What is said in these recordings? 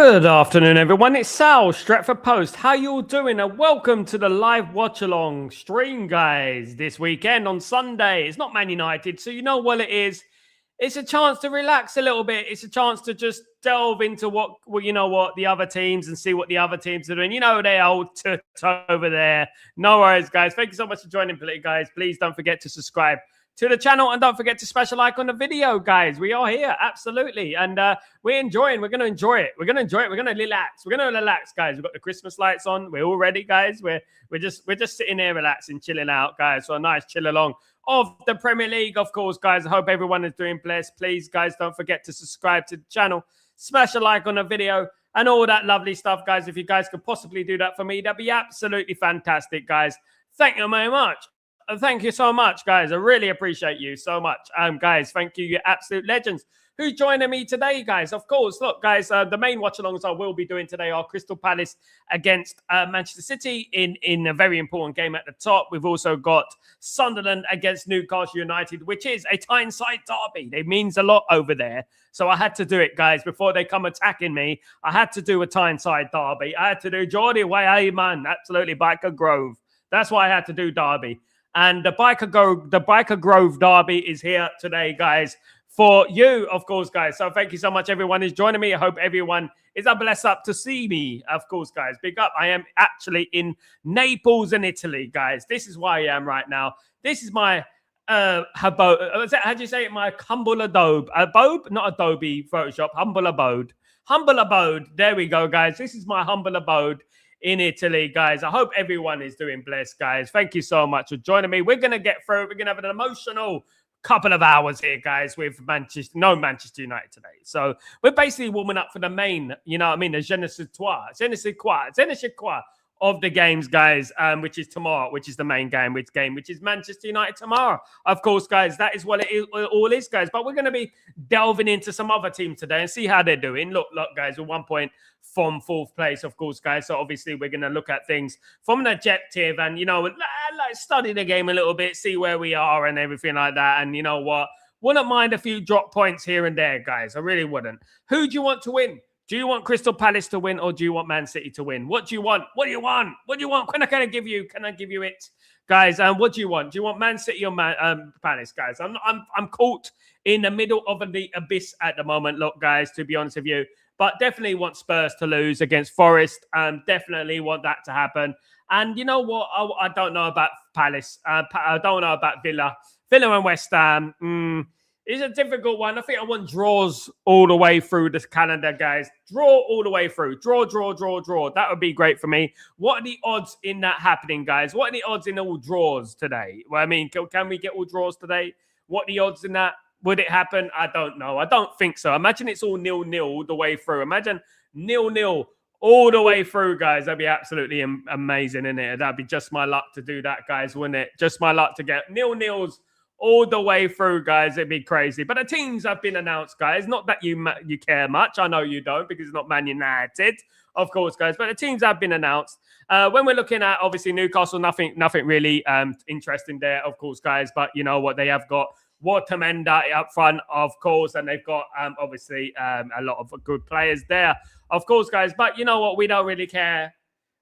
Good afternoon, everyone. It's Sal, Stretford Post. How you all doing? And welcome to the live watch-along stream, guys. This weekend on Sunday. It's not Man United, so you know what it is. It's a chance to relax a little bit. It's a chance to just delve into the other teams and see what the other teams are doing. You know, they all over there. No worries, guys. Thank you so much for joining, guys. Please don't forget to subscribe to the channel, and don't forget to smash a like on the video, guys. We are here, absolutely, and we're enjoying. We're going to enjoy it. We're going to enjoy it. We're going to relax. We're going to relax, guys. We've got the Christmas lights on. We're all ready, guys. We're just sitting here, relaxing, chilling out, guys. So a nice chill along of the Premier League, of course, guys. I hope everyone is doing blessed. Please, guys, don't forget to subscribe to the channel, smash a like on the video, and all that lovely stuff, guys. If you guys could possibly do that for me, that'd be absolutely fantastic, guys. Thank you very much. Thank you so much, guys. I really appreciate you so much. Guys, thank you. You're absolute legends. Who's joining me today, guys? Of course, look, guys, the main watch-alongs I will be doing today are Crystal Palace against Manchester City in a very important game at the top. We've also got Sunderland against Newcastle United, which is a Tyneside derby. It means a lot over there. So I had to do it, guys, before they come attacking me. I had to do a Tyneside derby. I had to do Geordie away, hey, man. Absolutely, Biker Grove. That's why I had to do derby. And the Biker Grove derby is here today, guys, for you, of course, guys. So thank you so much, everyone who's joining me. I hope everyone is blessed up to see me, of course, guys. Big up. I am actually in Naples in Italy, guys. This is where I am right now. This is my, how do you say it? My humble abode, not Adobe Photoshop, humble abode. Humble abode. There we go, guys. This is my humble abode in Italy, guys. I hope everyone is doing blessed, guys. Thank you so much for joining me. We're going to get through it. We're going to have an emotional couple of hours here, guys, with Manchester United today. So we're basically warming up for the main, you know what I mean, the je ne sais quoi of the games, guys, which is tomorrow, which is the main game, which is Manchester United tomorrow. Of course, guys, that is what it all is, guys. But we're going to be delving into some other teams today and see how they're doing. Look, guys, we're 1 point from fourth place, of course, guys. So obviously we're going to look at things from an objective and, you know, like study the game a little bit, see where we are and everything like that. And you know what? Wouldn't mind a few drop points here and there, guys. I really wouldn't. Who do you want to win? Do you want Crystal Palace to win or do you want Man City to win? What do you want? What do you want? What do you want? Can I give you it? Guys, what do you want? Do you want Man City or Palace, guys? I'm caught in the middle of the abyss at the moment, look, guys, to be honest with you. But definitely want Spurs to lose against Forest. Definitely want that to happen. And you know what? I don't know about Palace. I don't know about Villa. Villa and West Ham. It's a difficult one. I think I want draws all the way through this calendar, guys. Draw all the way through. Draw. That would be great for me. What are the odds in that happening, guys? What are the odds in all draws today? Well, I mean, can we get all draws today? What are the odds in that? Would it happen? I don't know. I don't think so. Imagine it's all 0-0 the way through. Imagine 0-0 all the way through, guys. That'd be absolutely amazing, isn't it? That'd be just my luck to do that, guys, wouldn't it? Just my luck to get 0-0s all the way through, guys. It'd be crazy. But the teams have been announced, guys. Not that you care much. I know you don't because it's not Man United, of course, guys. But the teams have been announced. When we're looking at, obviously, Newcastle, nothing really interesting there, of course, guys. But you know what? They have got Watermenda up front, of course. And they've got, obviously, a lot of good players there, of course, guys. But you know what? We don't really care.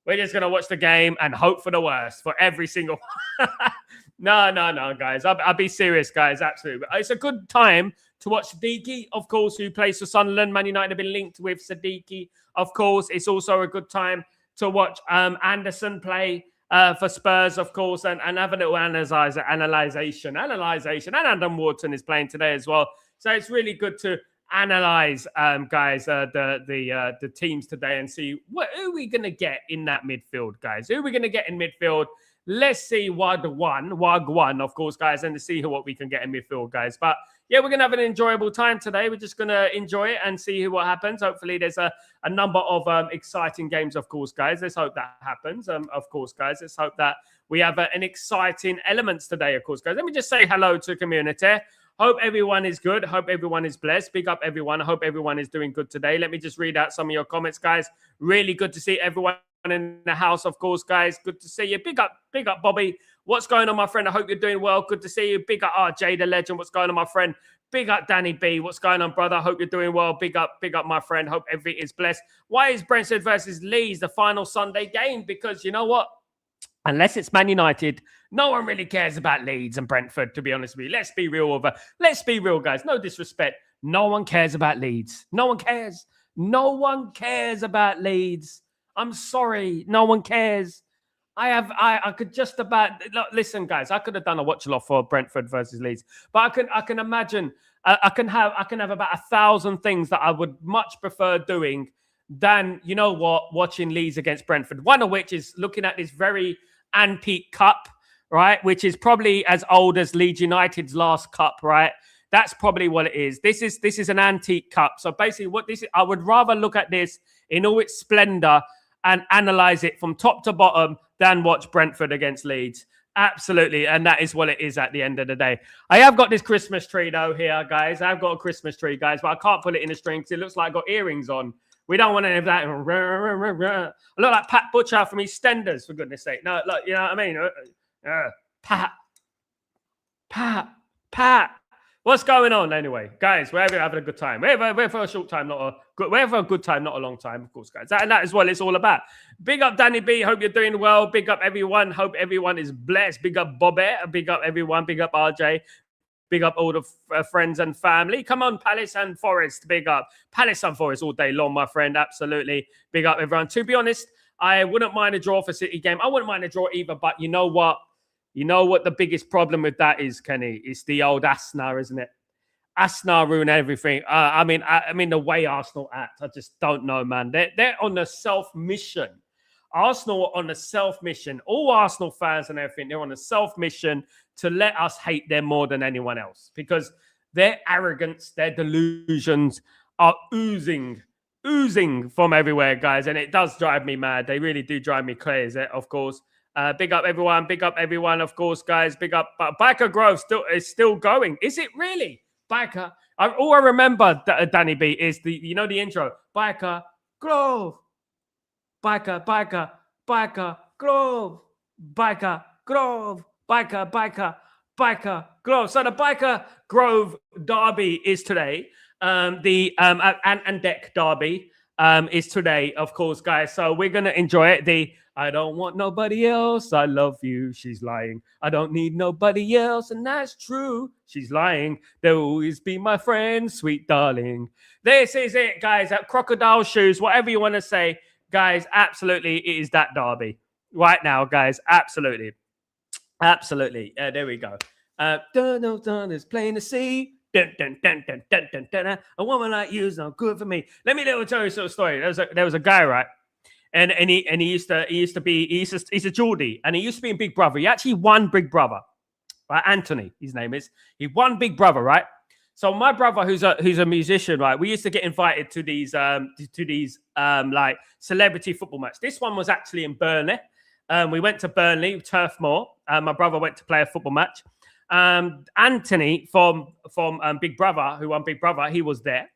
We're just going to watch the game and hope for the worst for every single No, guys. I'll be serious, guys. Absolutely. It's a good time to watch Siddiqui, of course, who plays for Sunderland. Man United have been linked with Siddiqui, of course. It's also a good time to watch Anderson play for Spurs, of course, and have a little analyzation. And Adam Wharton is playing today as well. So it's really good to analyze, guys, the teams today and see who are we going to get in that midfield, guys. Who are we going to get in midfield? Let's see Wag1, of course, guys, and to see what we can get in midfield, guys. But yeah, we're going to have an enjoyable time today. We're just going to enjoy it and see what happens. Hopefully there's a number of exciting games, of course, guys. Let's hope that happens, of course, guys. Let's hope that we have an exciting elements today, of course, guys. Let me just say hello to the community. Hope everyone is good. Hope everyone is blessed. Big up everyone. I hope everyone is doing good today. Let me just read out some of your comments, guys. Really good to see everyone in the house, of course, guys. Good to see you. Big up, Bobby. What's going on, my friend? I hope you're doing well. Good to see you. Big up RJ, the legend. What's going on, my friend? Big up Danny B. What's going on, brother? Hope you're doing well. Big up, my friend. Hope everything is blessed. Why is Brentford versus Leeds the final Sunday game? Because you know what? Unless it's Man United, no one really cares about Leeds and Brentford, to be honest with you. Let's be real, let's be real, guys. No disrespect. No one cares about Leeds. No one cares. No one cares about Leeds. I'm sorry. No one cares. I could just about listen, guys. I could have done a watch along for Brentford versus Leeds, but I can imagine I can have about 1,000 things that I would much prefer doing than, you know what, watching Leeds against Brentford. One of which is looking at this very antique cup, right? Which is probably as old as Leeds United's last cup, right? That's probably what it is. This is an antique cup. So basically, what this is, I would rather look at this in all its splendor and analyze it from top to bottom than watch Brentford against Leeds. Absolutely. And that is what it is at the end of the day. I have got this Christmas tree, though, here, guys. I've got a Christmas tree, guys, but I can't put it in a string because it looks like I've got earrings on. We don't want any of that. I look like Pat Butcher from EastEnders, for goodness sake. No, look, you know what I mean? Pat. What's going on anyway, guys? We're having a good time. We're for a short time, we're for a good time, not a long time, of course, guys. And that is what it's all about. Big up Danny B. Hope you're doing well. Big up everyone. Hope everyone is blessed. Big up Bobette. Big up everyone. Big up RJ. Big up all the friends and family. Come on, Palace and Forest. Big up Palace and Forest all day long, my friend. Absolutely. Big up everyone. To be honest, I wouldn't mind a draw for City game. I wouldn't mind a draw either, but you know what? You know what the biggest problem with that is, Kenny? It's the old Asna, isn't it? Asna ruin everything. I mean, the way Arsenal act, I just don't know, man. They're on a self-mission. Arsenal are on a self-mission. All Arsenal fans and everything, they're on a self-mission to let us hate them more than anyone else because their arrogance, their delusions are oozing from everywhere, guys. And it does drive me mad. They really do drive me crazy, of course. Big up everyone, of course, guys. Big up. Biker Grove is still going. Is it really? Biker. All I remember, Danny B, is the intro. Biker Grove. Biker Grove. Biker Grove. Biker Grove. So the Biker Grove Derby is today. The Deck Derby is today, of course, guys. So we're gonna enjoy it. I don't want nobody else. I love you. She's lying. I don't need nobody else. And that's true. She's lying. They'll always be my friend, sweet darling. This is it, guys. At Crocodile Shoes, whatever you want to say, guys, absolutely, it is that derby. Right now, guys, absolutely. Absolutely. There we go. Dun is plain to see. Dun, dun, dun, dun, dun, dun, dun, dun. A woman like you is not good for me. Let me tell you a sort of story. There was a guy, right? And he's a Geordie, and he used to be in Big Brother. He actually won Big Brother, right? Anthony, his name is. He won Big Brother, right? So my brother, who's a musician, right? We used to get invited to these like celebrity football matches. This one was actually in Burnley. We went to Burnley, Turf Moor. My brother went to play a football match. Anthony from Big Brother, who won Big Brother, he was there.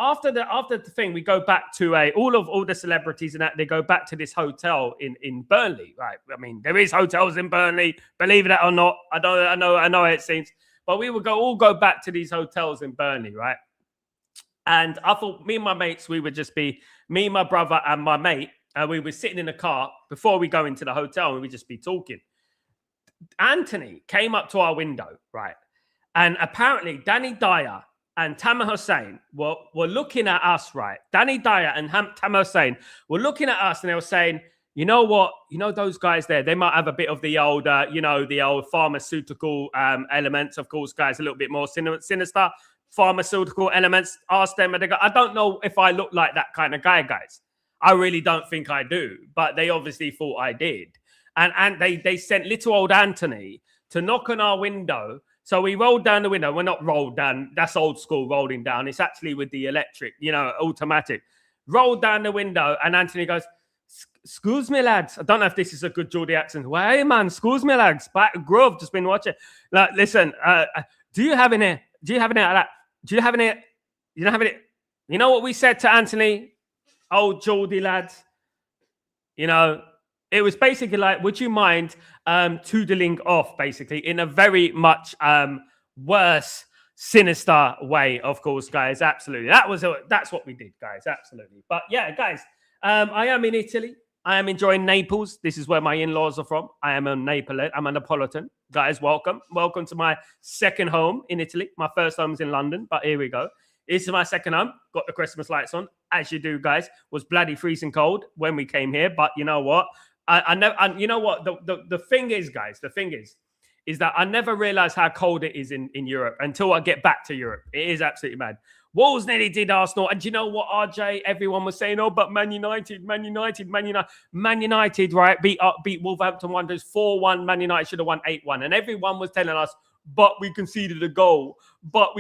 After the thing, we go back to all the celebrities and that they go back to this hotel in Burnley, right? I mean, there is hotels in Burnley, believe it or not. I know how it seems, but we would all go back to these hotels in Burnley, right? And I thought me and my mates, we would just be me, my brother, and my mate, and we were sitting in the car before we go into the hotel, and we'd just be talking. Anthony came up to our window, right? And apparently, Danny Dyer and Tamer Hussein were looking at us, right? Danny Dyer and Tamer Hussein were looking at us and they were saying, you know what? You know, those guys there, they might have a bit of the old, the old pharmaceutical elements, of course, guys, a little bit more sinister pharmaceutical elements. Ask them, and they go, I don't know if I look like that kind of guy, guys. I really don't think I do, but they obviously thought I did. And they sent little old Anthony to knock on our window. So we rolled down the window. We're not rolled down. That's old school rolling down. It's actually with the electric, automatic. Rolled down the window and Anthony goes, excuse me, lads. I don't know if this is a good Geordie accent. Well, hey, man, excuse me, lads. Back Grove, just been watching. Like, listen, do you have any? Do you have any like that? Do you have any? You don't have any? You know what we said to Anthony? Old Geordie lads. It was basically like, would you mind toodling off, basically, in a very much worse sinister way, of course, guys. Absolutely. That's what we did, guys. Absolutely. But yeah, guys, I am in Italy. I am enjoying Naples. This is where my in-laws are from. I am a Napoli. I'm a Neapolitan. Guys, welcome. Welcome to my second home in Italy. My first home is in London, but here we go. This is my second home. Got the Christmas lights on, as you do, guys. Was bloody freezing cold when we came here, but you know what? I never. You know what? The thing is, guys. The thing is that I never realized how cold it is in Europe until I get back to Europe. It is absolutely mad. Wolves nearly did Arsenal. And do you know what, RJ? Everyone was saying, oh, but Man United, right? Beat Wolverhampton Wanderers 4-1. Man United should have won 8-1. And everyone was telling us, but we conceded a goal. What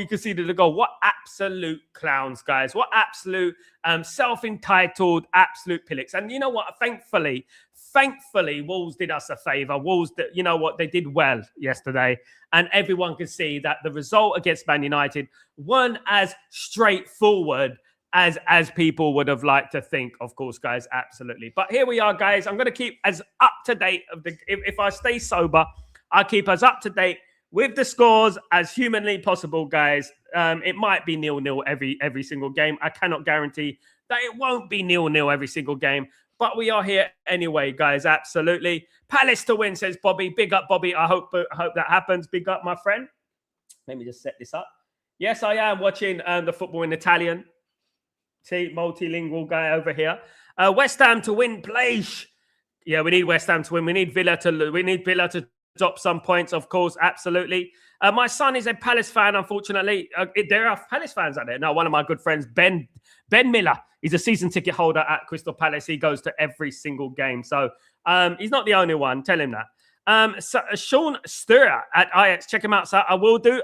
absolute clowns, guys. What absolute self-entitled, absolute pillocks. And you know what? Thankfully, Wolves did us a favour. Wolves, you know what? They did well yesterday. And everyone can see that the result against Man United weren't as straightforward as people would have liked to think, of course, guys. Absolutely. But here we are, guys. I'm going to keep as up to date. If I stay sober, I'll keep us up to date with the scores as humanly possible, guys. It might be 0-0 every single game. I cannot guarantee that it won't be 0-0 every single game. But we are here anyway, guys. Absolutely. Palace to win, says Bobby. Big up, Bobby. I hope that happens. Big up, my friend. Let me just set this up. Yes, I am watching the football in Italian. See, multilingual guy over here. West Ham to win, place. Yeah, we need West Ham to win. We need Villa to drop some points, of course. Absolutely. My son is a Palace fan, unfortunately. There are Palace fans out there. Now, one of my good friends, Ben Miller, he's a season ticket holder at Crystal Palace. He goes to every single game. So he's not the only one. Tell him that. Sean Sturr at Ajax. Check him out, sir. I will do.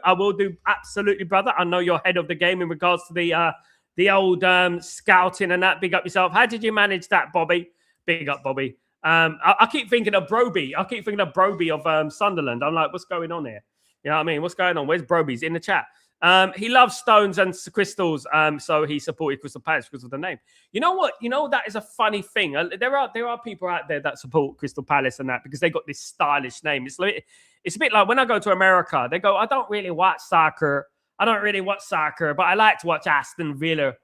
Absolutely, brother. I know you're ahead of the game in regards to the old scouting and that. Big up yourself. How did you manage that, Bobby? Big up, Bobby. I keep thinking of Broby. Of Sunderland. I'm like, what's going on here? You know what I mean? What's going on? Where's Broby's in the chat? He loves stones and crystals, so he supported Crystal Palace because of the name. You know what? You know, that is a funny thing. There are people out there that support Crystal Palace and that because they got this stylish name. It's a bit like when I go to America, they go, I don't really watch soccer, but I like to watch Aston Villa,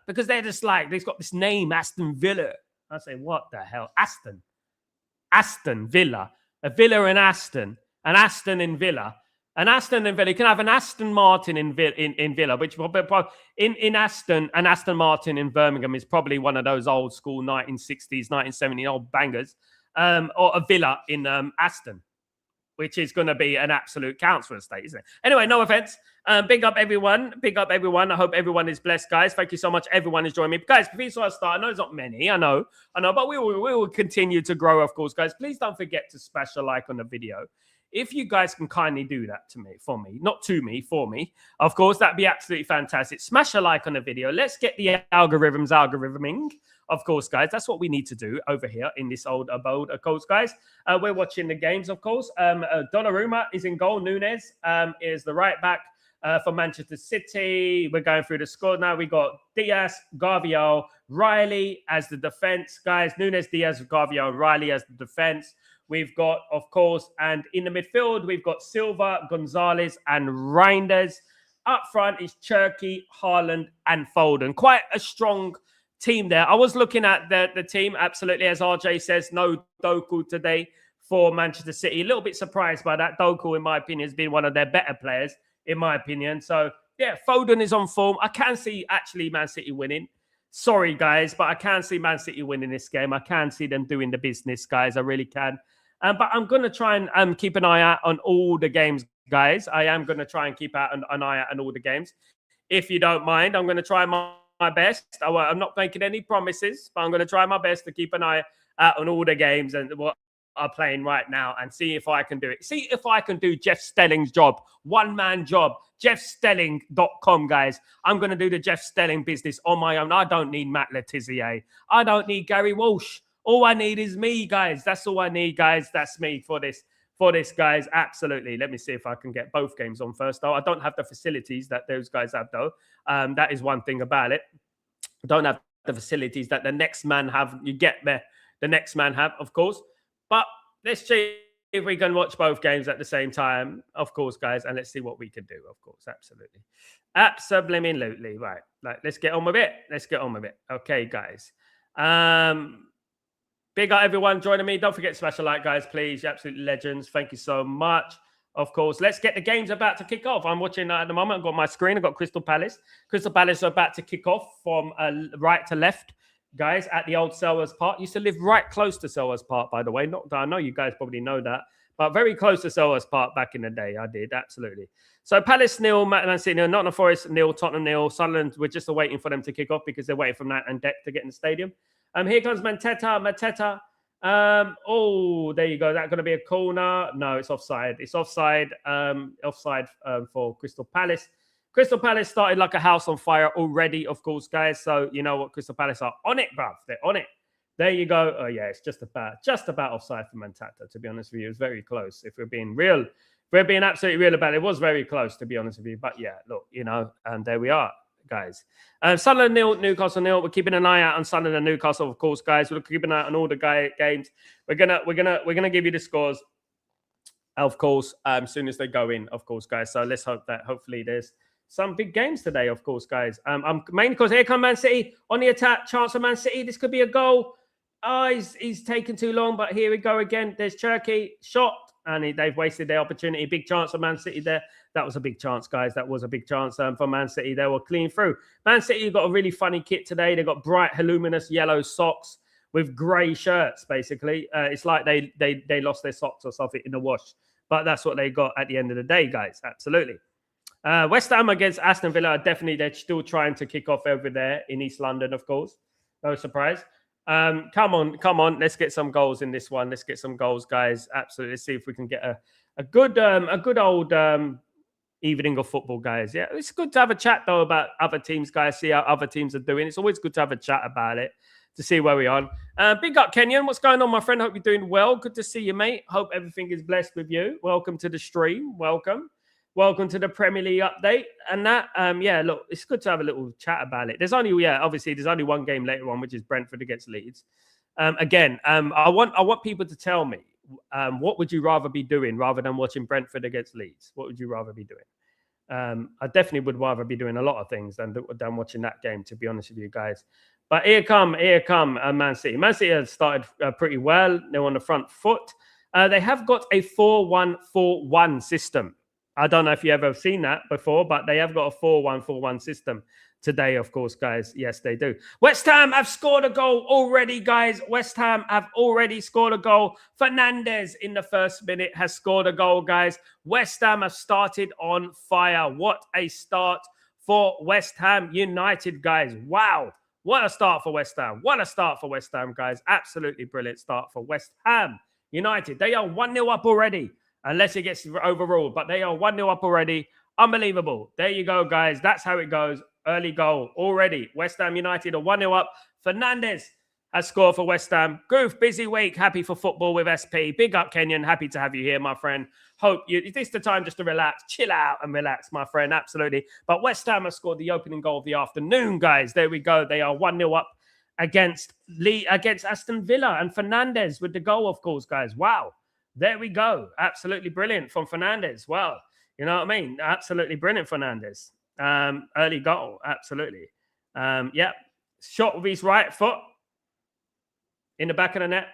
because they're just like, they've got this name, Aston Villa. I say, what the hell? Aston Villa. A Villa in Aston. An Aston in Villa. An Aston in Villa. You can have an Aston Martin in Villa, which in Aston, an Aston Martin in Birmingham is probably one of those old school 1960s, 1970s old bangers. Or a Villa in Aston, which is going to be an absolute council estate, isn't it? Anyway, no offense. Big up everyone. I hope everyone is blessed, guys. Thank you so much. Everyone is joining me. Guys, before I start, I know there's not many. I know, but we will continue to grow, of course, guys. Please don't forget to smash a like on the video. If you guys can kindly do that for me, of course, that'd be absolutely fantastic. Smash a like on the video. Let's get the algorithming. Of course, guys, that's what we need to do over here in this old abode, of course, guys. We're watching the games, of course. Donnarumma is in goal. Nunez is the right back for Manchester City. We're going through the score now. We got Diaz, Garvial, Riley as the defense, guys. Nunez, Diaz, Garvial, Riley as the defense. We've got, of course, and in the midfield, we've got Silva, Gonzalez, and Reinders. Up front is Cherky, Haaland, and Foden. Quite a strong team there. I was looking at the team, absolutely, as RJ says, no Doku today for Manchester City. A little bit surprised by that. Doku, in my opinion, has been one of their better players, in my opinion. So, yeah, Foden is on form. I can see, actually, Man City winning. Sorry, guys, but I can see Man City winning this game. I can see them doing the business, guys. I really can. But I'm going to try and keep an eye out on all the games, guys. I am going to try and keep an eye out on all the games. If you don't mind, I'm going to try my best. I'm not making any promises, but I'm going to try my best to keep an eye out on all the games and what are playing right now and see if I can do it. See if I can do Jeff Stelling's job. One-man job. JeffStelling.com, guys. I'm going to do the Jeff Stelling business on my own. I don't need Matt Letizia. I don't need Gary Walsh. All I need is me, guys. That's all I need, guys. That's me for this, guys. Absolutely. Let me see if I can get both games on first, though. I don't have the facilities that those guys have, though. That is one thing about it. I don't have the facilities that the next man have. You get there. The next man have, of course. But let's see if we can watch both games at the same time, of course, guys, and let's see what we can do, of course, absolutely. Absolutely, right. Like, let's get on with it. Let's get on with it. Okay, guys. Big up everyone joining me. Don't forget to smash a like, guys, please. You're absolute legends. Thank you so much. Of course, let's get the games about to kick off. I'm watching at the moment. I've got my screen. I've got Crystal Palace. Crystal Palace are about to kick off from right to left, guys, at the old Selhurst Park. Used to live right close to Selhurst Park, by the way. Not that I know you guys probably know that, but very close to Selhurst Park back in the day. I did, absolutely. So Palace nil, Man City nil, Nottingham Forest nil, Tottenham nil, Sunderland. We're just waiting for them to kick off because they're waiting for Nat and Deck to get in the stadium. Here comes Mateta. Oh, there you go. That's going to be a corner. No, it's offside. It's offside. For Crystal Palace. Crystal Palace started like a house on fire already, of course, guys. So you know what? Crystal Palace are on it, bruv. They're on it. There you go. Oh yeah, it's just about offside for Matata. To be honest with you, it was very close. If we're being real, if we're being absolutely real about it, it was very close, to be honest with you. But yeah, look, and there we are, guys. Sunderland nil, Newcastle nil. We're keeping an eye out on Sunderland and Newcastle, of course, guys. We're keeping an eye on all the games. We're gonna give you the scores, of course, as soon as they go in, of course, guys. So let's hope that hopefully there's some big games today, of course, guys. I'm mainly because here come Man City on the attack. Chance of Man City. This could be a goal. Oh, he's taken too long, but here we go again. There's Cherky shot, and they've wasted their opportunity. Big chance for Man City there. That was a big chance, guys. That was a big chance for Man City. They were clean through. Man City got a really funny kit today. They got bright, luminous yellow socks with grey shirts, basically. It's like they lost their socks or something in the wash. But that's what they got at the end of the day, guys. Absolutely. West Ham against Aston Villa, definitely they're still trying to kick off over there in East London, of course. No surprise. Come on. Let's get some goals in this one. Let's get some goals, guys. Absolutely. Let's see if we can get a good old evening of football, guys. Yeah, it's good to have a chat though about other teams, guys. See how other teams are doing. It's always good to have a chat about it to see where we are. Big up, Kenyon. What's going on, my friend? Hope you're doing well. Good to see you, mate. Hope everything is blessed with you. Welcome to the stream. Welcome to the Premier League update and that. Yeah, look, it's good to have a little chat about it. There's only one game later on, which is Brentford against Leeds. I want people to tell me what would you rather be doing rather than watching Brentford against Leeds? What would you rather be doing? I definitely would rather be doing a lot of things than watching that game, to be honest with you guys. But here come Man City. Man City has started pretty well. They're on the front foot. They have got a 4-1-4-1 system. I don't know if you ever seen that before, but they have got a 4-1-4-1 system today, of course, guys. Yes, they do. West Ham have scored a goal already, guys. West Ham have already scored a goal. Fernandes in the first minute has scored a goal, guys. West Ham have started on fire. What a start for West Ham United, guys. Wow. What a start for West Ham. What a start for West Ham, guys. Absolutely brilliant start for West Ham United. They are 1-0 up already. Unless it gets overruled, but they are 1-0 up already. Unbelievable. There you go, guys. That's how it goes. Early goal already. West Ham United are 1-0 up. Fernandes has scored for West Ham. Goof, busy week. Happy for football with SP. Big up, Kenyon. Happy to have you here, my friend. Hope this is the time just to relax, chill out and relax, my friend. Absolutely. But West Ham has scored the opening goal of the afternoon, guys. There we go. They are 1-0 up against Aston Villa. And Fernandes with the goal, of course, guys. Wow. There we go. Absolutely brilliant from Fernandes. Well, you know what I mean? Absolutely brilliant, Fernandes. Early goal. Absolutely. Yeah. Shot with his right foot in the back of the net.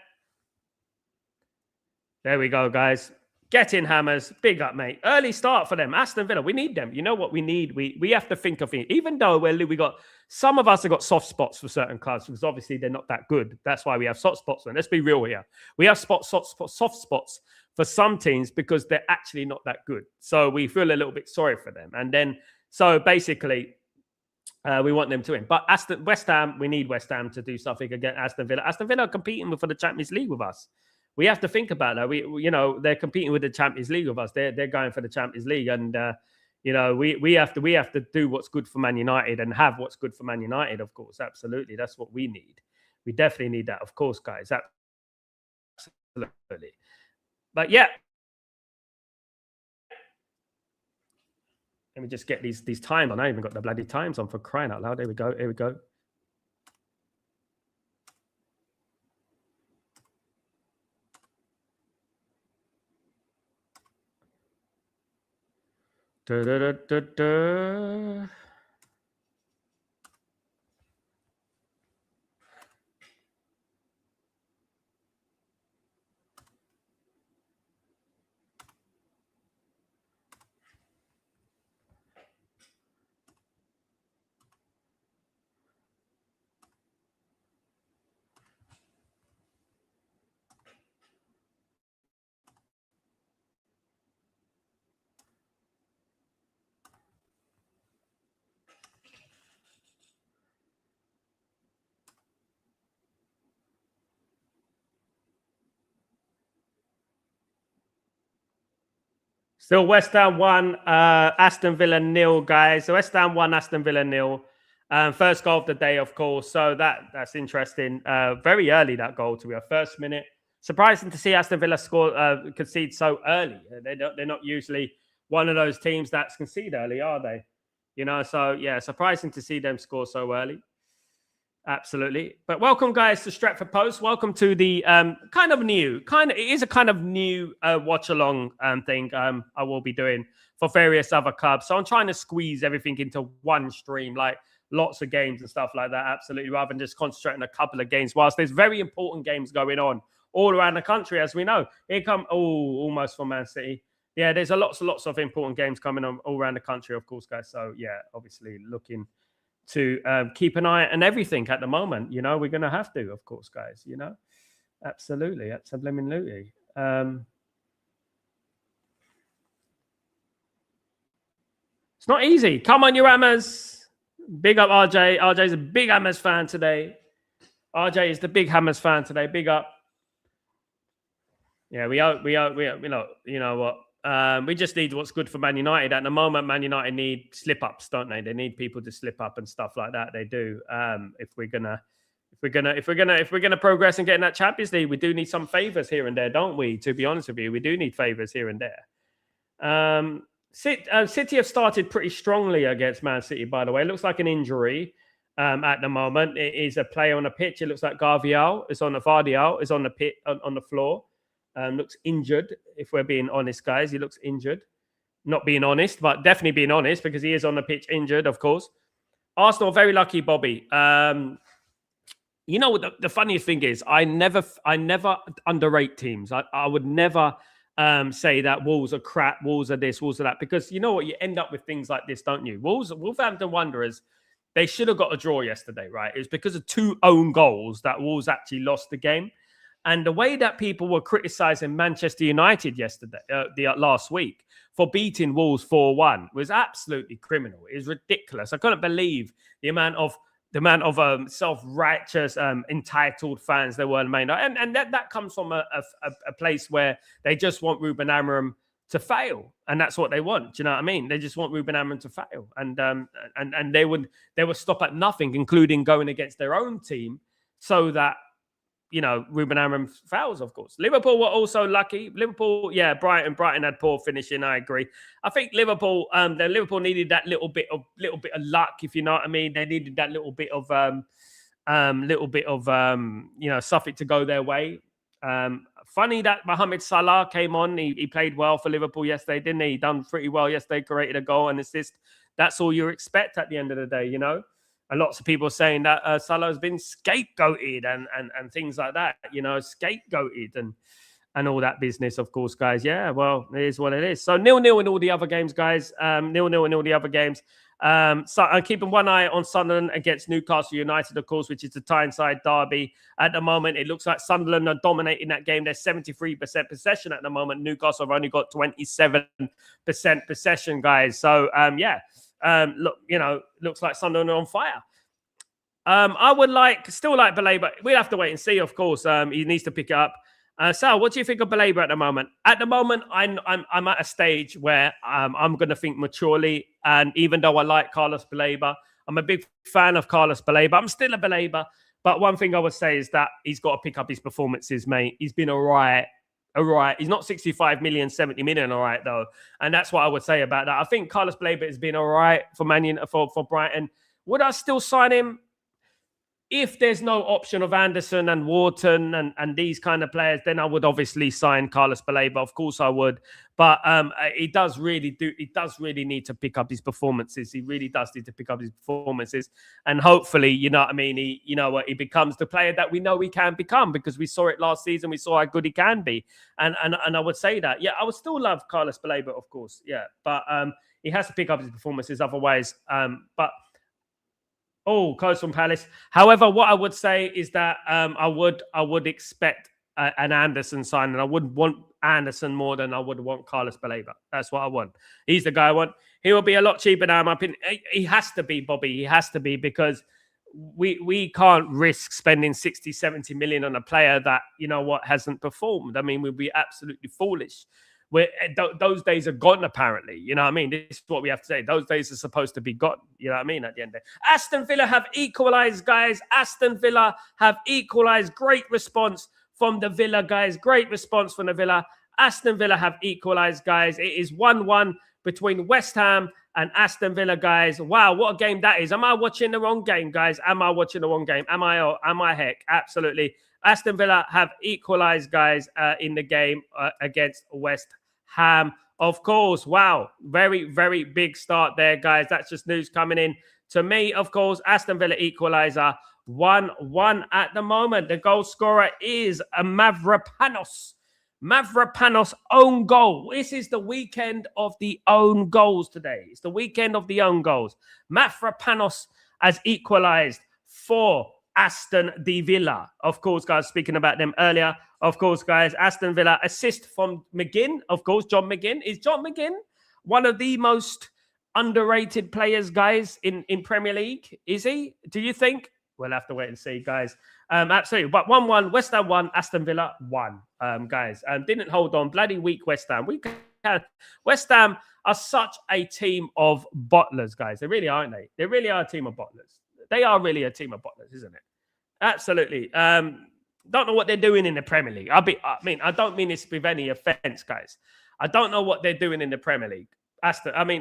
There we go, guys. Get in hammers. Big up, mate. Early start for them. Aston Villa, we need them. You know what we need? We have to think of it. Even though we got some of us have got soft spots for certain clubs because obviously they're not that good. That's why we have soft spots. And let's be real here. We have soft spots for some teams because they're actually not that good. So we feel a little bit sorry for them. And then, so basically, we want them to win. But West Ham, we need West Ham to do something against Aston Villa. Aston Villa are competing for the Champions League with us. We have to think about that. They're competing with the Champions League with us. They're going for the Champions League, and we have to do what's good for Man United and have what's good for Man United. Of course, absolutely, that's what we need. We definitely need that, of course, guys. Absolutely. But yeah, let me just get these times on. I even got the bloody times on for crying out loud. There we go. Here we go. Da, da, da, da, da. Still West Ham 1, Aston Villa 0, guys. So West Ham 1, Aston Villa 0. First goal of the day, of course. So that's interesting. Very early, that goal, to be our first minute. Surprising to see Aston Villa concede so early. They're not usually one of those teams that concede early, are they? You know, so yeah, surprising to see them score so early. Absolutely. But welcome, guys, to Stretford Post. Welcome to the it is a kind of new watch along thing I will be doing for various other clubs. So I'm trying to squeeze everything into one stream, like lots of games and stuff like that. Absolutely. Rather than just concentrating a couple of games, whilst there's very important games going on all around the country, as we know. Here come, almost for Man City. Yeah, there's lots of important games coming on all around the country, of course, guys. So yeah, obviously looking to keep an eye on everything at the moment. You know, we're going to have to, of course, guys, you know. Absolutely. It's not easy. Come on, you Hammers. Big up RJ. RJ's a big Hammers fan today. RJ is the big Hammers fan today. Big up. Yeah, we know what. We just need what's good for Man United at the moment. Man United need slip-ups, don't they? They need people to slip up and stuff like that. They do. If we're gonna progress and get in that Champions League, we do need some favors here and there, don't we? To be honest with you, we do need favors here and there. City have started pretty strongly against Man City. By the way, it looks like an injury at the moment. It is a player on the pitch. It looks like Vardial is on the pit on the floor. Looks injured, if we're being honest, guys. He looks injured. Not being honest, but definitely being honest, because he is on the pitch injured, of course. Arsenal, very lucky, Bobby. You know what the funniest thing is? I never underrate teams. I would never say that Wolves are crap, Wolves are this, Wolves are that, because you know what? You end up with things like this, don't you? Wolverhampton Wanderers, they should have got a draw yesterday, right? It was because of 2 own goals that Wolves actually lost the game. And the way that people were criticizing Manchester United yesterday, last week, for beating Wolves 4-1 was absolutely criminal. It was ridiculous. I couldn't believe the amount of self-righteous, entitled fans there were in Main. And that comes from a place where they just want Ruben Amorim to fail, and that's what they want. Do you know what I mean? They just want Ruben Amorim to fail, and they would stop at nothing, including going against their own team, so that, you know, Ruben Amorim fouls, of course. Liverpool were also lucky. Liverpool, yeah, Brighton had poor finishing. I agree. I think Liverpool needed that little bit of luck, if you know what I mean. They needed that little bit of something to go their way. Funny that Mohamed Salah came on. He played well for Liverpool yesterday, didn't he? He done pretty well yesterday. Created a goal and assist. That's all you expect at the end of the day, you know. And lots of people saying that Salah has been scapegoated and things like that, you know, scapegoated and all that business, of course, guys. Yeah, well, it is what it is. So 0-0 in all the other games, guys. 0-0 in all the other games. So I'm keeping one eye on Sunderland against Newcastle United, of course, which is the Tyneside derby. At the moment, it looks like Sunderland are dominating that game. They're 73% possession at the moment. Newcastle have only got 27% possession, guys. So, yeah. Looks like Sunderland are on fire. I would still like Baleba. We'll have to wait and see, of course. He needs to pick it up. Sal, what do you think of Baleba at the moment? At the moment, I'm at a stage where I'm going to think maturely. And even though I like Carlos Baleba, I'm a big fan of Carlos Baleba. I'm still a Baleba. But one thing I would say is that he's got to pick up his performances, mate. He's been all right. He's not 65 million, 70 million, all right, though. And that's what I would say about that. I think Carlos Baleba has been all right for for Brighton. Would I still sign him? if there's no option of Anderson and Wharton and these kind of players, then I would obviously sign Carlos Baleba. Of course I would. But he does really need to pick up his performances. He really does need to pick up his performances. And hopefully, you know what I mean, he becomes the player that we know he can become, because we saw it last season. We saw how good he can be. And I would say that. Yeah, I would still love Carlos Baleba, of course. Yeah. But he has to pick up his performances otherwise. Coast from Palace. However, what I would say is that I would expect an Anderson sign, and I would want Anderson more than I would want Carlos Baleba. That's what I want. He's the guy I want. He will be a lot cheaper now. In my opinion, he has to be, Bobby. He has to be, because we can't risk spending 60, 70 million on a player that, you know what, hasn't performed. I mean, we'd be absolutely foolish. Those days are gone, apparently. You know what I mean? This is what we have to say. Those days are supposed to be gone. You know what I mean? At the end of the day. Aston Villa have equalised, guys. Aston Villa have equalised. Great response from the Villa, guys. Great response from the Villa. Aston Villa have equalised, guys. It is 1-1 between West Ham and Aston Villa, guys. Wow, what a game that is. Am I watching the wrong game, guys? Am I watching the wrong game? Am I heck? Absolutely. Aston Villa have equalised, guys, in the game against West Ham. Of course, wow. Very, very big start there, guys. That's just news coming in to me. Of course, Aston Villa equaliser 1-1 at the moment. The goal scorer is a Mavropanos. Mavropanos' own goal. This is the weekend of the own goals today. It's the weekend of the own goals. Mavropanos has equalised for Aston Villa. Of course, guys, speaking about them earlier. Of course, guys, Aston Villa assist from McGinn. Of course, John McGinn. Is John McGinn one of the most underrated players, guys, in Premier League? Is he? Do you think? We'll have to wait and see, guys. Absolutely. But 1-1, West Ham 1, Aston Villa 1, guys. Didn't hold on. Bloody weak West Ham. West Ham are such a team of bottlers, guys. They really are, aren't they? They really are a team of bottlers. They are really a team of bottlers, isn't it? Absolutely. Don't know what they're doing in the Premier League. I don't mean this with any offense, guys. I don't know what they're doing in the Premier League.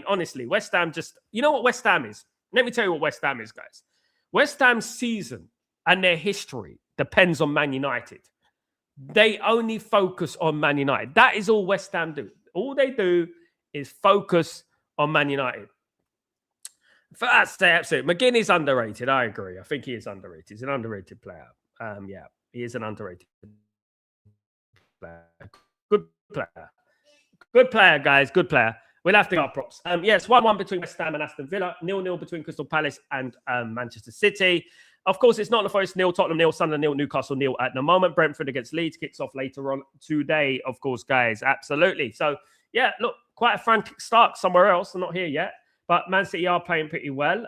Honestly, West Ham just... You know what West Ham is? Let me tell you what West Ham is, guys. West Ham's season and their history depends on Man United. They only focus on Man United. That is all West Ham do. All they do is focus on Man United. For that, say absolutely. McGinn is underrated. I agree. I think he is underrated. He's an underrated player. Yeah, he is an underrated player. Good player. Good player, guys. Good player. We'll have to go props. Yes, 1-1 between West Ham and Aston Villa. 0-0 between Crystal Palace and Manchester City. Of course, it's Nottingham Forest 0, Tottenham 0, Sunderland 0, Newcastle 0 at the moment. Brentford against Leeds kicks off later on today, of course, guys. Absolutely. So, yeah, look, quite a frantic start somewhere else. I'm not here yet. But Man City are playing pretty well.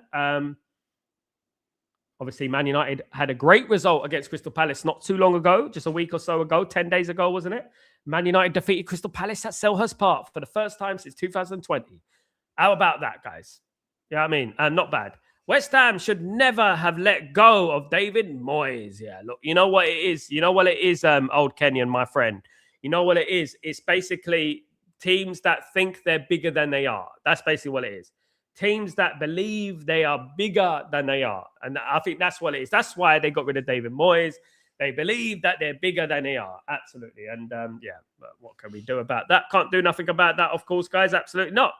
Obviously, Man United had a great result against Crystal Palace not too long ago, just a week or so ago, 10 days ago, wasn't it? Man United defeated Crystal Palace at Selhurst Park for the first time since 2020. How about that, guys? Yeah, I mean, not bad. West Ham should never have let go of David Moyes. Yeah, look, you know what it is? You know what it is, old Kenyan, my friend? You know what it is? It's basically teams that think they're bigger than they are. That's basically what it is. Teams that believe they are bigger than they are. And I think that's what it is. That's why they got rid of David Moyes. They believe that they're bigger than they are. Absolutely. And yeah, but what can we do about that? Can't do nothing about that, of course, guys. Absolutely not.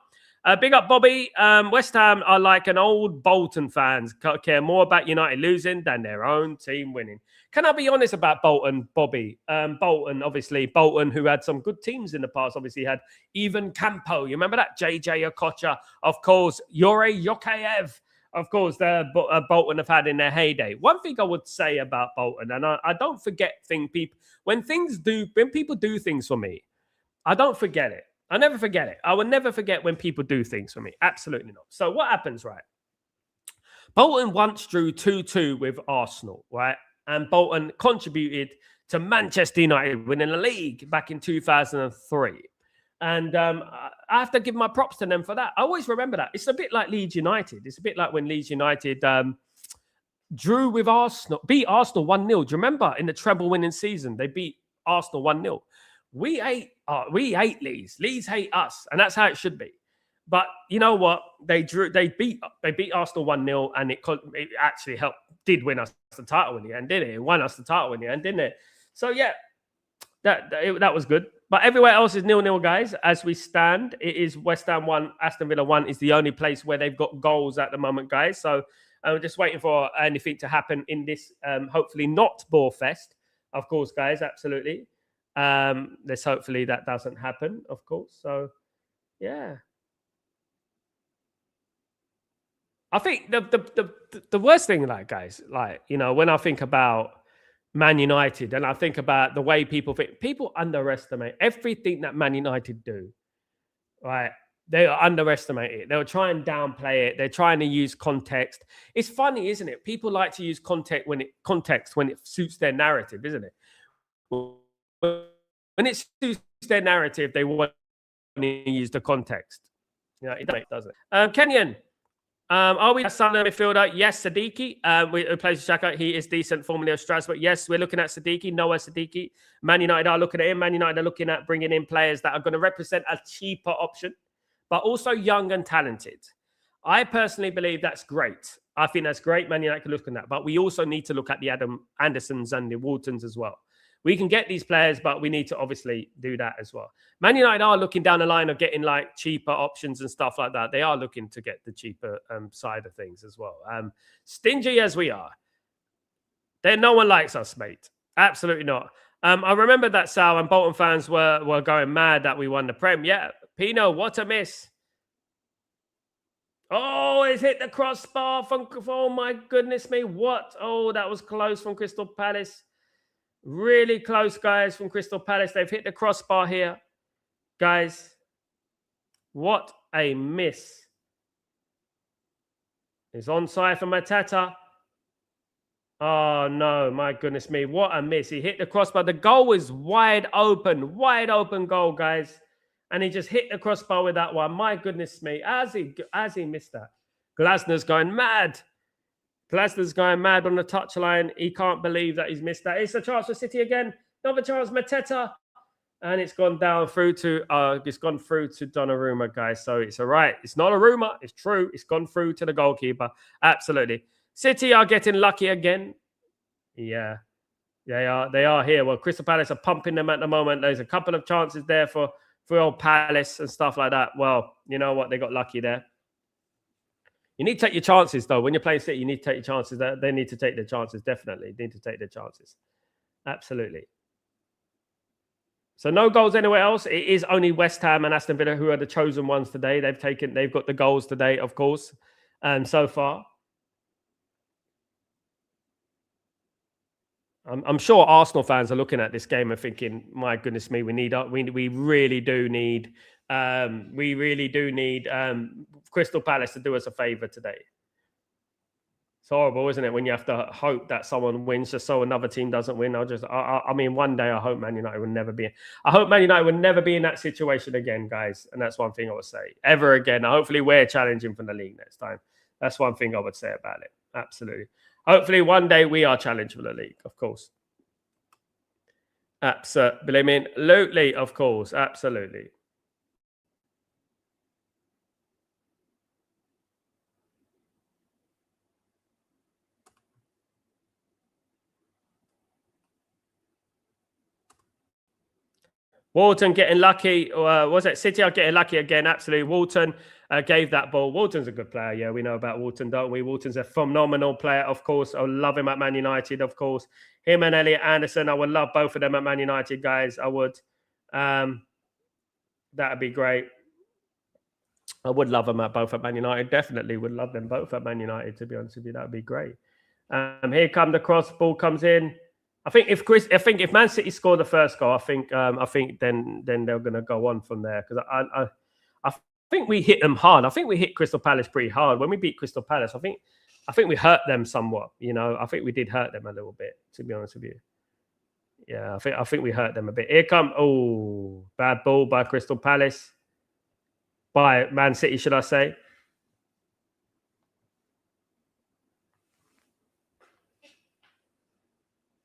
Big up, Bobby. West Ham are like an old Bolton fans. Care more about United losing than their own team winning. Can I be honest about Bolton, Bobby? Bolton, who had some good teams in the past, obviously had even Campo. You remember that? JJ Okocha, of course. Yuri Yokayev, of course, Bolton have had in their heyday. One thing I would say about Bolton, and I don't forget people, when people do things for me, I don't forget it. I never forget it. I will never forget when people do things for me. Absolutely not. So what happens, right? Bolton once drew 2-2 with Arsenal, right? And Bolton contributed to Manchester United winning the league back in 2003. And I have to give my props to them for that. I always remember that. It's a bit like Leeds United. It's a bit like when Leeds United drew with Arsenal, beat Arsenal 1-0. Do you remember in the treble winning season, they beat Arsenal 1-0. We hate Leeds. Leeds hate us. And that's how it should be. But you know what? They beat Arsenal 1-0, and it actually did win us the title in the end, didn't it? It won us the title in the end, didn't it? So yeah, that was good. But everywhere else is 0-0, guys. As we stand, it is West Ham 1, Aston Villa 1 is the only place where they've got goals at the moment, guys. So I'm just waiting for anything to happen in this, hopefully not ball fest, of course, guys. Absolutely. Let's hopefully that doesn't happen, of course. So yeah. I think the worst thing, like, guys, like, you know, when I think about Man United and I think about the way people think, people underestimate everything that Man United do, right? They underestimate it. They'll try and downplay it. They're trying to use context. It's funny, isn't it? People like to use context when it suits their narrative, isn't it? When it suits their narrative, they want to use the context. Yeah, it doesn't. Kenyan. Are we a Sunderland midfielder? Yes, Siddiqui. Who plays Shaka. He is decent, formerly of Strasbourg. Yes, we're looking at Siddiqui. Noah Siddiqui. Man United are looking at him. Man United are looking at bringing in players that are going to represent a cheaper option, but also young and talented. I personally believe that's great. I think that's great. Man United can look at that, but we also need to look at the Adam Andersons and the Waltons as well. We can get these players, but we need to obviously do that as well. Man United are looking down the line of getting like cheaper options and stuff like that. They are looking to get the cheaper side of things as well. Stingy as we are, no one likes us, mate. Absolutely not. I remember that, Sal, and Bolton fans were going mad that we won the Prem. Yeah, Pino, what a miss. Oh, it's hit the crossbar from, oh my goodness me. What? Oh, that was close from Crystal Palace. Really close, guys, from Crystal Palace. They've hit the crossbar here. Guys, what a miss. It's onside for Matata. Oh, no, my goodness me. What a miss. He hit the crossbar. The goal was wide open goal, guys. And he just hit the crossbar with that one. My goodness me. As he missed that. Glasner's going mad. Glasner's going mad on the touchline. He can't believe that he's missed that. It's a chance for City again. Another chance, Mateta. And it's gone down through to Donnarumma, guys. So it's all right. It's not a rumor. It's true. It's gone through to the goalkeeper. Absolutely. City are getting lucky again. Yeah. They are here. Well, Crystal Palace are pumping them at the moment. There's a couple of chances there for old Palace and stuff like that. Well, you know what? They got lucky there. You need to take your chances, though. When you're playing City, you need to take your chances. They need to take their chances, definitely. They need to take their chances. Absolutely. So no goals anywhere else. It is only West Ham and Aston Villa who are the chosen ones today. They've got the goals today, of course, so far. I'm sure Arsenal fans are looking at this game and thinking, "My goodness me, we really do need Crystal Palace to do us a favour today." It's horrible, isn't it, when you have to hope that someone wins just so another team doesn't win? I mean, one day I hope Man United will never be. I hope Man United will never be in that situation again, guys. And that's one thing I would say ever again. Hopefully, we're challenging for the league next time. That's one thing I would say about it. Absolutely. Hopefully, one day we are challenged for the league, of course. Absolutely, of course. Absolutely. Walton getting lucky. Was it City are getting lucky again? Absolutely. Walton gave that ball. Walton's a good player. Yeah, we know about Walton, don't we? Walton's a phenomenal player, of course. I love him at Man United, of course. Him and Elliot Anderson, I would love both of them at Man United, guys. I would. That'd be great. I would love them both at Man United. Definitely would love them both at Man United, to be honest with you. That would be great. Here come the cross. Ball comes in. I think if Man City score the first goal, I think then they're going to go on from there, because I think we hit them hard. I think we hit Crystal Palace pretty hard when we beat Crystal Palace. I think we hurt them somewhat. You know, I think we did hurt them a little bit, to be honest with you. Yeah, I think we hurt them a bit. Here come bad ball by Crystal Palace, by Man City, should I say?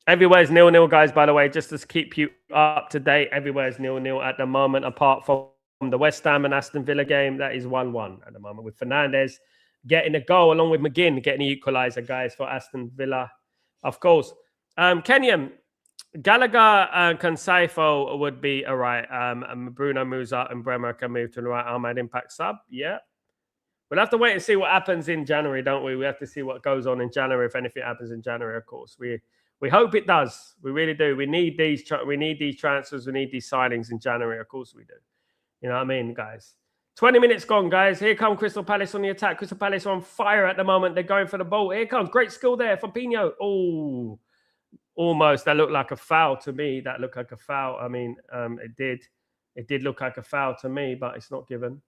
Everywhere's 0-0, guys, by the way, just to keep you up to date. Everywhere's 0-0 at the moment, apart from the West Ham and Aston Villa game, that is 1-1 at the moment, with Fernandes getting a goal along with McGinn getting the equaliser, guys, for Aston Villa, of course. Kenyan, Gallagher and Canseifo would be all right. Bruno Musa and Bremer can move to the right. Ahmad Impact sub. Yeah. We'll have to wait and see what happens in January, don't we? We have to see what goes on in January, if anything happens in January, of course. We hope it does. We really do. We need these transfers. We need these signings in January. Of course we do. You know what I mean, guys? 20 minutes gone, guys. Here come Crystal Palace on the attack. Crystal Palace are on fire at the moment. They're going for the ball. Here comes. Great skill there for Pino. Oh, almost. That looked like a foul to me. That looked like a foul. I mean, it did. It did look like a foul to me, but it's not given.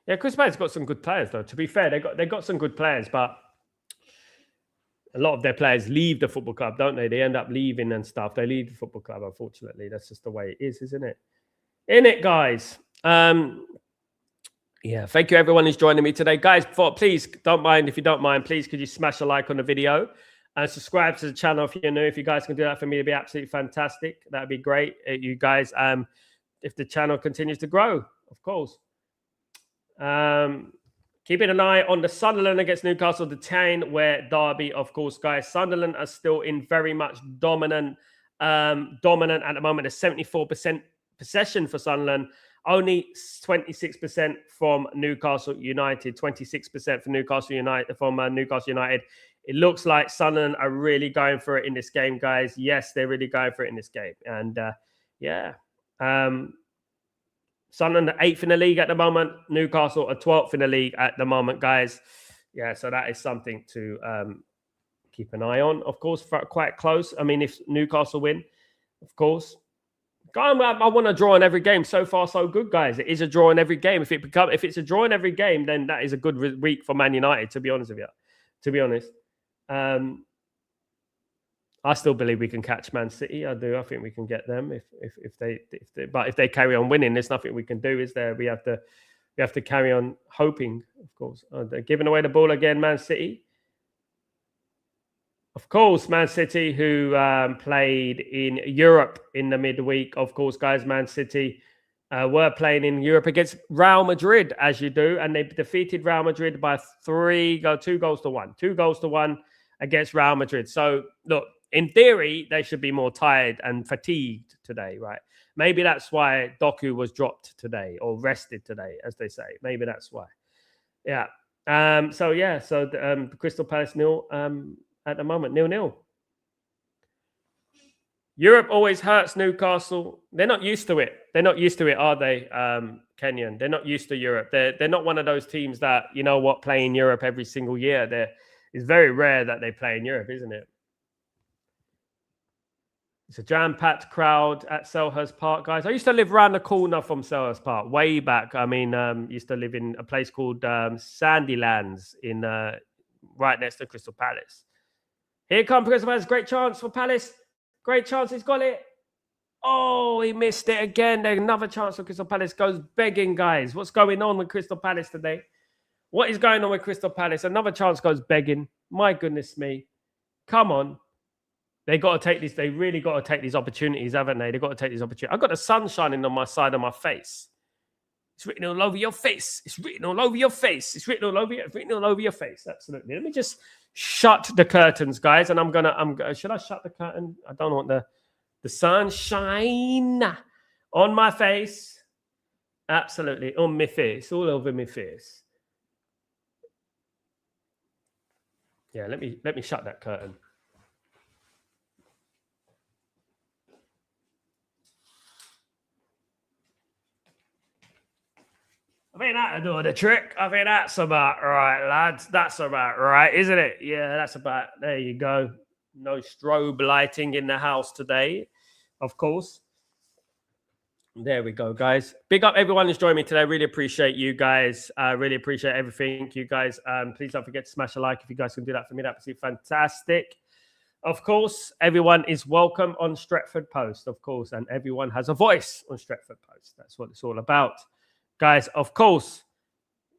Yeah, Crystal Palace got some good players, though. To be fair, they got some good players, but a lot of their players leave the football club, don't they? They end up leaving and stuff. They leave the football club, unfortunately. That's just the way it is, isn't it? In it, guys. Yeah, thank you everyone who's joining me today. Guys, please don't mind, if you don't mind, please could you smash a like on the video and subscribe to the channel if you're new. If you guys can do that for me, it'd be absolutely fantastic. That'd be great. You guys, if the channel continues to grow, of course. Keeping an eye on the Sunderland against Newcastle, the town where Derby, of course, guys. Sunderland are still in very much dominant at the moment. A 74% possession for Sunderland, only 26% from Newcastle United. 26% from Newcastle United. It looks like Sunderland are really going for it in this game, guys. Yes, they're really going for it in this game, and yeah. Sunderland are 8th in the league at the moment. Newcastle are 12th in the league at the moment, guys. Yeah, so that is something to keep an eye on. Of course, quite close. I mean, if Newcastle win, of course. I want to draw in every game. So far, so good, guys. It is a draw in every game. If it's a draw in every game, then that is a good week for Man United, to be honest with you. To be honest. I still believe we can catch Man City. I do. I think we can get them if they carry on winning. There's nothing we can do, is there? We have to carry on hoping. Of course, they're giving away the ball again, Man City. Of course, Man City, who played in Europe in the midweek. Of course, guys, Man City were playing in Europe against Real Madrid, as you do, and they defeated Real Madrid by 2 goals to 1. 2 goals to 1 against Real Madrid. So look. In theory, they should be more tired and fatigued today, right? Maybe that's why Doku was dropped today or rested today, as they say. Maybe that's why. Yeah. So Crystal Palace 0 at the moment, 0-0. Europe always hurts Newcastle. They're not used to it. They're not used to it, are they, Kenyan? They're not used to Europe. They're not one of those teams that, you know what, play in Europe every single year. It's very rare that they play in Europe, isn't it? It's a jam-packed crowd at Selhurst Park, guys. I used to live around the corner from Selhurst Park, way back. I mean, used to live in a place called Sandylands in right next to Crystal Palace. Here comes Crystal Palace. Great chance for Palace. Great chance. He's got it. Oh, he missed it again. There's another chance for Crystal Palace. Goes begging, guys. What's going on with Crystal Palace today? What is going on with Crystal Palace? Another chance goes begging. My goodness me. Come on. They got to take this. They really got to take these opportunities, haven't they? They've got to take these opportunities. I've got the sun shining on my side of my face. It's written all over your face. It's written all over your face. It's written all over you. It's written all over your face. Absolutely. Let me just shut the curtains, guys. And should I shut the curtain? I don't want the sunshine on my face. Absolutely. On my face. All over my face. Yeah, let me shut that curtain. I think that'll do the trick. I think that's about right, lads. That's about right, isn't it? Yeah, that's about... There you go. No strobe lighting in the house today, of course. There we go, guys. Big up everyone who's joined me today. Really appreciate you guys. Really appreciate everything. You guys, please don't forget to smash a like. If you guys can do that for me, that'd be fantastic. Of course, everyone is welcome on Stretford Post, of course, and everyone has a voice on Stretford Post. That's what it's all about. Guys, of course,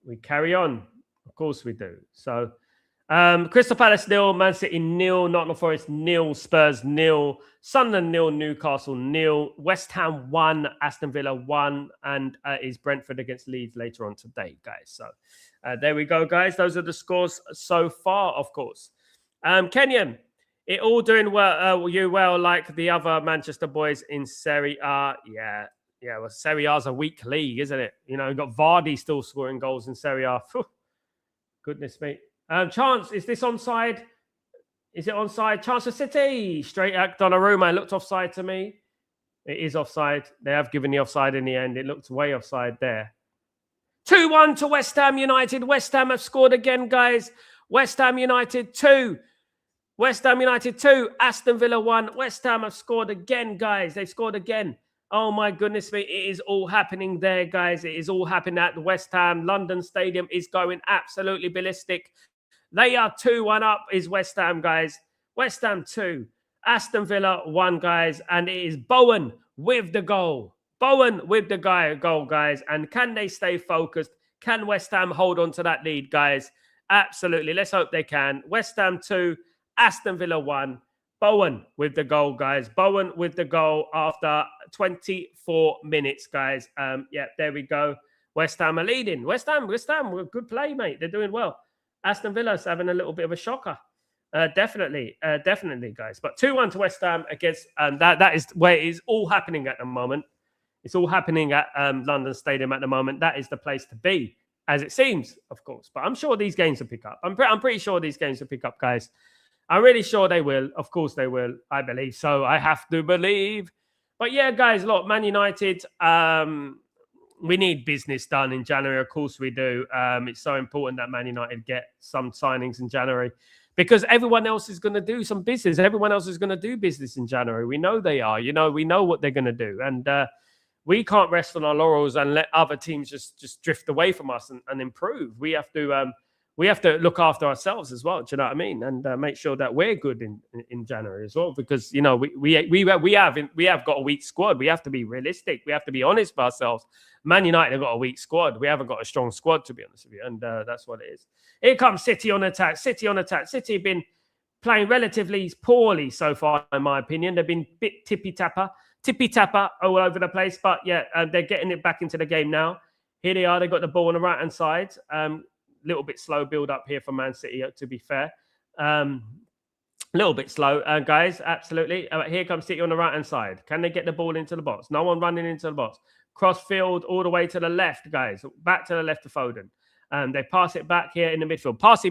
we carry on. Of course we do. So, Crystal Palace 0, Man City 0, Nottingham Forest 0, Spurs 0, Sunderland 0, Newcastle 0, West Ham 1, Aston Villa 1, and is Brentford against Leeds later on today, guys. So there we go, guys. Those are the scores so far, of course. Kenyan, it all doing well, well like the other Manchester boys in Serie A. Yeah, well, Serie A's a weak league, isn't it? You know, you've got Vardy still scoring goals in Serie A. Goodness me. Chance, is this onside? Is it onside? Chance for City. Straight at Donnarumma. It looked offside to me. It is offside. They have given the offside in the end. It looked way offside there. 2-1 to West Ham United. West Ham have scored again, guys. West Ham United 2. West Ham United 2. Aston Villa 1. West Ham have scored again, guys. They've scored again. Oh, my goodness me. It is all happening there, guys. It is all happening at the West Ham. London Stadium is going absolutely ballistic. They are 2-1 up, is West Ham, guys. West Ham 2. Aston Villa 1, guys. And it is Bowen with the goal. Bowen with the goal, guys. And can they stay focused? Can West Ham hold on to that lead, guys? Absolutely. Let's hope they can. West Ham 2. Aston Villa 1. Bowen with the goal, guys. Bowen with the goal after 24 minutes, guys. Yeah, there we go. West Ham are leading. West Ham, good play, mate. They're doing well. Aston Villa's having a little bit of a shocker. Definitely, guys. But 2-1 to West Ham against, that is where it is all happening at the moment. It's all happening at London Stadium at the moment. That is the place to be, as it seems, of course. But I'm sure these games will pick up. I'm pretty sure these games will pick up, guys. I'm really sure they will. Of course they will. I believe so. I have to believe. But yeah, guys, look, Man United, we need business done in January. Of course we do. It's so important that Man United get some signings in January because everyone else is going to do some business. Everyone else is going to do business in January. We know they are. You know, we know what they're going to do. And we can't rest on our laurels and let other teams just drift away from us and improve. We have to look after ourselves as well. Do you know what I mean? And make sure that we're good in January as well, because you know we have got a weak squad. We have to be realistic. We have to be honest with ourselves. Man United have got a weak squad. We haven't got a strong squad, to be honest with you, and that's what it is. Here comes City on attack. City on attack. City have been playing relatively poorly so far, in my opinion. They've been a bit tippy-tapper all over the place. But yeah, they're getting it back into the game now. Here they are. They've got the ball on the right-hand side. Little bit slow build up here for Man City, to be fair. A little bit slow, guys. Absolutely. Here comes City on the right-hand side. Can they get the ball into the box? No one running into the box. Cross field all the way to the left, guys. Back to the left to Foden. They pass it back here in the midfield. Passy.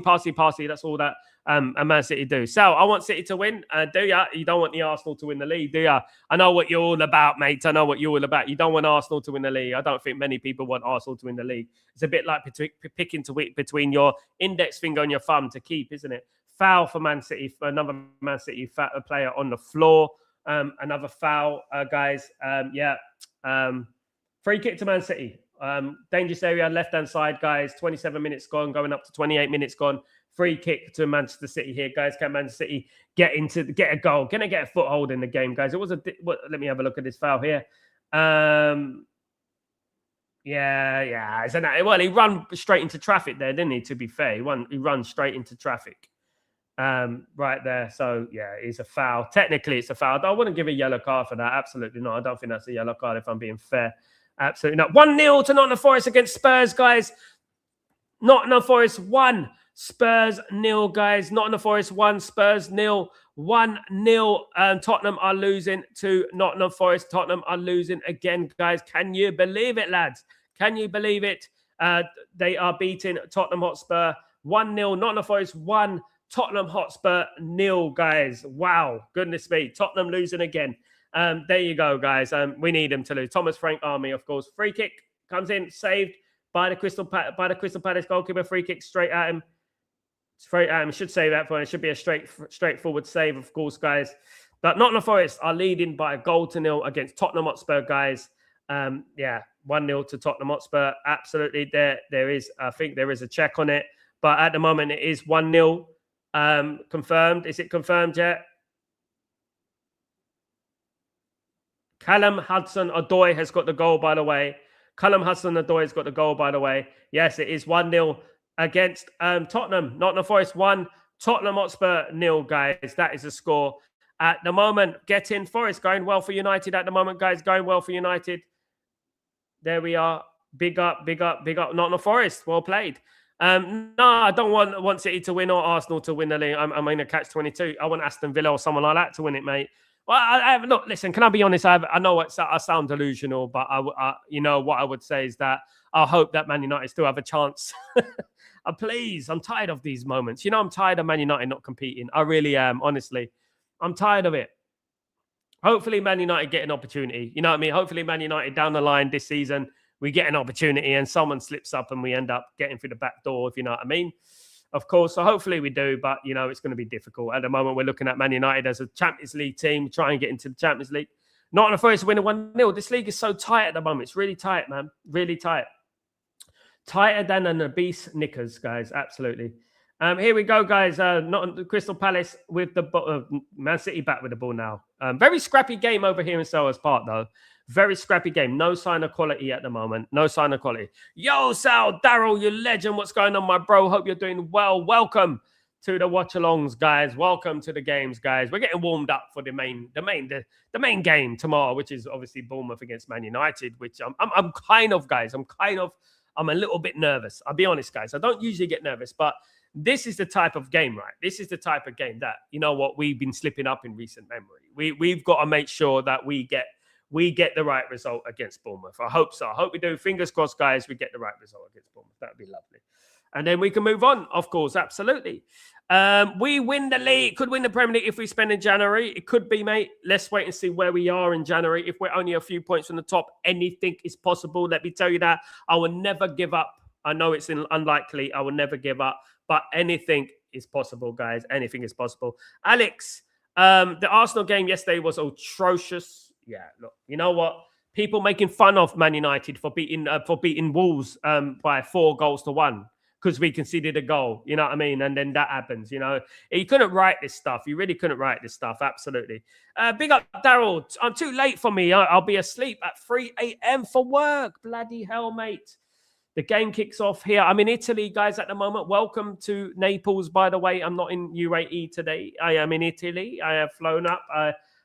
That's all that Man City do. Sal, I want City to win. Do ya? You don't want the Arsenal to win the league, do ya? I know what you're all about, mate. I know what you're all about. You don't want Arsenal to win the league. I don't think many people want Arsenal to win the league. It's a bit like picking between your index finger and your thumb to keep, isn't it? Foul for Man City, for another Man City player on the floor. Another foul, guys. Free kick to Man City. Dangerous area, left-hand side, guys. 27 minutes gone, going up to 28 minutes gone. Free kick to Manchester City here, guys. Can Manchester City get a goal? Can they get a foothold in the game, guys? It was let me have a look at this foul here. Yeah. Well, he ran straight into traffic there, didn't he? To be fair, he ran straight into traffic. Right there. So yeah, it's a foul. Technically, it's a foul. I wouldn't give a yellow card for that. Absolutely not. I don't think that's a yellow card if I'm being fair. Absolutely not. 1-0 to Nottingham Forest against Spurs, guys. Nottingham Forest 1, Spurs 0, guys. Nottingham Forest 1, Spurs 0. 1-0. Tottenham are losing to Nottingham Forest. Tottenham are losing again, guys. Can you believe it, lads? Can you believe it? They are beating Tottenham Hotspur 1-0. Nottingham Forest 1, Tottenham Hotspur 0, guys. Wow. Goodness me. Tottenham losing again. There you go, guys. We need them to lose. Thomas Frank Army, of course. Free kick comes in, saved by the Crystal Palace goalkeeper. Free kick straight at him. Should save that point. It should be a straightforward save, of course, guys. But Nottingham Forest are leading by a goal to 0 against Tottenham Hotspur, guys. 1-0 to Tottenham Hotspur. Absolutely, there is. I think there is a check on it, but at the moment it is 1-0. Confirmed. Is it confirmed yet? Callum Hudson-Odoi has got the goal, by the way. Callum Hudson-Odoi has got the goal, by the way. Yes, it is 1-0 against Tottenham. Nottingham Forest 1, Tottenham Hotspur 0, guys. That is the score at the moment. Get in, Forest going well for United at the moment, guys. Going well for United. There we are. Big up, big up, big up. Nottingham Forest. Well played. No, I don't want City to win or Arsenal to win the league. I'm in a catch-22. I want Aston Villa or someone like that to win it, mate. Well, look, listen, can I be honest? I know I sound delusional, but you know, what I would say is that I hope that Man United still have a chance. Please, I'm tired of these moments. You know, I'm tired of Man United not competing. I really am, honestly. I'm tired of it. Hopefully, Man United get an opportunity. You know what I mean? Hopefully, Man United down the line this season, we get an opportunity and someone slips up and we end up getting through the back door, if you know what I mean. Of course, so hopefully we do, but, you know, it's going to be difficult. At the moment, we're looking at Man United as a Champions League team, try and get into the Champions League. Not on the first winner 1-0. This league is so tight at the moment. It's really tight, man. Really tight. Tighter than an obese knickers, guys. Absolutely. Here we go, guys. Not Crystal Palace with the Man City back with the ball now. Very scrappy game over here in Selhurst Park, though. Very scrappy game. No sign of quality at the moment. No sign of quality. Yo, Sal, Daryl, you legend. What's going on, my bro? Hope you're doing well. Welcome to the Watchalongs, guys. Welcome to the games, guys. We're getting warmed up for the main game tomorrow, which is obviously Bournemouth against Man United. Which I'm kind of, guys. I'm a little bit nervous. I'll be honest, guys. I don't usually get nervous, but this is the type of game, right? This is the type of game that, you know what, we've been slipping up in recent memory. We've got to make sure that we get the right result against Bournemouth. I hope so. I hope we do. Fingers crossed, guys, we get the right result against Bournemouth. That would be lovely. And then we can move on, of course, absolutely. We win the league. Could win the Premier League if we spend in January. It could be, mate. Let's wait and see where we are in January. If we're only a few points from the top, anything is possible. Let me tell you that. I will never give up. I know it's unlikely. I will never give up. But anything is possible, guys. Anything is possible. Alex, the Arsenal game yesterday was atrocious. Yeah, look, you know what? People making fun of Man United for beating Wolves by 4-1 because we conceded a goal. You know what I mean? And then that happens. You know, you couldn't write this stuff. You really couldn't write this stuff. Absolutely. Big up, Daryl. I'm too late for me. I'll be asleep at 3 a.m. for work. Bloody hell, mate. The game kicks off here. I'm in Italy, guys, at the moment. Welcome to Naples, by the way. I'm not in UAE today. I am in Italy. I have flown up.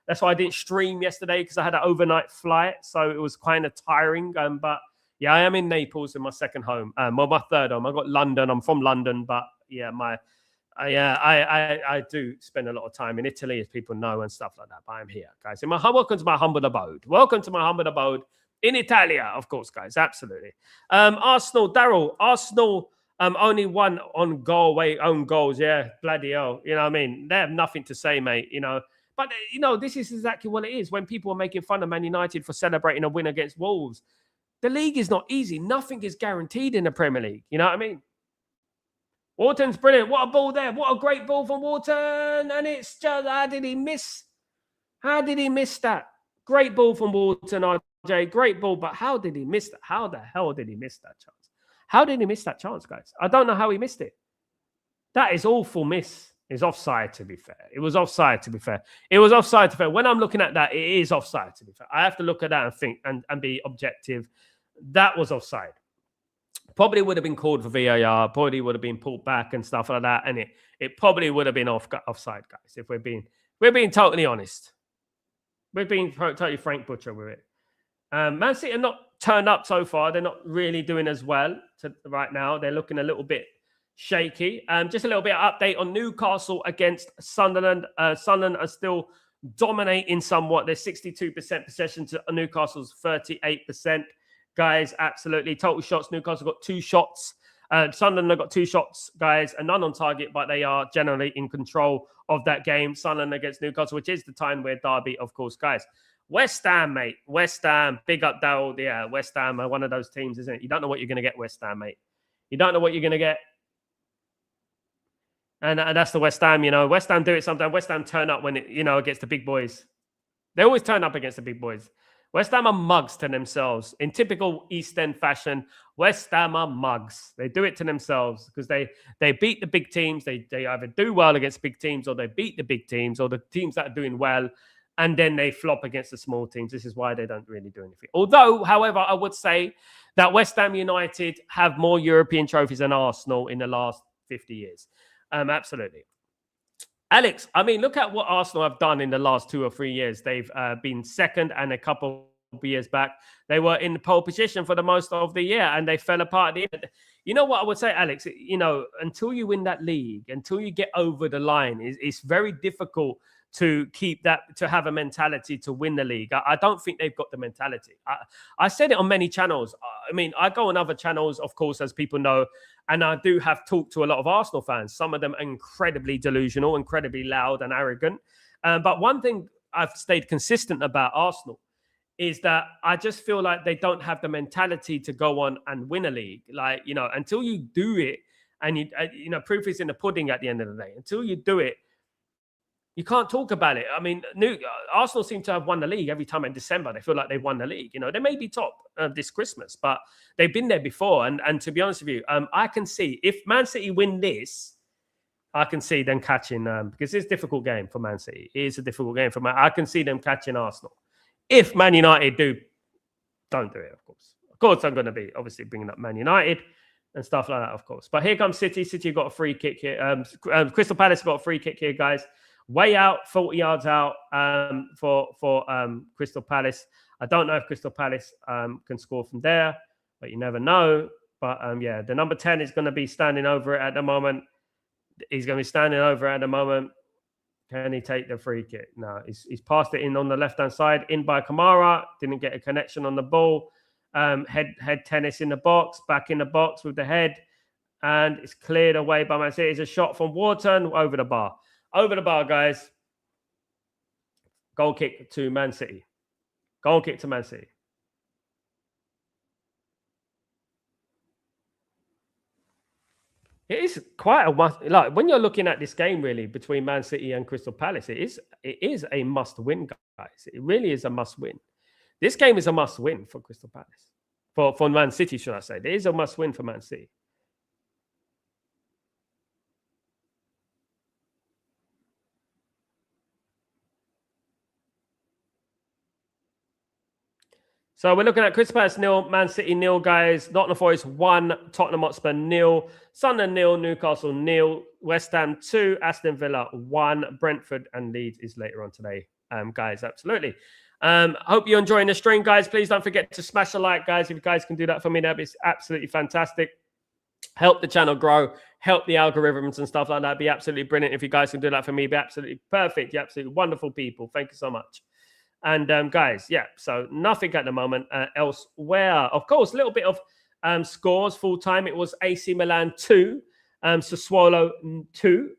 That's why I didn't stream yesterday, because I had an overnight flight. So it was kind of tiring. But yeah, I am in Naples in my second home. Well, my third home. I got London. I'm from London. But yeah, I do spend a lot of time in Italy, as people know, and stuff like that. But I'm here, guys. Welcome to my humble abode. Welcome to my humble abode. In Italia, of course, guys. Absolutely. Arsenal, Daryl. Arsenal only won on own goals. Yeah, bloody hell. You know what I mean? They have nothing to say, mate. You know. But, you know, this is exactly what it is. When people are making fun of Man United for celebrating a win against Wolves, the league is not easy. Nothing is guaranteed in the Premier League. You know what I mean? Wharton's brilliant. What a ball there. What a great ball from Wharton. And it's just, how did he miss? How did he miss that? Great ball from Wharton, RJ. Great ball. But how did he miss that? How the hell did he miss that chance? How did he miss that chance, guys? I don't know how he missed it. That is awful miss. It's offside, to be fair. It was offside, to be fair. It was offside, to be fair. When I'm looking at that, it is offside, to be fair. I have to look at that and think and be objective. That was offside. Probably would have been called for VAR. Probably would have been pulled back and stuff like that. And it probably would have been offside, guys, if we're being totally honest. We're being totally Frank Butcher with it. Man City are not turned up so far. They're not really doing as well right now. They're looking a little bit shaky. Just a little bit of update on Newcastle against Sunderland. Sunderland are still dominating somewhat. They're 62% possession to Newcastle's 38%. Guys, absolutely. Total shots. Newcastle got 2 shots. Sunderland have got 2 shots, guys, and none on target, but they are generally in control of that game. Sunderland against Newcastle, which is the Tyne-Wear derby, of course, guys. West Ham, mate. West Ham. Big up, Daryl. Yeah, West Ham are one of those teams, isn't it? You don't know what you're going to get, West Ham, mate. You don't know what you're going to get. And that's the West Ham, you know. West Ham do it sometimes. West Ham turn up when, against the big boys. They always turn up against the big boys. West Ham are mugs to themselves. In typical East End fashion, West Ham are mugs. They do it to themselves because they beat the big teams. They either do well against big teams or they beat the big teams or the teams that are doing well. and then they flop against the small teams. This is why they don't really do anything. Although, however, I would say that West Ham United have more European trophies than Arsenal in the last 50 years. Absolutely. Alex, I mean, look at what Arsenal have done in the last 2 or 3 years. They've been second, and a couple of years back, they were in pole position for the most of the year, and they fell apart at the end. You know what I would say, Alex? You know, until you win that league, until you get over the line, it's very difficult to keep that, to have a mentality to win the league. I don't think they've got the mentality. I said it on many channels. I mean, I go on other channels, of course, as people know, and I do have talked to a lot of Arsenal fans. Some of them are incredibly delusional, incredibly loud and arrogant. But one thing I've stayed consistent about Arsenal is that I just feel like they don't have the mentality to go on and win a league. Like, you know, until you do it, and you know, proof is in the pudding at the end of the day. Until you do it, you can't talk about it. I mean, Arsenal seem to have won the league every time in December. They feel like they've won the league. You know, they may be top this Christmas, but they've been there before. And to be honest with you, I can see if Man City win this, I can see them catching, because it's a difficult game for Man City. It is a difficult game for Man. I can see them catching Arsenal. If Man United don't do it, of course. Of course, I'm going to be obviously bringing up Man United and stuff like that, of course. But here comes City. City got a free kick here. Crystal Palace got a free kick here, guys. Way out, 40 yards out for Crystal Palace. I don't know if Crystal Palace can score from there, but you never know. But yeah, the number 10 is going to be standing over it at the moment. He's going to be standing over it at the moment. Can he take the free kick? No, he's passed it in on the left-hand side, in by Kamara. Didn't get a connection on the ball. Head tennis in the box, back in the box with the head. And it's cleared away by Man City. It's a shot from Wharton over the bar. Over the bar, guys. Goal kick to Man City. Goal kick to Man City. It is quite a must. Like when you're looking at this game, really between Man City and Crystal Palace, it is a must-win, guys. It really is a must-win. This game is a must-win for Crystal Palace, for Man City, should I say? It is a must-win for Man City. So we're looking at Crystal Palace 0, Man City 0, guys. Nottingham Forest 1, Tottenham Hotspur 0, Sunderland 0, Newcastle 0, West Ham 2, Aston Villa 1, Brentford and Leeds is later on today, guys. Absolutely. Hope you're enjoying the stream, guys. Please don't forget to smash a like, guys. If you guys can do that for me, that'd be absolutely fantastic. Help the channel grow, help the algorithms and stuff like that. Be absolutely brilliant. If you guys can do that for me, be absolutely perfect. You're absolutely wonderful people. Thank you so much. And guys, yeah, so nothing at the moment elsewhere. Of course, a little bit of scores full time. It was AC Milan 2, Sassuolo 2,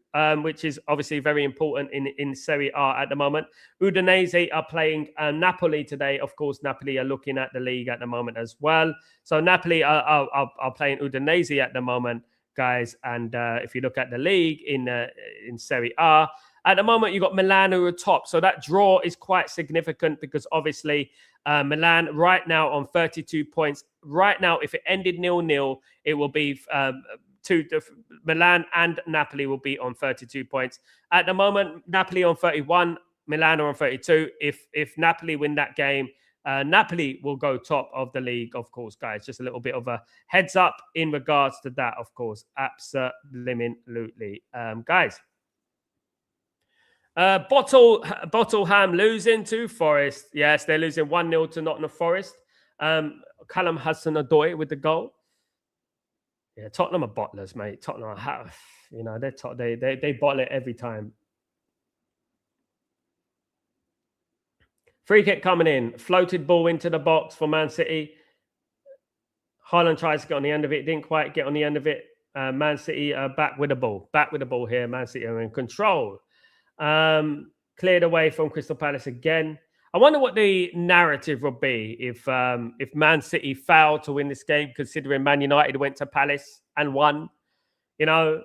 which is obviously very important in Serie A at the moment. Udinese are playing Napoli today. Of course, Napoli are looking at the league at the moment as well. So Napoli are playing Udinese at the moment, guys. And if you look at the league in Serie A, at the moment, you've got Milan who are top. So that draw is quite significant because obviously Milan right now on 32 points. Right now, if it ended 0-0, it will be Milan and Napoli will be on 32 points. At the moment, Napoli on 31, Milan are on 32. If Napoli win that game, Napoli will go top of the league, of course, guys. Just a little bit of a heads up in regards to that, of course. Absolutely. Guys. Bottleham losing to Forest. Yes, they're losing 1-0 to Nottingham Forest. Callum Hudson-Odoi with the goal. Yeah, Tottenham are bottlers, mate. Tottenham are, you know, they bottle it every time. Free kick coming in. Floated ball into the box for Man City. Haaland tries to get on the end of it. Didn't quite get on the end of it. Man City are back with the ball. Back with the ball here. Man City are in control. Cleared away from Crystal Palace again. I wonder what the narrative would be if Man City failed to win this game, considering Man United went to Palace and won. You know,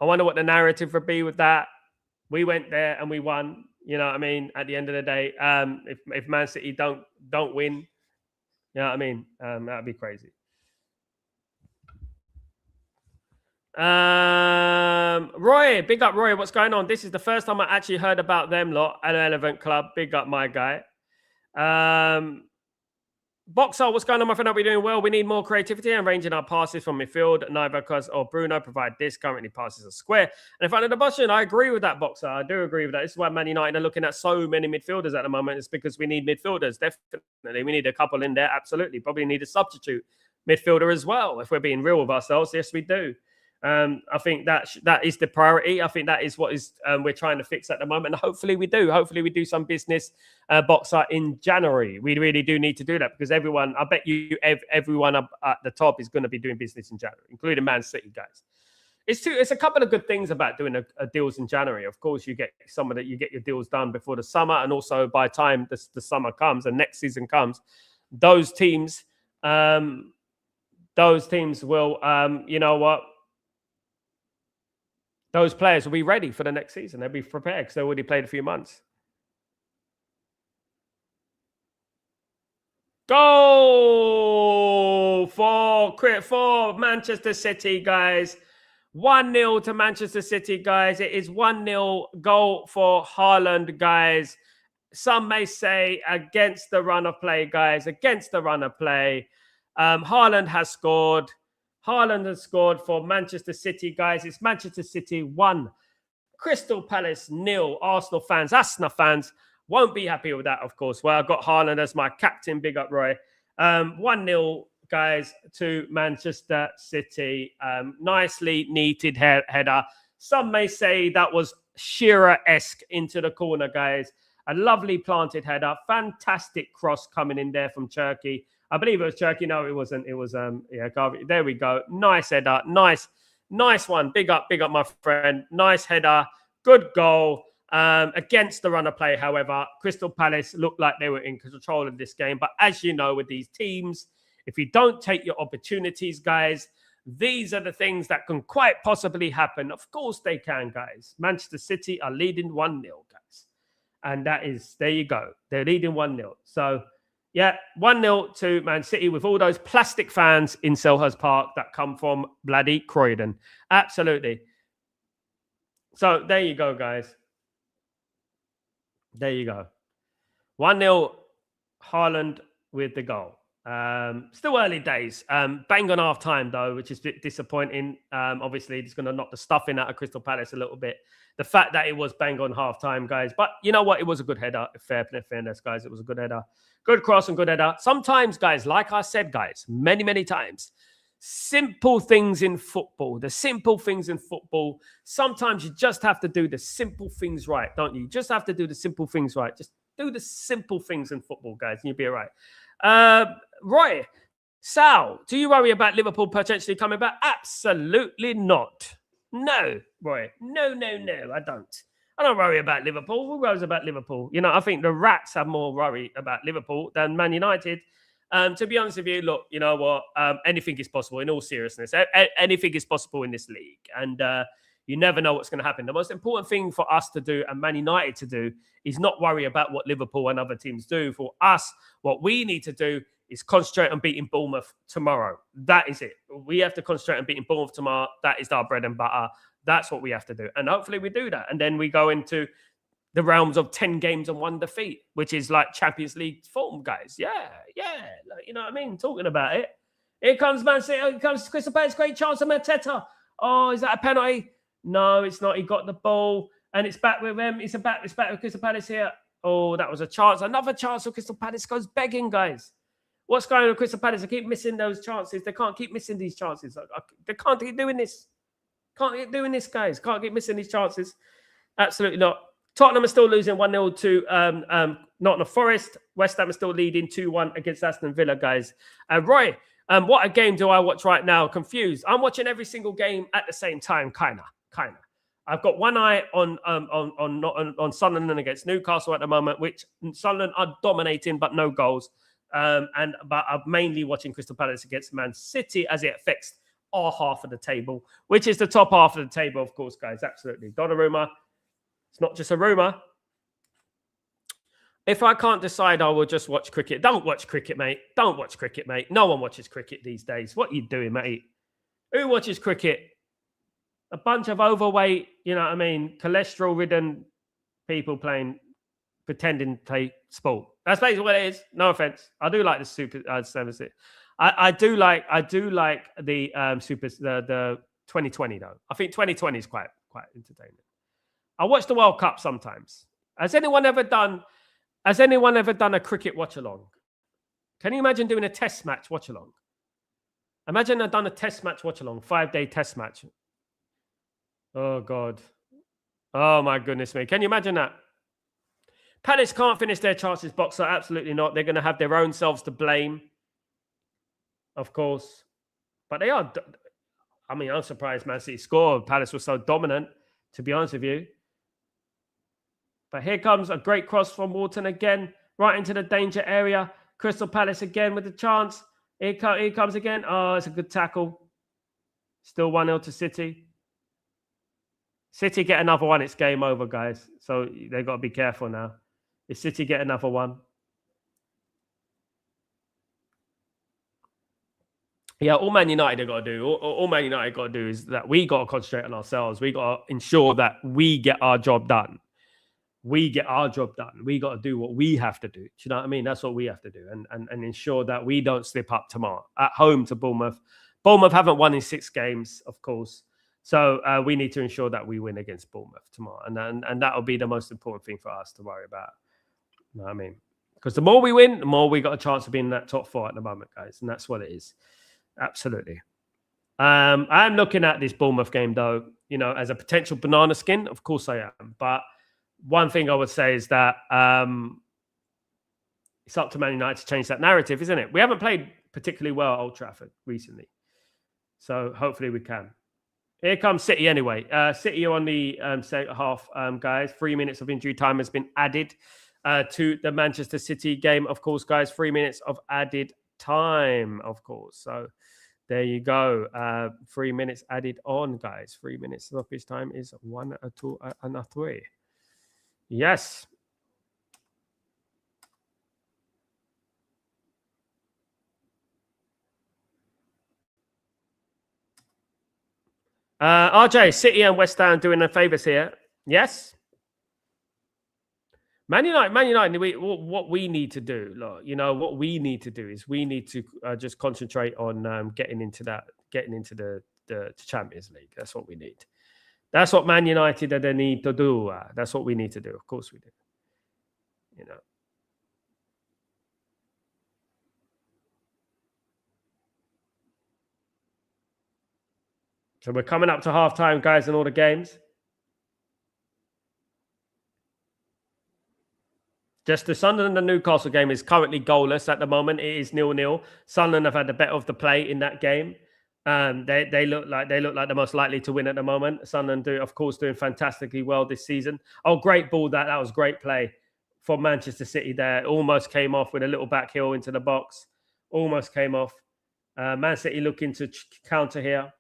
I wonder what the narrative would be with that. We went there and we won. You know what I mean? At the end of the day, if Man City don't win, you know what I mean? That'd be crazy. Roy, big up Roy. What's going on? This is the first time I actually heard about them lot at Elephant Club. Big up my guy. Boxer, what's going on, my friend? Are we doing well? We need more creativity and ranging our passes from midfield. Neither Cuz or Bruno provide this. Currently passes a square. And in front of the Boston, I agree with that, Boxer. I do agree with that. This is why Man United are looking at so many midfielders at the moment. It's because we need midfielders, definitely. We need a couple in there, absolutely. Probably need a substitute midfielder as well, if we're being real with ourselves. Yes, we do. I think that is the priority. I think that is what is we're trying to fix at the moment. And hopefully we do. Hopefully we do some business, Boxer, in January. We really do need to do that because everyone, I bet you, everyone up at the top is going to be doing business in January, including Man City, guys. It's a couple of good things about doing a deals in January. Of course, you get you get your deals done before the summer, and also by the time the summer comes and next season comes, those teams will, you know what? Those players will be ready for the next season. They'll be prepared because they already played a few months. Goal for Manchester City, guys. 1-0 to Manchester City, guys. It is 1-0 goal for Haaland, guys. Some may say against the run of play, guys. Against the run of play. Haaland has scored. Haaland has scored for Manchester City, guys. It's Manchester City 1, Crystal Palace 0. Arsenal fans, won't be happy with that, of course. Well, I've got Haaland as my captain. Big up, Roy. 1-0, guys, to Manchester City. Nicely neated header. Some may say that was Shearer-esque into the corner, guys. A lovely planted header. Fantastic cross coming in there from Turkey. I believe it was Turkey. No, it wasn't. It was, there we go. Nice header. Nice one. Big up, my friend. Nice header. Good goal. Against the run of play, however, Crystal Palace looked like they were in control of this game. But as you know, with these teams, if you don't take your opportunities, guys, these are the things that can quite possibly happen. Of course they can, guys. Manchester City are leading 1-0, guys. And that is, there you go. They're leading 1-0. So, yeah, 1-0 to Man City with all those plastic fans in Selhurst Park that come from bloody Croydon. Absolutely. So there you go, guys. There you go. 1-0 Haaland with the goal. Still early days. Bang on half time, though, which is a bit disappointing. Obviously, it's going to knock the stuffing out of Crystal Palace a little bit. The fact that it was bang on half time, guys. But you know what? It was a good header. Fairness, guys. It was a good header. Good cross and good header. Sometimes, guys, like I said, guys, many times, simple things in football, the simple things in football, sometimes you just have to do the simple things right, don't you? You just have to do the simple things right. Just do the simple things in football, guys, and you'll be all right. Roy, Sal, do you worry about Liverpool potentially coming back? Absolutely not. No, Roy. No, I don't. I don't worry about Liverpool. Who worries about Liverpool? You know, I think the Rats have more worry about Liverpool than Man United. To be honest with you, look, you know what? Anything is possible, in all seriousness. Anything is possible in this league. And you never know what's going to happen. The most important thing for us to do and Man United to do is not worry about what Liverpool and other teams do. For us, what we need to do is concentrate on beating Bournemouth tomorrow. That is it. We have to concentrate on beating Bournemouth tomorrow. That is our bread and butter. That's what we have to do. And hopefully we do that. And then we go into the realms of 10 games and 1 defeat, which is like Champions League form, guys. Yeah. Like, you know what I mean? Talking about it. Here comes Man City. Here comes Crystal Palace. Great chance of Mateta. Oh, is that a penalty? No, it's not. He got the ball. And it's back with them. It's back with Crystal Palace here. Oh, that was a chance. Another chance for Crystal Palace. Goes begging, guys. What's going on with Crystal Palace? They keep missing those chances. They can't keep missing these chances. They can't keep doing this. Can't keep doing this, guys. Can't keep missing these chances. Absolutely not. Tottenham are still losing 1-0 to Nottingham Forest. West Ham are still leading 2-1 against Aston Villa, guys. Roy, what a game do I watch right now? Confused. I'm watching every single game at the same time, kind of. I've got one eye on Sunderland against Newcastle at the moment, which Sunderland are dominating, but no goals. But I'm mainly watching Crystal Palace against Man City as it affects our half of the table, which is the top half of the table, of course, guys. Absolutely. Donnarumma. It's not just a rumour. If I can't decide, I will just watch cricket. Don't watch cricket, mate. Don't watch cricket, mate. No one watches cricket these days. What are you doing, mate? Who watches cricket? A bunch of overweight, you know what I mean, cholesterol-ridden people pretending to play sport. That's basically what it is. No offense. I do like the Super 7-6. I do like the the 2020 though. I think 2020 is quite entertaining. I watch the World Cup sometimes. Has anyone ever done a cricket watch along? Can you imagine doing a test match watch along? Imagine I've done a test match watch along, 5-day test match. Oh God. Oh my goodness me. Can you imagine that? Palace can't finish their chances, Boxer. Absolutely not. They're going to have their own selves to blame, of course. But they are. I mean, I'm surprised Man City scored. Palace was so dominant, to be honest with you. But here comes a great cross from Walton again, right into the danger area. Crystal Palace again with the chance. Here comes again. Oh, it's a good tackle. Still 1-0 to City. City get another one, it's game over, guys. So they've got to be careful now. If City get another one. Yeah, all Man United have got to do, all Man United got to do is that we got to concentrate on ourselves. We got to ensure that we get our job done. We get our job done. We got to do what we have to do. Do you know what I mean? That's what we have to do. And ensure that we don't slip up tomorrow. At home to Bournemouth. Bournemouth haven't won in 6 games, of course. So we need to ensure that we win against Bournemouth tomorrow. And that will be the most important thing for us to worry about. You know what I mean? Because the more we win, the more we got a chance of being in that top 4 at the moment, guys. And that's what it is. Absolutely. I'm looking at this Bournemouth game, though, you know, as a potential banana skin. Of course I am. But one thing I would say is that it's up to Man United to change that narrative, isn't it? We haven't played particularly well at Old Trafford recently. So hopefully we can. Here comes City anyway. City are on the second half, guys. 3 minutes of injury time has been added to the Manchester City game. Of course, guys, 3 minutes of added time, of course. So there you go. 3 minutes added on, guys. 3 minutes of this time is 1, a 2, and a 3. Yes. RJ, City and West Ham doing a favours here. Yes. Man United. What we need to do, look, you know, what we need to do is we need to just concentrate on getting into the Champions League. That's what we need. That's what Man United they need to do. That's what we need to do. Of course we do. You know. So we're coming up to halftime, guys, in all the games. Just the Sunderland and Newcastle game is currently goalless at the moment. It is 0-0. Sunderland have had the better of the play in that game. They look like the most likely to win at the moment. Sunderland doing fantastically well this season. Oh, great ball that was great play for Manchester City there. Almost came off with a little back heel into the box. Almost came off. Man City looking to counter here.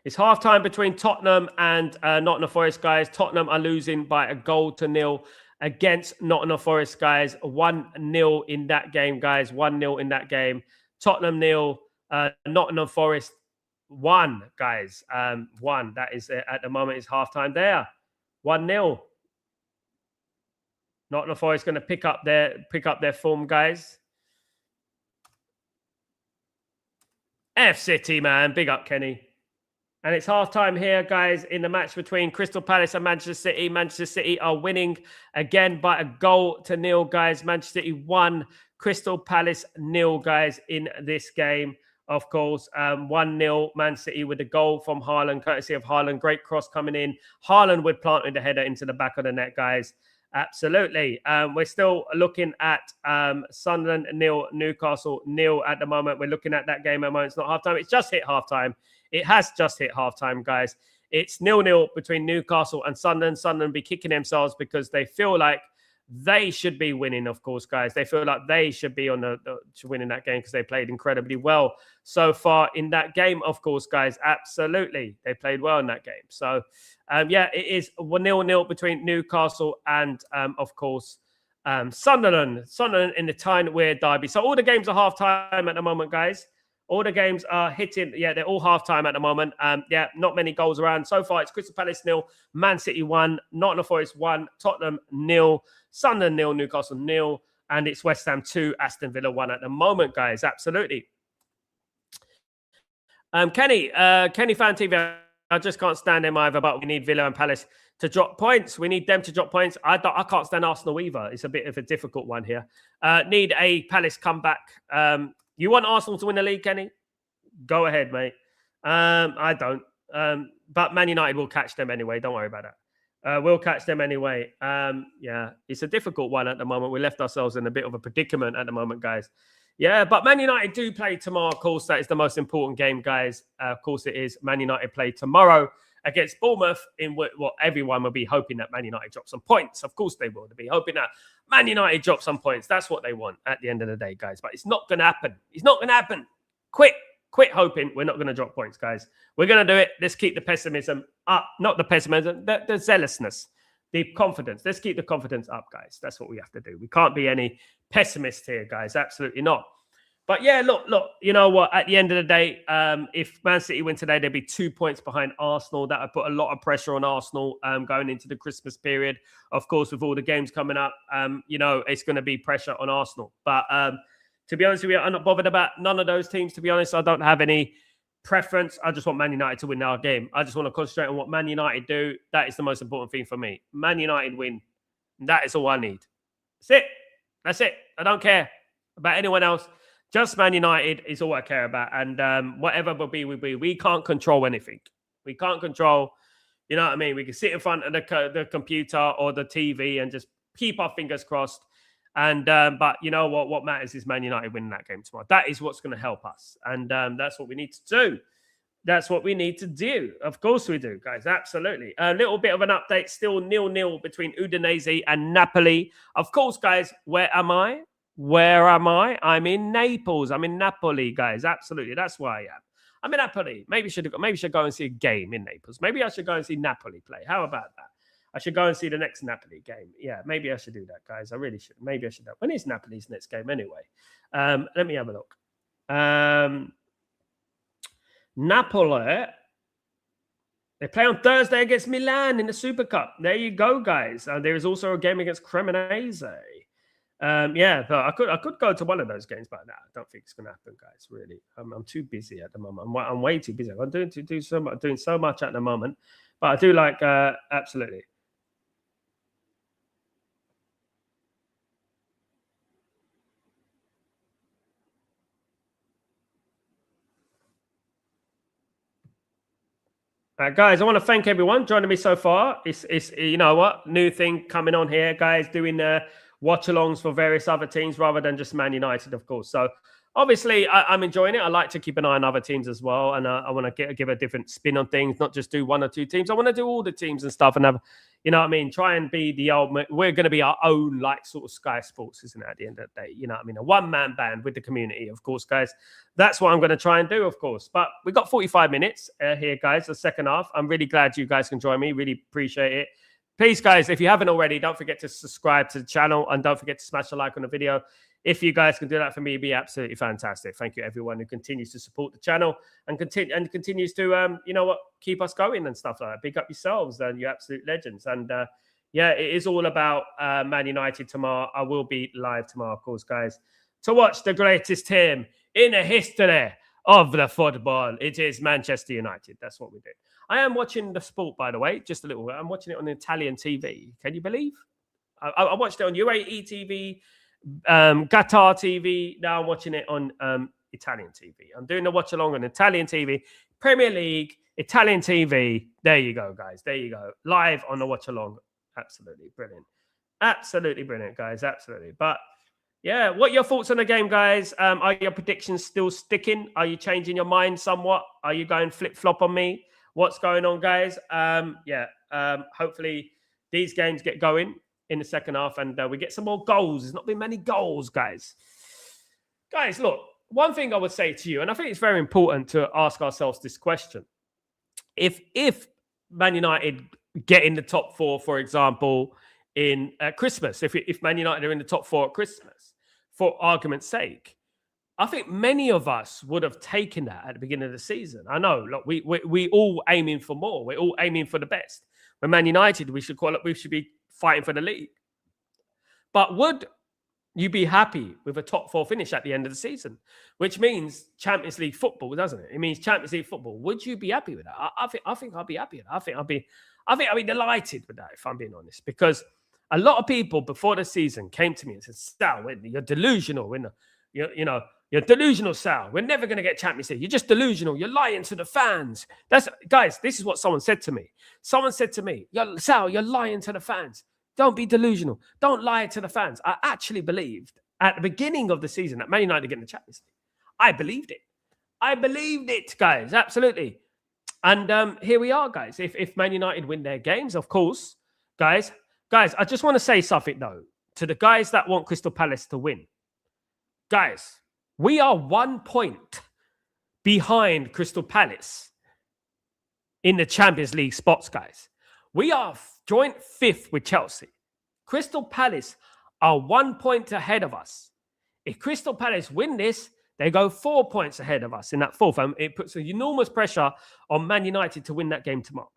It's halftime between Tottenham and Nottingham Forest, guys. Tottenham are losing by 1-0 against Nottingham Forest, guys. 1-0 in that game, guys. 1-0 in that game. Tottenham 0, Nottingham Forest 1, guys. 1. That is at the moment is halftime there. 1-0. Nottingham Forest going to pick up their form, guys. F City, man. Big up, Kenny. And it's halftime here, guys, in the match between Crystal Palace and Manchester City. Manchester City are winning again by 1-0, guys. Manchester City 1, Crystal Palace 0, guys, in this game. Of course, 1-0, Man City with a goal from Haaland, courtesy of Haaland. Great cross coming in. Haaland would plant the header into the back of the net, guys. Absolutely. We're still looking at Sunderland 0, Newcastle 0 at the moment. We're looking at that game at the moment. It's not halftime. It's just hit halftime. It has just hit halftime, guys. It's 0-0 between Newcastle and Sunderland. Sunderland be kicking themselves because they feel like they should be winning, of course, guys. They feel like they should be on the winning that game because they played incredibly well so far in that game, of course, guys. Absolutely. They played well in that game. So, yeah, it is 0-0 between Newcastle and, of course, Sunderland in the Tyne Weir derby. So all the games are half time at the moment, guys. All the games are hitting. Yeah, they're all half time at the moment. Yeah, not many goals around. So far, it's Crystal Palace 0, Man City 1, Nottingham Forest 1, Tottenham 0, Sunderland 0, Newcastle 0, and it's West Ham 2, Aston Villa 1 at the moment, guys. Absolutely. Kenny Fan TV, I just can't stand them either, but we need Villa and Palace to drop points. We need them to drop points. I can't stand Arsenal either. It's a bit of a difficult one here. Need a Palace comeback. You want Arsenal to win the league, Kenny? Go ahead, mate. I don't. But Man United will catch them anyway. Don't worry about that. We'll catch them anyway. Yeah, it's a difficult one at the moment. We left ourselves in a bit of a predicament at the moment, guys. Yeah, but Man United do play tomorrow. Of course, that is the most important game, guys. Of course, it is. Man United play tomorrow against Bournemouth in what everyone will be hoping that Man United drop some points. Of course, they will. They'll be hoping that Man United drop some points. That's what they want at the end of the day, guys. But it's not going to happen. It's not going to happen. Quit hoping we're not going to drop points, guys. We're going to do it. Let's keep the pessimism up. Not the pessimism, the zealousness, the confidence. Let's keep the confidence up, guys. That's what we have to do. We can't be any pessimists here, guys. Absolutely not. But yeah, look, you know what? At the end of the day, if Man City win today, they'd be 2 points behind Arsenal. That would put a lot of pressure on Arsenal going into the Christmas period. Of course, with all the games coming up, you know, it's going to be pressure on Arsenal. But to be honest with you, I'm not bothered about none of those teams, to be honest. I don't have any preference. I just want Man United to win our game. I just want to concentrate on what Man United do. That is the most important thing for me. Man United win. That is all I need. That's it. I don't care about anyone else. Just Man United is all I care about. And whatever will be. We can't control anything. We can't control, you know what I mean? We can sit in front of the computer or the TV and just keep our fingers crossed. And but you know what matters is Man United winning that game tomorrow. That is what's going to help us. And that's what we need to do. That's what we need to do. Of course we do, guys. Absolutely. A little bit of an update. Still 0-0 between Udinese and Napoli. Of course, guys, where am I? I'm in Naples. I'm in Napoli, guys. Absolutely. That's where I am. I'm in Napoli. Maybe I should go and see a game in Naples. Maybe I should go and see Napoli play. How about that? I should go and see the next Napoli game. Yeah, maybe I should do that, guys. I really should. Maybe I should. When is Napoli's next game anyway? Let me have a look. Napoli, they play on Thursday against Milan in the Super Cup. There you go, guys. There is also a game against Cremonese. Yeah, but I could go to one of those games, but no, I don't think it's going to happen, guys. Really, I'm too busy at the moment. I'm way too busy. I'm doing so much at the moment, but I do like absolutely. Guys, I want to thank everyone joining me so far. It's you know what, new thing coming on here, guys, doing watch-alongs for various other teams rather than just Man United, of course. So obviously, I'm enjoying it. I like to keep an eye on other teams as well, and I want to give a different spin on things, not just do one or two teams. I want to do all the teams and stuff, and have, you know what I mean, try and be the ultimate. We're going to be our own, like, sort of Sky Sports, isn't it, at the end of the day? You know what I mean? A one-man band with the community, of course, guys. That's what I'm going to try and do, of course. But we got 45 minutes here, guys, the second half. I'm really glad you guys can join me. Really appreciate it. Please, guys, if you haven't already, don't forget to subscribe to the channel and don't forget to smash a like on the video. If you guys can do that for me, it'd be absolutely fantastic. Thank you, everyone who continues to support the channel and continues to, you know what, keep us going and stuff like that. Big up yourselves, and you're absolute legends. And yeah, it is all about Man United tomorrow. I will be live tomorrow, of course, guys, to watch the greatest team in the history of the football. It is Manchester United. That's what we do. I am watching the sport, by the way, just a little bit. I'm watching it on Italian TV. Can you believe? I watched it on UAE TV, Qatar TV. Now I'm watching it on Italian TV. I'm doing the watch along on Italian TV, Premier League, Italian TV. There you go, guys. There you go. Live on the watch along. Absolutely brilliant. Absolutely brilliant, guys. Absolutely. But yeah, what are your thoughts on the game, guys? Are your predictions still sticking? Are you changing your mind somewhat? Are you going flip-flop on me? What's going on, guys? Hopefully these games get going in the second half and we get some more goals. There's not been many goals, guys. Guys, look, one thing I would say to you, and I think it's very important to ask ourselves this question. If Man United get in the top four, for example, in Christmas, if Man United are in the top 4 at Christmas, for argument's sake. I think many of us would have taken that at the beginning of the season. I know, look, we all aiming for more. We're all aiming for the best. When Man United, we should be fighting for the league. But would you be happy with a top 4 finish at the end of the season, which means Champions League football, doesn't it? It means Champions League football. Would you be happy with that? I think I'll be happy with that. I think I'll be delighted with that, if I'm being honest, because a lot of people before the season came to me and said, "Sal, you're delusional. You're delusional, Sal. We're never going to get Champions League. You're just delusional. You're lying to the fans." Guys, this is what someone said to me. Someone said to me, "Sal, you're lying to the fans. Don't be delusional. Don't lie to the fans." I actually believed at the beginning of the season that Man United getting the Champions League. I believed it, guys. Absolutely. And here we are, guys. If Man United win their games, of course, guys, I just want to say something, though, to the guys that want Crystal Palace to win. Guys, we are 1 point behind Crystal Palace in the Champions League spots, guys. We are joint 5th with Chelsea. Crystal Palace are 1 point ahead of us. If Crystal Palace win this, they go 4 points ahead of us in that 4th. And it puts enormous pressure on Man United to win that game tomorrow.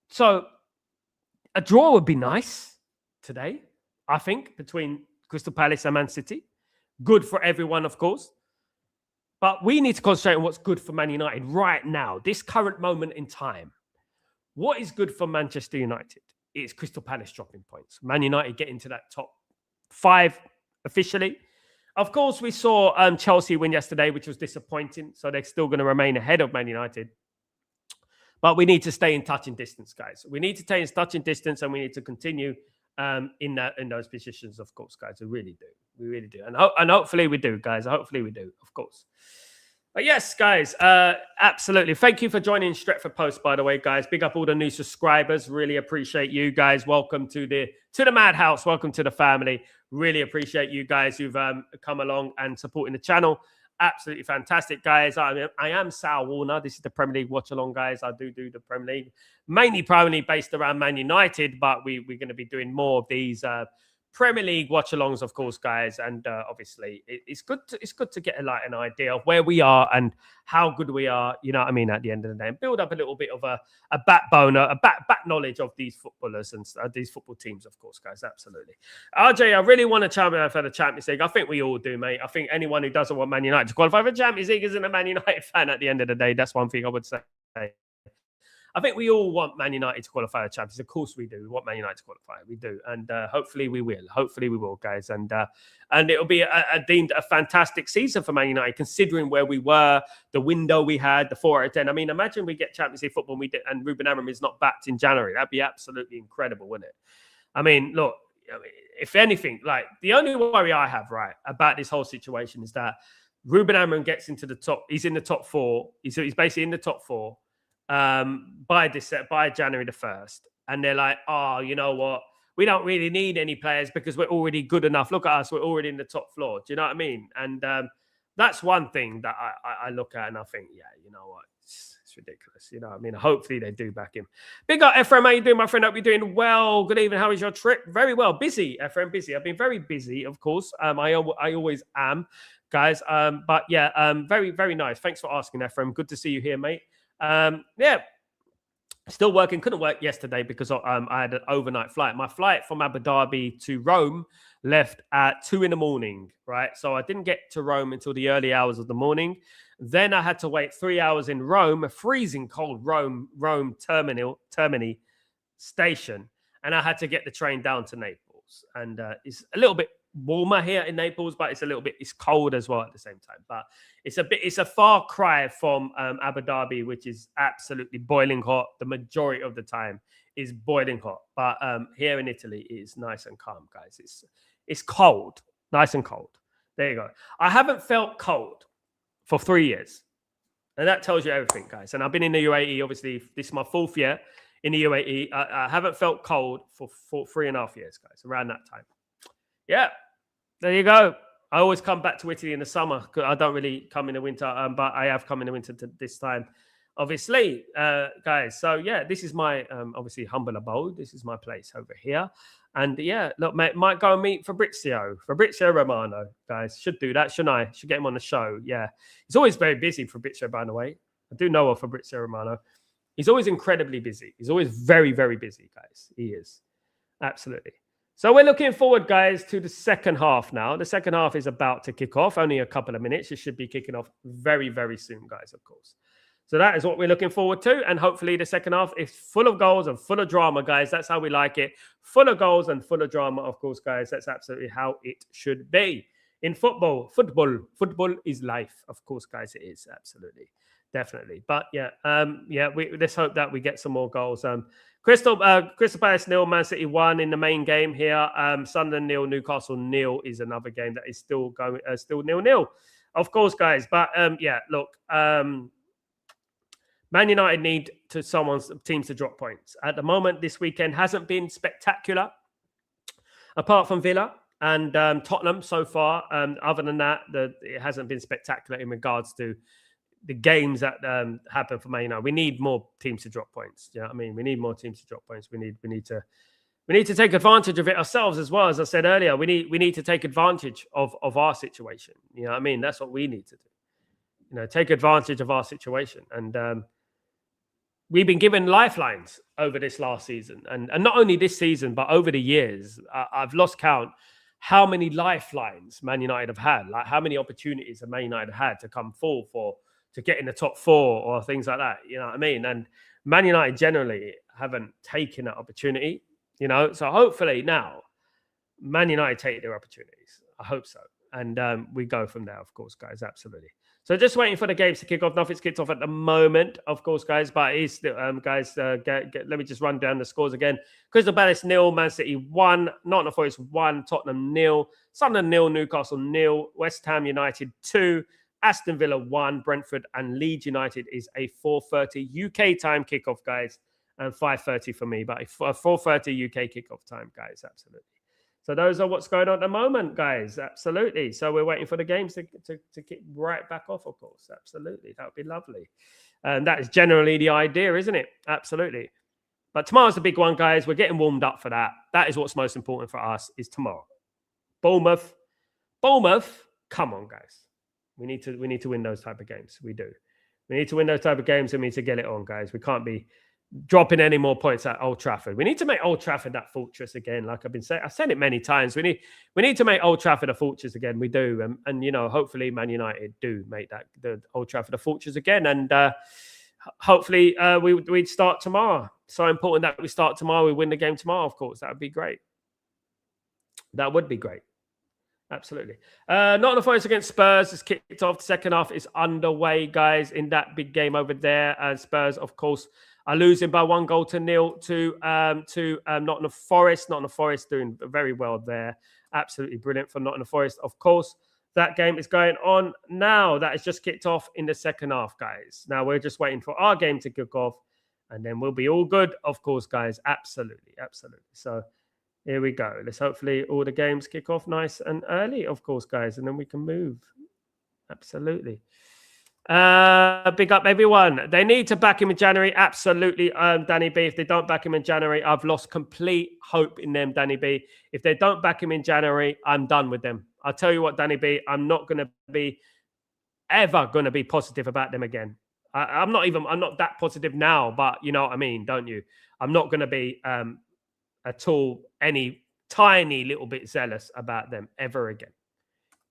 So a draw would be nice today, I think, between Crystal Palace and Man City. Good for everyone, of course. But we need to concentrate on what's good for Man United right now, this current moment in time. What is good for Manchester United? It's Crystal Palace dropping points. Man United getting to that top 5 officially. Of course, we saw Chelsea win yesterday, which was disappointing. So they're still going to remain ahead of Man United. But we need to stay in touching distance, guys. We need to stay in touching distance, and we need to continue in those positions, of course, guys. We really do. We really do. And hopefully we do, guys. Hopefully we do, of course. But yes, guys, absolutely. Thank you for joining Stretford Post, by the way, guys. Big up all the new subscribers. Really appreciate you guys. Welcome to the madhouse. Welcome to the family. Really appreciate you guys who've come along and supporting the channel. Absolutely fantastic, guys. I am Sal Warner. This is the Premier League Watchalong, guys. I do the Premier League, mainly primarily based around Man United, but we're going to be doing more of these Premier League watch-alongs, of course, guys. And obviously, it's good to get an idea of where we are and how good we are, you know what I mean, at the end of the day. And build up a little bit of a backbone, a back knowledge of these footballers and these football teams, of course, guys. Absolutely. RJ, I really want to champion for the Champions League. I think we all do, mate. I think anyone who doesn't want Man United to qualify for the Champions League isn't a Man United fan at the end of the day. That's one thing I would say. I think we all want Man United to qualify the Champions. Of course we do. We want Man United to qualify. We do. And hopefully we will. Hopefully we will, guys. And it'll be deemed a fantastic season for Man United, considering where we were, the window we had, the 4 out of 10. I mean, imagine we get Champions League football and Ruben Amorim is not backed in January. That'd be absolutely incredible, wouldn't it? I mean, look, if anything, like the only worry I have, right, about this whole situation is that Ruben Amorim gets into the top. He's in the top 4. He's basically in the top 4. By January the 1st, and they're like, oh, you know what? We don't really need any players because we're already good enough. Look at us, we're already in the top floor. Do you know what I mean? And that's one thing that I look at and I think, yeah, you know what? It's ridiculous. You know what I mean? Hopefully they do back him. Big up, Ephraim. How you doing, my friend? Hope you're doing well. Good evening. How is your trip? Very well. Busy, Ephraim. Busy. I've been very busy, of course. I always am, guys. But yeah, very, very nice. Thanks for asking, Ephraim. Good to see you here, mate. Yeah, still working. Couldn't work yesterday because I had an overnight flight. My flight from Abu Dhabi to Rome left at 2 a.m, right? So I didn't get to Rome until the early hours of the morning. Then I had to wait 3 hours in Rome, a freezing cold Rome termini station, and I had to get the train down to Naples. And it's a little bit warmer here in Naples, but it's cold as well at the same time. But it's a far cry from Abu Dhabi, which is absolutely boiling hot. The majority of the time is boiling hot. But here in Italy, it is nice and calm, guys. It's cold, nice and cold. There you go. I haven't felt cold for 3 years. And that tells you everything, guys. And I've been in the UAE, obviously. This is my 4th year in the UAE. I haven't felt cold for 3.5 years, guys, around that time. Yeah, there you go. I always come back to Italy in the summer because I don't really come in the winter, but I have come in the winter this time. obviously, guys. So yeah, this is my obviously humble abode. This is my place over here. And yeah, look, mate, might go and meet Fabrizio Romano, guys. Should do that, shouldn't I? Should get him on the show. Yeah, he's always very busy, Fabrizio, by the way. I do know of Fabrizio Romano. He's always incredibly busy. He's always very, very busy, guys. He is. Absolutely. So we're looking forward, guys, to the second half now. The second half is about to kick off. Only a couple of minutes. It should be kicking off very, very soon, guys, of course. So that is what we're looking forward to. And hopefully the second half is full of goals and full of drama, guys. That's how we like it. Full of goals and full of drama, of course, guys. That's absolutely how it should be. In football is life. Of course, guys, it is. Absolutely. Definitely. But yeah, let's hope that we get some more goals. Crystal Palace 0, Man City 1 in the main game here. Sunderland 0, Newcastle 0 is another game that is still going, still 0-0. Of course, guys. But look, Man United need someone's teams to drop points. At the moment, this weekend hasn't been spectacular, apart from Villa and Tottenham so far. Other than that, it hasn't been spectacular in regards to the games that happen for Man United. We need more teams to drop points. You know what I mean? We need more teams to drop points. We need to take advantage of it ourselves as well. As I said earlier, we need to take advantage of our situation. You know what I mean? That's what we need to do. You know, take advantage of our situation. And we've been given lifelines over this last season. And not only this season, but over the years. I've lost count how many lifelines Man United have had. Like how many opportunities have Man United had to come forward to get in the top 4 or things like that. You know what I mean? And Man United generally haven't taken that opportunity, you know. So hopefully now Man United take their opportunities. I hope so. And we go from there, of course, guys. Absolutely. So just waiting for the games to kick off. Nothing's kicked off at the moment, of course, guys. But it is still, guys, let me just run down the scores again. Crystal Palace 0, Man City 1, Nottingham Forest 1, Tottenham 0, Sunderland 0, Newcastle 0, West Ham United 2, Aston Villa 1, Brentford and Leeds United is a 4:30 UK time kickoff, guys, and 5:30 for me, but a 4:30 UK kickoff time, guys. Absolutely. So those are what's going on at the moment, guys. Absolutely. So we're waiting for the games to kick right back off, of course. Absolutely. That would be lovely. And that is generally the idea, isn't it? Absolutely. But tomorrow's the big one, guys. We're getting warmed up for that. That is what's most important for us is tomorrow. Bournemouth. Come on, guys. We need to win those type of games. We do. We need to win those type of games and we need to get it on, guys. We can't be dropping any more points at Old Trafford. We need to make Old Trafford that fortress again. Like I've been saying, I've said it many times. We need to make Old Trafford a fortress again. We do, and you know, hopefully Man United do make that the Old Trafford a fortress again. And hopefully we start tomorrow. So important that we start tomorrow. We win the game tomorrow. Of course, that would be great. That would be great. Absolutely. Nottingham Forest against Spurs is kicked off. The second half is underway, guys, in that big game over there. And Spurs, of course, are losing by 1-0 to Nottingham Forest. Nottingham Forest doing very well there. Absolutely brilliant for Nottingham Forest. Of course, that game is going on now. That is just kicked off in the second half, guys. Now we're just waiting for our game to kick off. And then we'll be all good, of course, guys. Absolutely. Absolutely. So here we go. Let's hopefully all the games kick off nice and early, of course, guys, and then we can move. Absolutely. Big up, everyone. They need to back him in January. Absolutely, Danny B. If they don't back him in January, I've lost complete hope in them, Danny B. If they don't back him in January, I'm done with them. I'll tell you what, Danny B, I'm not going to be ever going to be positive about them again. I'm not that positive now, but you know what I mean, don't you? I'm not going to be at all any tiny little bit zealous about them ever again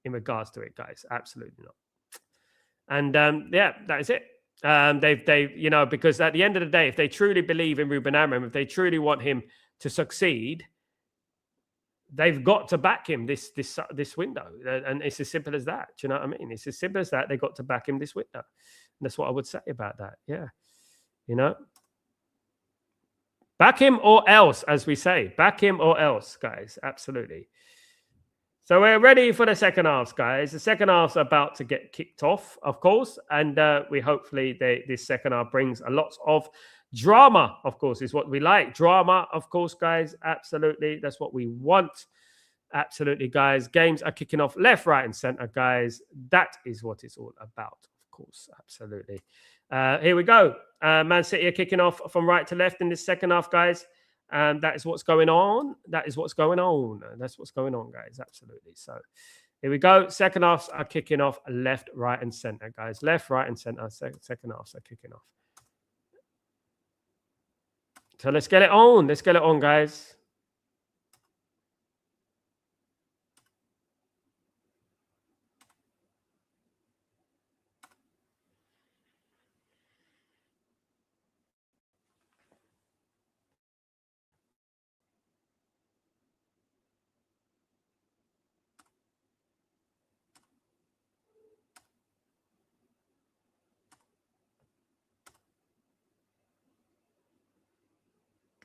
in regards to it, guys. Absolutely not. And that is it. They you know, because at the end of the day, if they truly believe in Ruben Amorim, if they truly want him to succeed, they've got to back him this window. And it's as simple as that. Do you know what I mean? It's as simple as that. They got to back him this window. And that's what I would say about that. Yeah. You know, back him or else, as we say. Back him or else, guys. Absolutely. So we're ready for the second half, guys. The second half's about to get kicked off, of course. And we hopefully this second half brings a lot of drama, of course, is what we like. Drama, of course, guys. Absolutely. That's what we want. Absolutely, guys. Games are kicking off left, right, and center, guys. That is what it's all about, of course. Absolutely. Here we go. Man City are kicking off from right to left in this second half, guys. That is what's going on. That is what's going on. That's what's going on, guys. Absolutely. So here we go. Second halves are kicking off left, right, and center, guys. Left, right, and center. Second halves are kicking off. So let's get it on. Let's get it on, guys.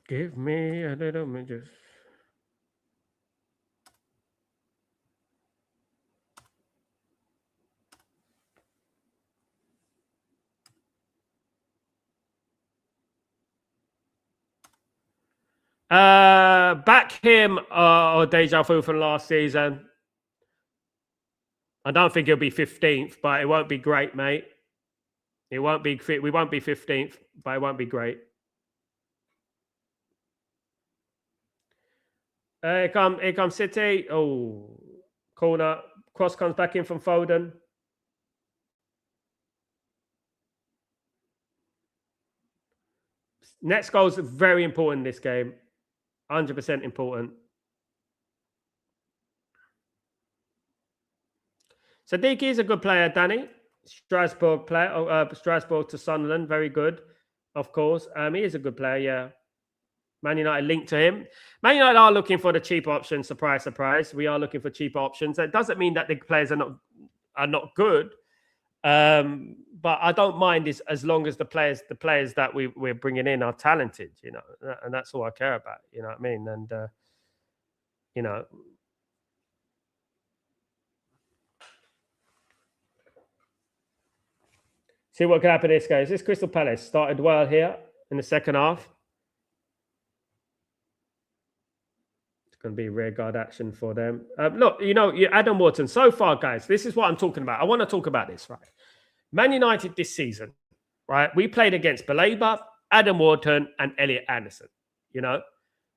Give me a little just. Back him or deja vu from last season. I don't think he'll be 15th, but it won't be great, mate. It won't be. We won't be 15th, but it won't be great. Here comes City. Oh, corner. Cross comes back in from Foden. Next goal is very important in this game. 100% important. Sadiq is a good player, Danny. Strasbourg player. Strasbourg to Sunderland. Very good, of course. He is a good player, yeah. Man United linked to him. Man United are looking for the cheaper option. Surprise, surprise. We are looking for cheaper options. That doesn't mean that the players are not good. But I don't mind this as long as the players that we're bringing in are talented, you know, and that's all I care about. You know what I mean? And you know, see what can happen to this, guys. This Crystal Palace started well here in the second half. Going to be rear guard action for them. Look, you know, Adam Wharton, so far, guys, this is what I'm talking about. I want to talk about this, right? Man United this season, right? We played against Baleba, Adam Wharton, and Elliot Anderson, you know,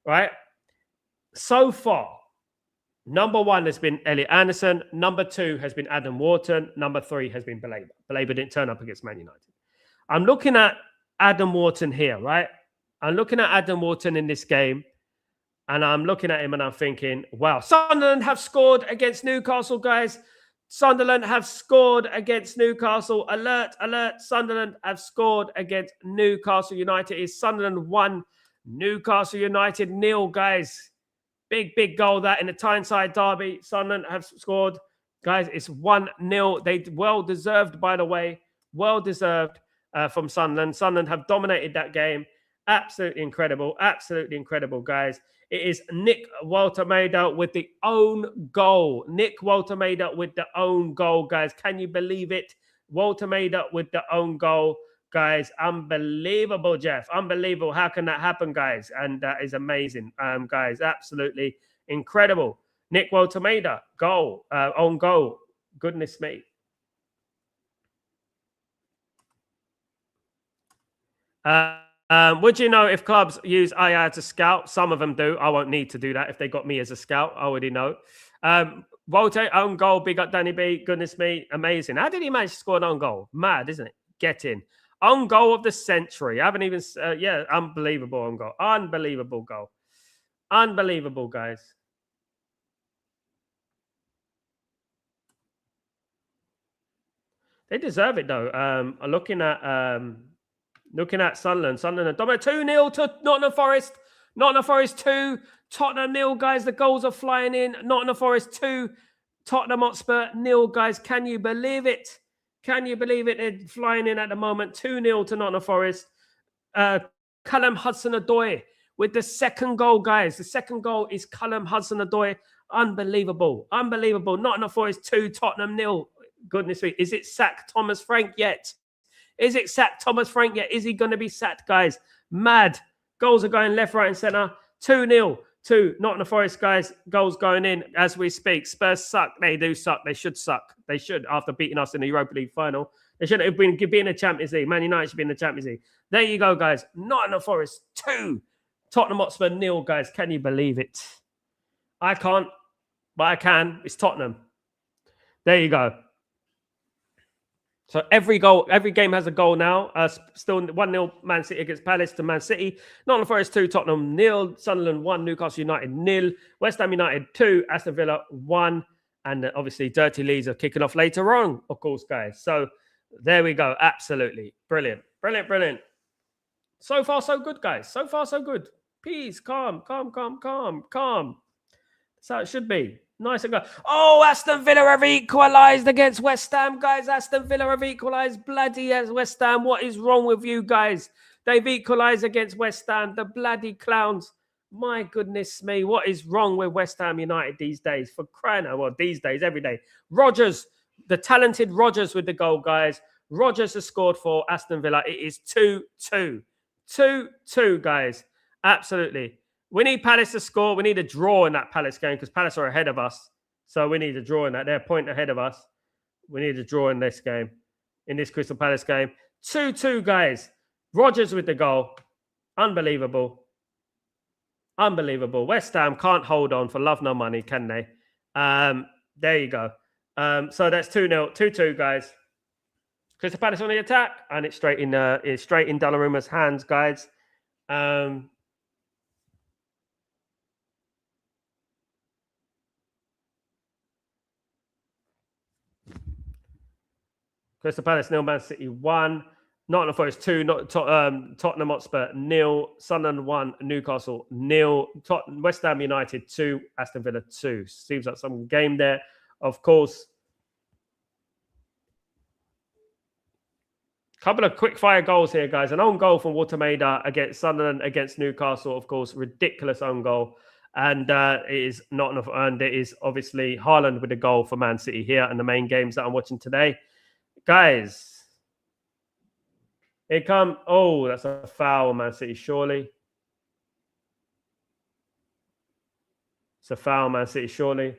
right? So far, number one has been Elliot Anderson. Number two has been Adam Wharton. Number three has been Baleba. Baleba didn't turn up against Man United. I'm looking at Adam Wharton here, right? I'm looking at Adam Wharton in this game. And I'm looking at him and I'm thinking, wow, Sunderland have scored against Newcastle, guys. Sunderland have scored against Newcastle. Alert, alert. Sunderland have scored against Newcastle United. Is Sunderland 1, Newcastle United 0, guys. Big goal that in the Tyneside derby. Sunderland have scored. Guys, it's 1-0. They well deserved, by the way. Well deserved from Sunderland. Sunderland have dominated that game. Absolutely incredible. Absolutely incredible, guys. It is Nick Walter-Maida with the own goal. Nick Walter-Maida with the own goal, guys. Can you believe it? Walter-Maida with the own goal, guys. Unbelievable, Jeff. Unbelievable. How can that happen, guys? And that is amazing, guys. Absolutely incredible. Nick Walter-Maida, goal, own goal. Goodness me. Would you know if clubs use AI to scout? Some of them do. I won't need to do that if they got me as a scout. I already know. Walter, own goal. Big up Danny B. Goodness me. Amazing. How did he manage to score an own goal? Mad, isn't it? Get in. Own goal of the century. I haven't even... yeah, unbelievable own goal. Unbelievable goal. Unbelievable, guys. They deserve it, though. Looking at Sunderland. Sunderland dominate 2-0 to Nottingham Forest. Nottingham Forest 2. Tottenham 0, guys. The goals are flying in. Nottingham Forest 2. Tottenham Hotspur 0, guys. Can you believe it? Can you believe it? They're flying in at the moment. 2-0 to Nottingham Forest. Callum Hudson-Odoi with the second goal, guys. The second goal is Callum Hudson-Odoi. Unbelievable. Unbelievable. Nottingham Forest 2. Tottenham 0. Goodness me. Is it sacked Thomas Frank yet? Is it sacked Thomas Frank yet? Is he going to be sacked, guys? Mad. Goals are going left, right, and centre. 2-0 2. Nottingham Forest, guys. Goals going in as we speak. Spurs suck. They do suck. They should suck. They should, after beating us in the Europa League final. They should have been in the Champions League. Man United should be in the Champions League. There you go, guys. Nottingham Forest 2. Tottenham Hotspur 0, guys. Can you believe it? I can't, but I can. It's Tottenham. There you go. So every game has a goal now. Still 1-0 Man City against Palace to Man City. Nottingham Forest 2, Tottenham 0, Sunderland 1, Newcastle United 0, West Ham United 2, Aston Villa 1, and obviously Dirty Leeds are kicking off later on, of course, guys. So there we go. Absolutely. Brilliant. Brilliant, brilliant. So far, so good, guys. So far, so good. Peace, calm. That's how it should be. Nice and good. Oh, Aston Villa have equalised against West Ham, guys. Aston Villa have equalised bloody as West Ham. What is wrong with you guys? They've equalised against West Ham. The bloody clowns. My goodness me. What is wrong with West Ham United these days? For crying out, well, these days, every day. Rodgers, the talented Rodgers with the goal, guys. Rodgers has scored for Aston Villa. It is 2-2. 2-2, guys. Absolutely. We need Palace to score. We need a draw in that Palace game because Palace are ahead of us. So we need a draw in that. They're a point ahead of us. We need a draw in this game, in this Crystal Palace game. 2-2, guys. Rodgers with the goal. Unbelievable. Unbelievable. West Ham can't hold on for love nor money, can they? There you go. So that's 2-0. 2-2, guys. Crystal Palace on the attack, and it's straight in Donnarumma's hands, guys. Crystal Palace 0, Man City 1, Nottingham Forest 2, Tottenham Hotspur 0, Sunderland 1, Newcastle 0, West Ham United 2, Aston Villa 2. Seems like some game there, of course. Couple of quick fire goals here, guys. An own goal from Watermaida against Sunderland, against Newcastle, of course. Ridiculous own goal. And it is not enough. And it is obviously Haaland with a goal for Man City here in the main games that I'm watching today. Guys, here come. Oh, that's a foul, Man City, surely. It's a foul, Man City, surely.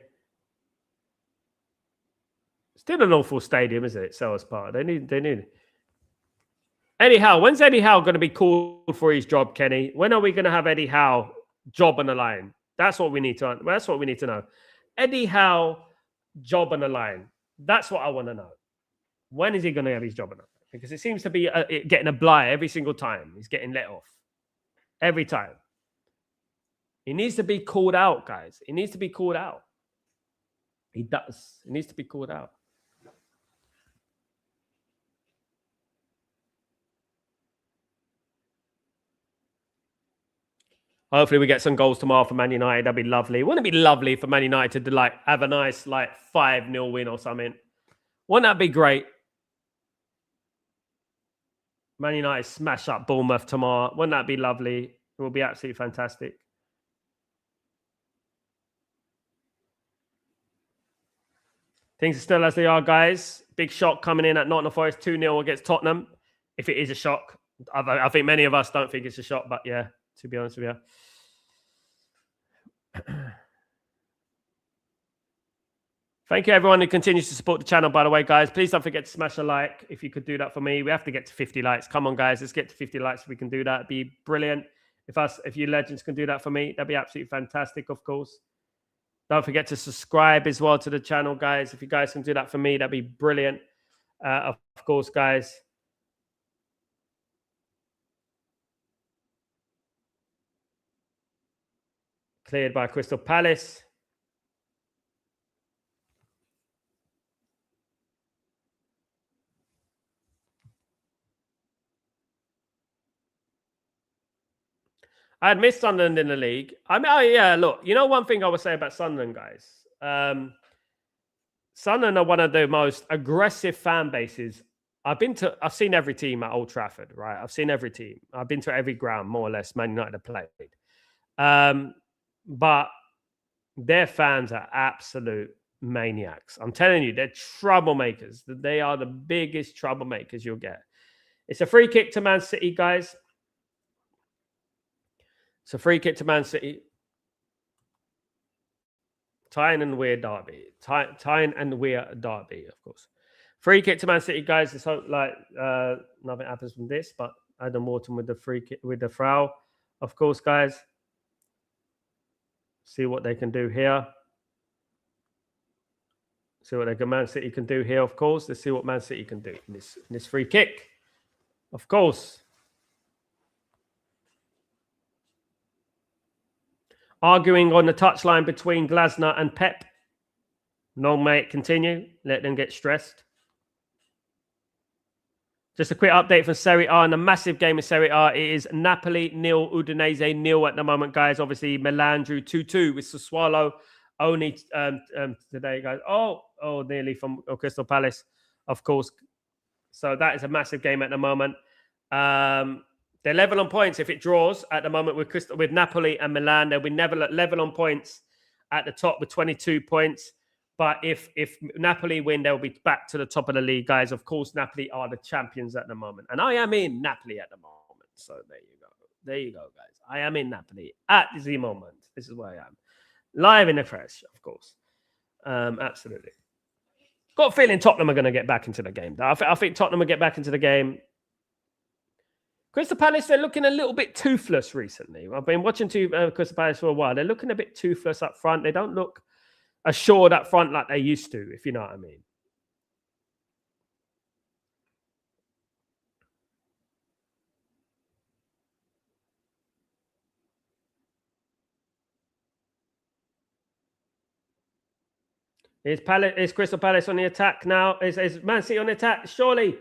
Still an awful stadium, isn't it? Selhurst Park. They need. Eddie Howe. When's Eddie Howe going to be called for his job, Kenny? When are we going to have Eddie Howe job on the line? That's what we need to. That's what we need to know. Eddie Howe job on the line. That's what I want to know. When is he going to have his job on it? Because it seems to be getting a blight every single time. He's getting let off. Every time. He needs to be called out, guys. He needs to be called out. He does. He needs to be called out. Hopefully we get some goals tomorrow for Man United. That'd be lovely. Wouldn't it be lovely for Man United to have a nice 5-0 win or something? Wouldn't that be great? Man United smash up Bournemouth tomorrow. Wouldn't that be lovely? It will be absolutely fantastic. Things are still as they are, guys. Big shock coming in at Nottingham Forest 2-0 against Tottenham. If it is a shock. I think many of us don't think it's a shock, but yeah, to be honest with you. Thank you, everyone who continues to support the channel, by the way, guys. Please don't forget to smash a like if you could do that for me. We have to get to 50 likes. Come on, guys. Let's get to 50 likes if we can do that. It'd be brilliant. If you legends can do that for me, that'd be absolutely fantastic, of course. Don't forget to subscribe as well to the channel, guys. If you guys can do that for me, that'd be brilliant. Of course, guys. Cleared by Crystal Palace. I had missed Sunderland in the league. I mean, yeah, look, you know one thing I would say about Sunderland, guys? Sunderland are one of the most aggressive fan bases. I've seen every team at Old Trafford, right? I've seen every team. I've been to every ground, more or less, Man United have played. But their fans are absolute maniacs. I'm telling you, they're troublemakers. They are the biggest troublemakers you'll get. It's a free kick to Man City, guys. It's a free kick to Man City. Tyne and Weir derby. Tyne and Weir derby, of course. Free kick to Man City, guys. Let's hope nothing happens from this, but Adam Wharton with the free kick with the foul, of course, guys. See what they can do here. See what Man City can do here, of course. Let's see what Man City can do in this free kick, of course. Arguing on the touchline between Glasner and Pep. No, mate, continue. Let them get stressed. Just a quick update from Serie A and a massive game in Serie A. It is Napoli 0, Udinese 0 at the moment, guys. Obviously, Milan drew 2-2 with Sassuolo only today, guys. Oh, nearly from Crystal Palace, of course. So that is a massive game at the moment. They're level on points if it draws at the moment with Napoli and Milan. They'll be level on points at the top with 22 points. But if Napoli win, they'll be back to the top of the league, guys. Of course, Napoli are the champions at the moment. And I am in Napoli at the moment. So there you go. There you go, guys. I am in Napoli at the moment. This is where I am. Live in the flesh, of course. Absolutely. Got a feeling Tottenham are going to get back into the game. I think Tottenham will get back into the game. Crystal Palace, they're looking a little bit toothless recently. I've been watching Crystal Palace for a while. They're looking a bit toothless up front. They don't look assured up front like they used to, if you know what I mean. Is Crystal Palace on the attack now? Is Man City on the attack? Surely.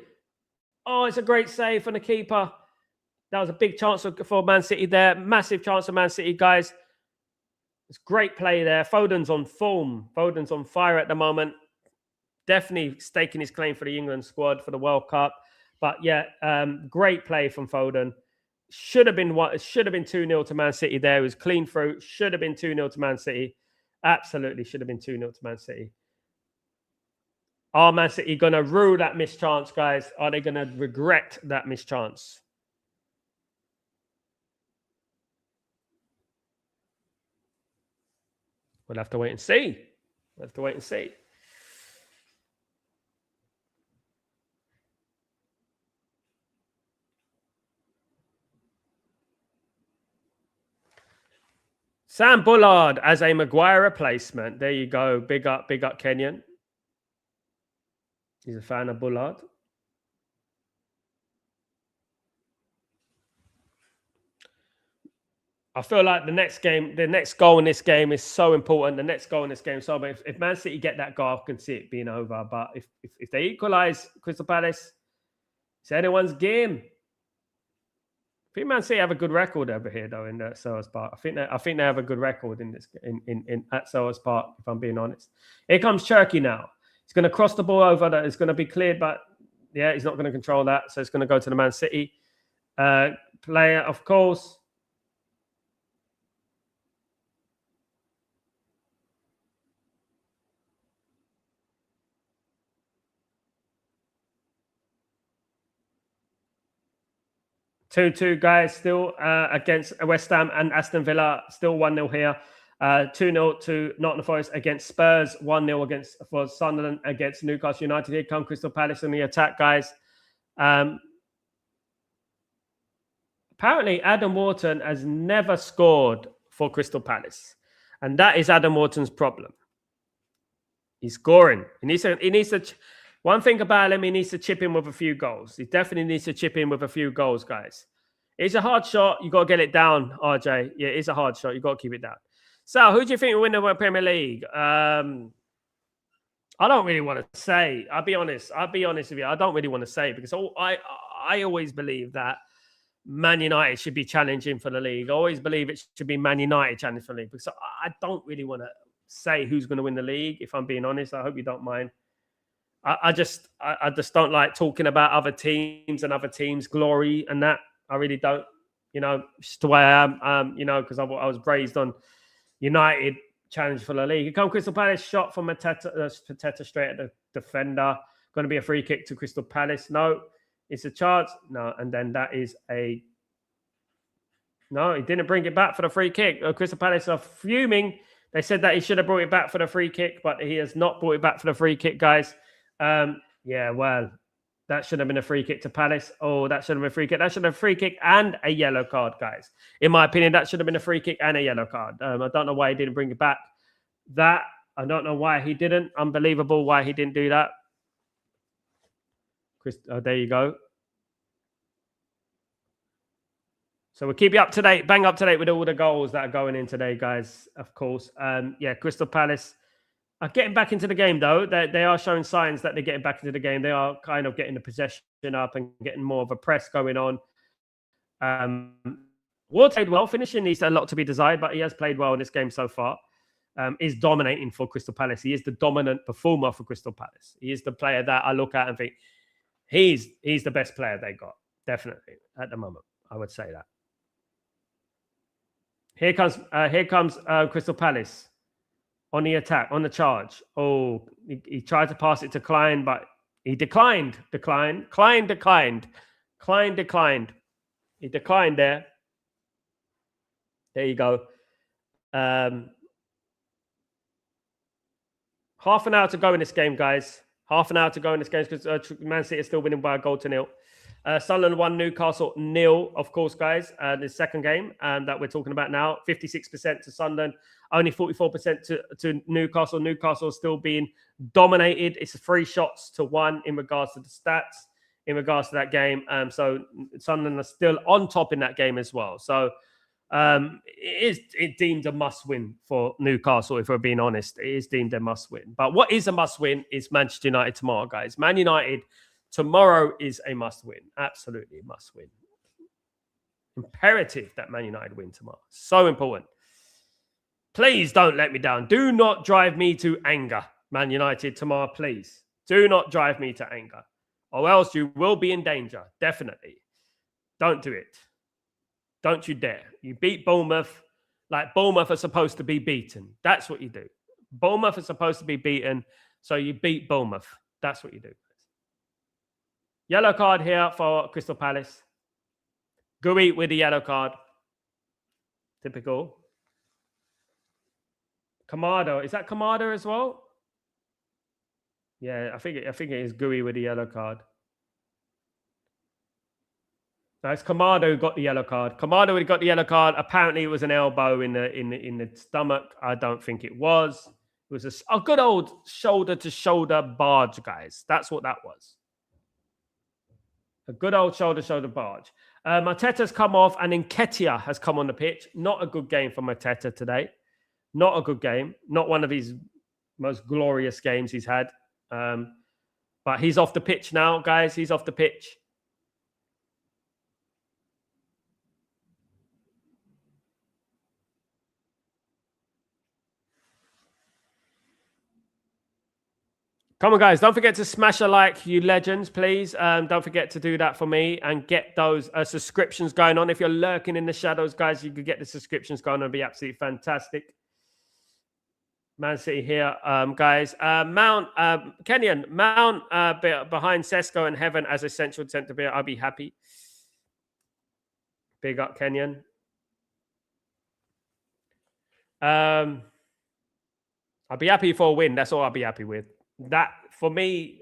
Oh, it's a great save from the keeper. That was a big chance for Man City there. Massive chance for Man City, guys. It's great play there. Foden's on form. Foden's on fire at the moment. Definitely staking his claim for the England squad for the World Cup. But yeah, great play from Foden. Should have been 2-0 to Man City there. It was clean through. Should have been 2-0 to Man City. Absolutely should have been 2-0 to Man City. Are Man City going to rue that missed chance, guys? Are they going to regret that missed chance? We'll have to wait and see. We'll have to wait and see. Sam Bullard as a Maguire replacement. There you go. Big up Kenyan. He's a fan of Bullard. I feel like the next goal in this game is so important. The next goal in this game is so important. If Man City get that goal, I can see it being over. But if they equalise Crystal Palace, it's anyone's game. I think Man City have a good record over here, though, in Selhurst Park. I think they have a good record in this at Selhurst Park, if I'm being honest. Here comes Cherky now. He's going to cross the ball over. That is going to be cleared, but yeah, he's not going to control that. So it's going to go to the Man City player, of course. Two guys still against West Ham and Aston Villa, still 1-0 here. 2-0 to Nottingham Forest against Spurs, 1-0 for Sunderland against Newcastle United. Here come Crystal Palace in the attack, guys. Apparently, Adam Wharton has never scored for Crystal Palace. And that is Adam Wharton's problem. He's scoring. He needs to. One thing about him, he needs to chip in with a few goals. He definitely needs to chip in with a few goals, guys. It's a hard shot. You got to get it down, RJ. Yeah, it's a hard shot. You got to keep it down. So, who do you think will win the Premier League? I don't really want to say. I'll be honest with you. I don't really want to say because I always believe that Man United should be challenging for the league. I always believe it should be Man United challenging for the league because I don't really want to say who's going to win the league. If I'm being honest, I hope you don't mind. I just don't like talking about other teams and other teams' glory and that. I really don't. You know, just the way I am. You know, because I was raised on United challenge for the league. Here come Crystal Palace shot from Mateta straight at the defender. Going to be a free kick to Crystal Palace. No, it's a chance. No, and then that is no. He didn't bring it back for the free kick. Crystal Palace are fuming. They said that he should have brought it back for the free kick, but he has not brought it back for the free kick, guys. Yeah, well, that should have been a free kick to Palace. Oh, that should have been a free kick. That should have been a free kick and a yellow card, guys. In my opinion, that should have been a free kick and a yellow card. I don't know why he didn't bring it back. I don't know why he didn't. Unbelievable why he didn't do that. There you go. So we'll keep you up to date, bang up to date with all the goals that are going in today, guys, of course. Yeah, Crystal Palace are getting back into the game, though. They are showing signs that they're getting back into the game. They are kind of getting the possession up and getting more of a press going on. Ward played well. Finishing needs a lot to be desired, but he has played well in this game so far. Is dominating for Crystal Palace. He is the dominant performer for Crystal Palace. He is the player that I look at and think he's the best player they got, definitely, at the moment. I would say that. Here comes Crystal Palace on the attack, on the charge. Oh, he tried to pass it to Klein, but he declined. Klein declined. He declined there. There you go. Half an hour to go in this game, guys. Half an hour to go in this game because Man City is still winning by a goal to nil. Sunderland 1, Newcastle 0, of course, guys. The second game that we're talking about now, 56% to Sunderland, only 44% to Newcastle. Newcastle still being dominated. It's 3 shots to 1 in regards to the stats, in regards to that game. So Sunderland are still on top in that game as well. So it deemed a must-win for Newcastle, if we're being honest. It is deemed a must-win. But what is a must-win is Manchester United tomorrow, guys. Man United tomorrow is a must-win. Absolutely a must-win. Imperative that Man United win tomorrow. So important. Please don't let me down. Do not drive me to anger, Man United tomorrow, please. Do not drive me to anger, or else you will be in danger, definitely. Don't do it. Don't you dare. You beat Bournemouth like Bournemouth are supposed to be beaten. That's what you do. Bournemouth are supposed to be beaten, so you beat Bournemouth. That's what you do. Yellow card here for Crystal Palace. Gui with the yellow card. Typical. Kamado. Is that Kamado as well? Yeah, I think it is Gui with the yellow card. No, it's Kamado who got the yellow card. Kamado who got the yellow card. Apparently, it was an elbow in the stomach. I don't think it was. It was a good old shoulder-to-shoulder barge, guys. That's what that was. A good old shoulder-to-shoulder barge. Mateta's come off, and Nketiah has come on the pitch. Not a good game for Mateta today. Not a good game. Not one of his most glorious games he's had. But he's off the pitch now, guys. He's off the pitch. Come on, guys. Don't forget to smash a like, you legends, please. Don't forget to do that for me and get those subscriptions going on. If you're lurking in the shadows, guys, you could get the subscriptions going on. It'd be absolutely fantastic. Man City here, guys. Kenyon, Mount behind Sesko and Heaven as a central centre back. I'll be happy. Big up, Kenyon. I'll be happy for a win. That's all I'll be happy with. That, for me,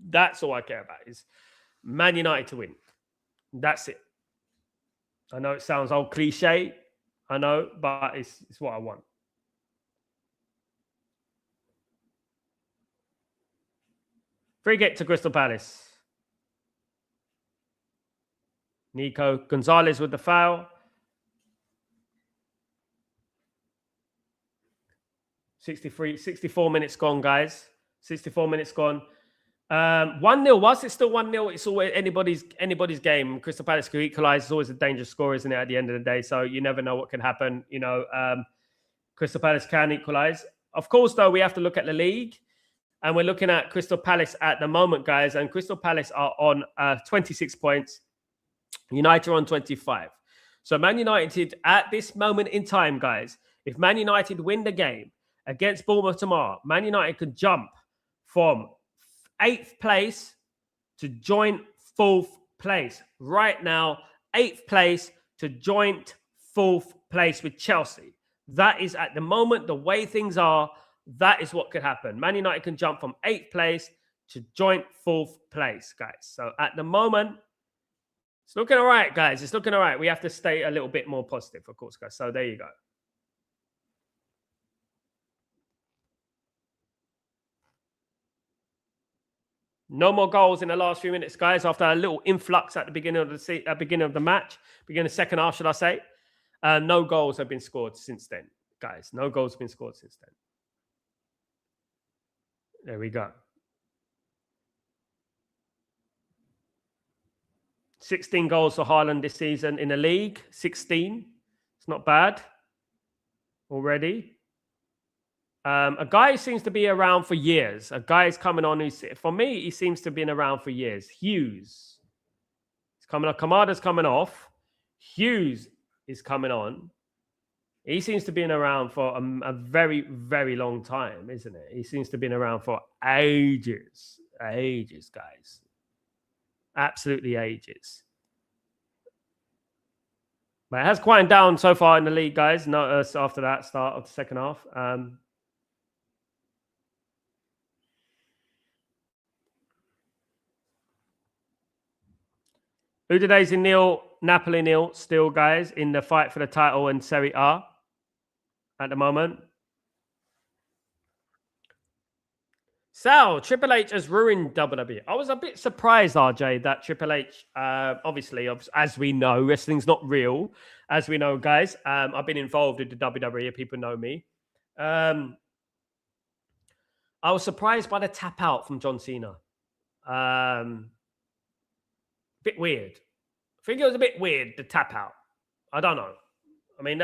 that's all I care about is Man United to win. That's it. I know it sounds old cliche. I know, but it's what I want. Free kick to Crystal Palace. Nico Gonzalez with the foul. 64 minutes gone, guys. 64 minutes gone. 1-0. Whilst it's still 1-0, it's always anybody's game. Crystal Palace can equalise. It's always a dangerous score, isn't it, at the end of the day? So you never know what can happen. You know, Crystal Palace can equalise. Of course, though, we have to look at the league. And we're looking at Crystal Palace at the moment, guys. And Crystal Palace are on 26 points. United are on 25. So Man United, at this moment in time, guys, if Man United win the game against Bournemouth tomorrow, Man United could jump from 8th place to joint 4th place. Right now, 8th place to joint 4th place with Chelsea. That is at the moment, the way things are, that is what could happen. Man United can jump from 8th place to joint 4th place, guys. So at the moment, it's looking all right, guys. It's looking all right. We have to stay a little bit more positive, of course, guys. So there you go. No more goals in the last few minutes, guys. After a little influx at the beginning of the match, beginning of the second half, should I say? No goals have been scored since then, guys. No goals have been scored since then. There we go. 16 goals for Haaland this season in the league. 16. It's not bad already. A guy who seems to be around for years. A guy is coming on who's, for me, he seems to have been around for years. Hughes. He's coming on. Kamada's coming off. Hughes is coming on. He seems to be around for a very, very long time, isn't it? He seems to have been around for ages. Ages, guys. Absolutely ages. But it has quieted down so far in the league, guys. No, after that start of the second half. Udinese nil, Napoli nil still, guys, in the fight for the title in Serie A at the moment. Sal, Triple H has ruined WWE. I was a bit surprised, RJ, that Triple H, obviously, as we know, wrestling's not real. As we know, guys, I've been involved with the WWE. People know me. I was surprised by the tap out from John Cena. Bit weird. I think it was a bit weird, the tap out. I don't know. I mean,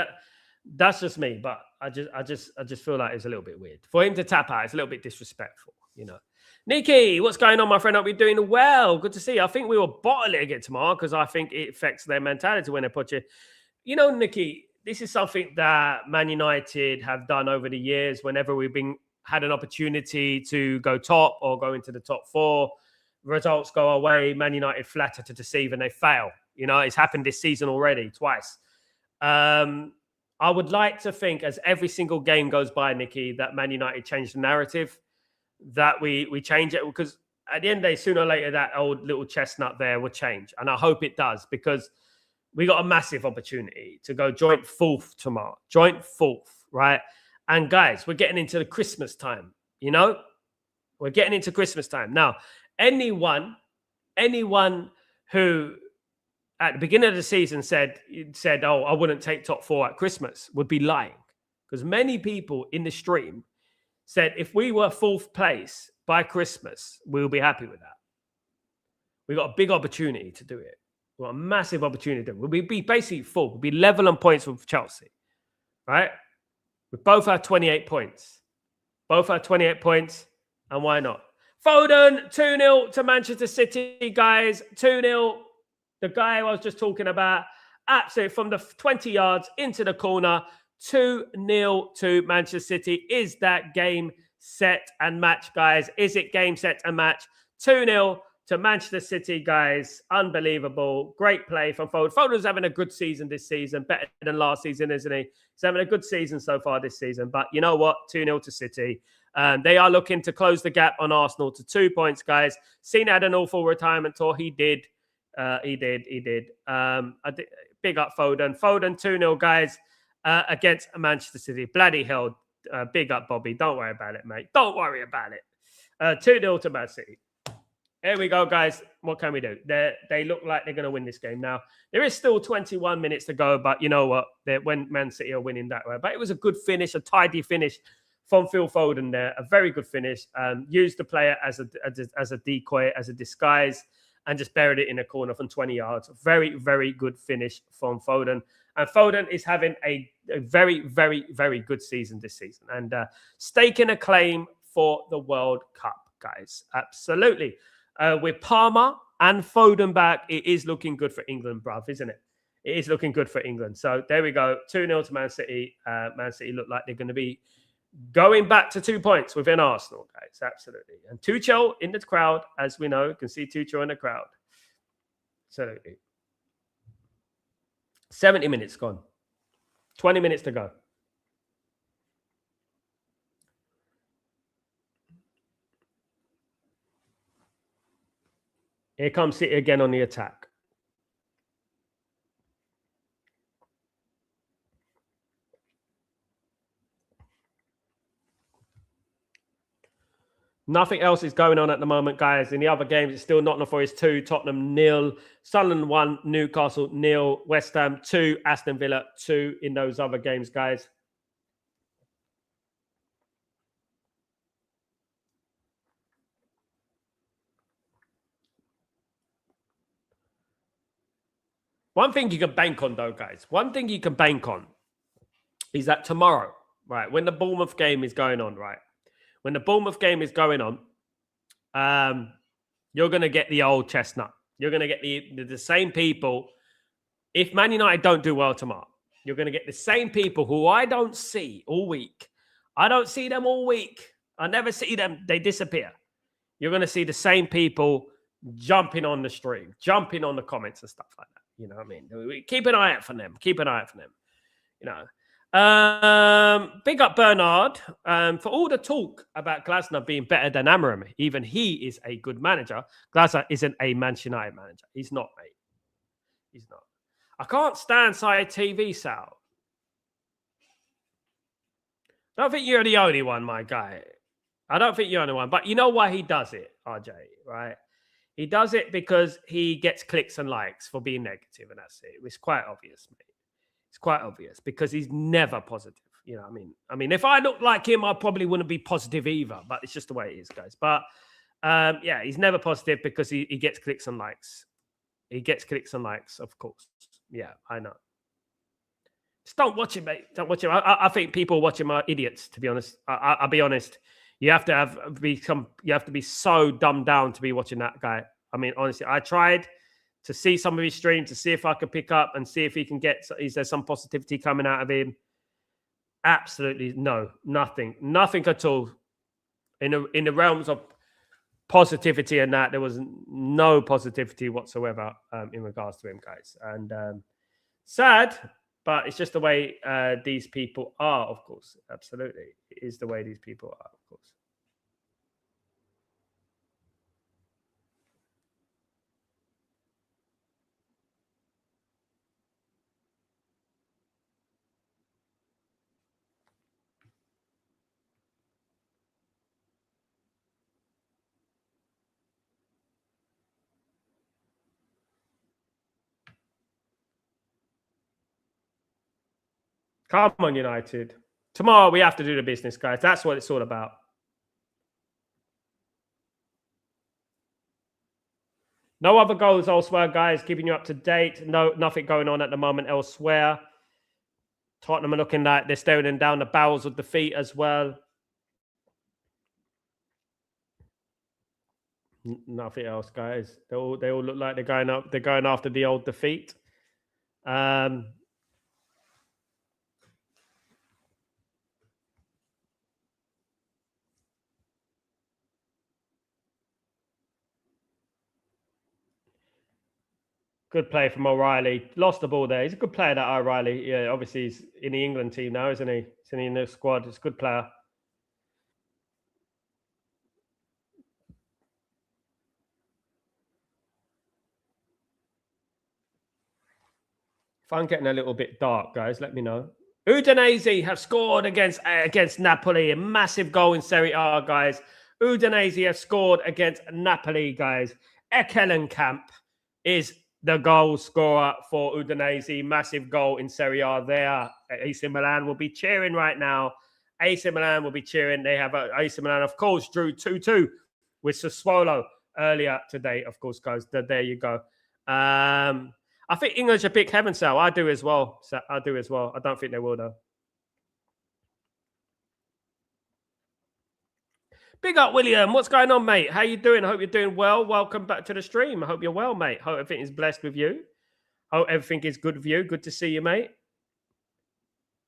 that's just me, but I just feel like it's a little bit weird. For him to tap out, it's a little bit disrespectful, you know. Nikki, what's going on, my friend? Hope you're doing well. Good to see you. I think we will bottle it again tomorrow because I think it affects their mentality when they put you. You know, Nikki, this is something that Man United have done over the years. Whenever we've had an opportunity to go top or go into the top 4, results go away. Man United flatter to deceive and they fail. You know, it's happened this season already twice. I would like to think as every single game goes by, Nikki, that Man United change the narrative, that we change it, because at the end of the day, sooner or later, that old little chestnut there will change. And I hope it does, because we got a massive opportunity to go joint 4th tomorrow. Joint 4th, right? And guys, we're getting into the Christmas time, you know? We're getting into Christmas time. Now, anyone who at the beginning of the season said, oh, I wouldn't take top 4 at Christmas would be lying. Because many people in the stream said if we were 4th place by Christmas, we'll be happy with that. We got a big opportunity to do it. We got a massive opportunity. We'll be basically full. We'll be level on points with Chelsea, right? We both have 28 points. Both have 28 points, and why not? Foden, 2-0 to Manchester City, guys. 2-0. The guy I was just talking about, absolutely from the 20 yards into the corner. 2-0 to Manchester City. Is that game, set, and match, guys? Is it game, set, and match? 2-0 to Manchester City, guys. Unbelievable. Great play from Foden. Foden's having a good season this season. Better than last season, isn't he? He's having a good season so far this season. But you know what? 2-0 to City. They are looking to close the gap on Arsenal to 2 points, guys. Cena had an awful retirement tour. He did. He did. Big up Foden. Foden 2-0, guys, against Manchester City. Bloody hell. Big up, Bobby. Don't worry about it, mate. Don't worry about it. 2-0 to Man City. Here we go, guys. What can we do? They look like they're going to win this game. Now, there is still 21 minutes to go, but you know what? When Man City are winning that way. But it was a good finish, a tidy finish from Phil Foden there. A very good finish. Used the player as a decoy, as a disguise, and just buried it in a corner from 20 yards. Very, very good finish from Foden. And Foden is having a very, very, very good season this season. And staking a claim for the World Cup, guys. Absolutely. With Palmer and Foden back, it is looking good for England, bruv, isn't it? It is looking good for England. So there we go. 2-0 to Man City. Man City look like they're going to be going back to 2 points within Arsenal, guys. Absolutely. And Tuchel in the crowd, as we know. You can see Tuchel in the crowd. Absolutely. 70 minutes gone. 20 minutes to go. Here comes City again on the attack. Nothing else is going on at the moment, guys. In the other games, it's still Nottingham Forest 2, Tottenham 0, Sunderland 1, Newcastle 0, West Ham 2, Aston Villa 2 in those other games, guys. One thing you can bank on, though, guys, one thing you can bank on is that tomorrow, right, when the Bournemouth game is going on, right, when the Bournemouth game is going on, you're going to get the old chestnut. You're going to get the same people. If Man United don't do well tomorrow, you're going to get the same people who I don't see all week. I don't see them all week. I never see them. They disappear. You're going to see the same people jumping on the stream, jumping on the comments and stuff like that. You know what I mean? Keep an eye out for them. Keep an eye out for them. You know. Big up Bernard for all the talk about Glasner being better than Amorim. Even he is a good manager. Glasner isn't a Manchester United manager. He's not, mate. He's not. I can't stand side TV, Sal. I don't think you're the only one, my guy. I don't think you're the only one. But you know why he does it, RJ, right? He does it because he gets clicks and likes for being negative, and that's it. It's quite obvious, mate. It's quite obvious because he's never positive. You know what I mean? I mean, if I looked like him, I probably wouldn't be positive either, but it's just the way it is, guys. But yeah, he's never positive because he gets clicks and likes. He gets clicks and likes, of course. Yeah, I know. Just don't watch him, mate. Don't watch him. I think people watching are idiots, to be honest. I'll be honest. You have to be so dumbed down to be watching that guy. I mean, honestly, I tried to see some of his streams to see if I could pick up and see if he can get, is there some positivity coming out of him? Absolutely no, nothing at all. In the realms of positivity and that, there was no positivity whatsoever in regards to him, guys. And sad, but it's just the way these people are, of course. Absolutely. It is the way these people are, of course. Come on, United. Tomorrow we have to do the business, guys. That's what it's all about. No other goals elsewhere, guys. Keeping you up to date. No, nothing going on at the moment elsewhere. Tottenham are looking like they're staring down the barrels of defeat as well. Nothing else, guys. They all look like they're going up. They're going after the old defeat. Good play from O'Reilly. Lost the ball there. He's a good player, that O'Reilly. Yeah, obviously he's in the England team now, isn't he? He's in the squad. He's a good player. If I'm getting a little bit dark, guys, let me know. Udinese have scored against Napoli. A massive goal in Serie A, guys. Udinese have scored against Napoli, guys. Ekelenkamp is the goal scorer for Udinese. Massive goal in Serie A there. AC Milan will be cheering right now. AC Milan will be cheering. They have AC Milan, of course, drew 2-2 with Sassuolo earlier today, of course, guys. There you go. I think England should pick Heaven Sal. I do as well. So I do as well. I don't think they will, though. Big up, William. What's going on, mate? How you doing? I hope you're doing well. Welcome back to the stream. I hope you're well, mate. Hope everything is blessed with you. Hope everything is good with you. Good to see you, mate.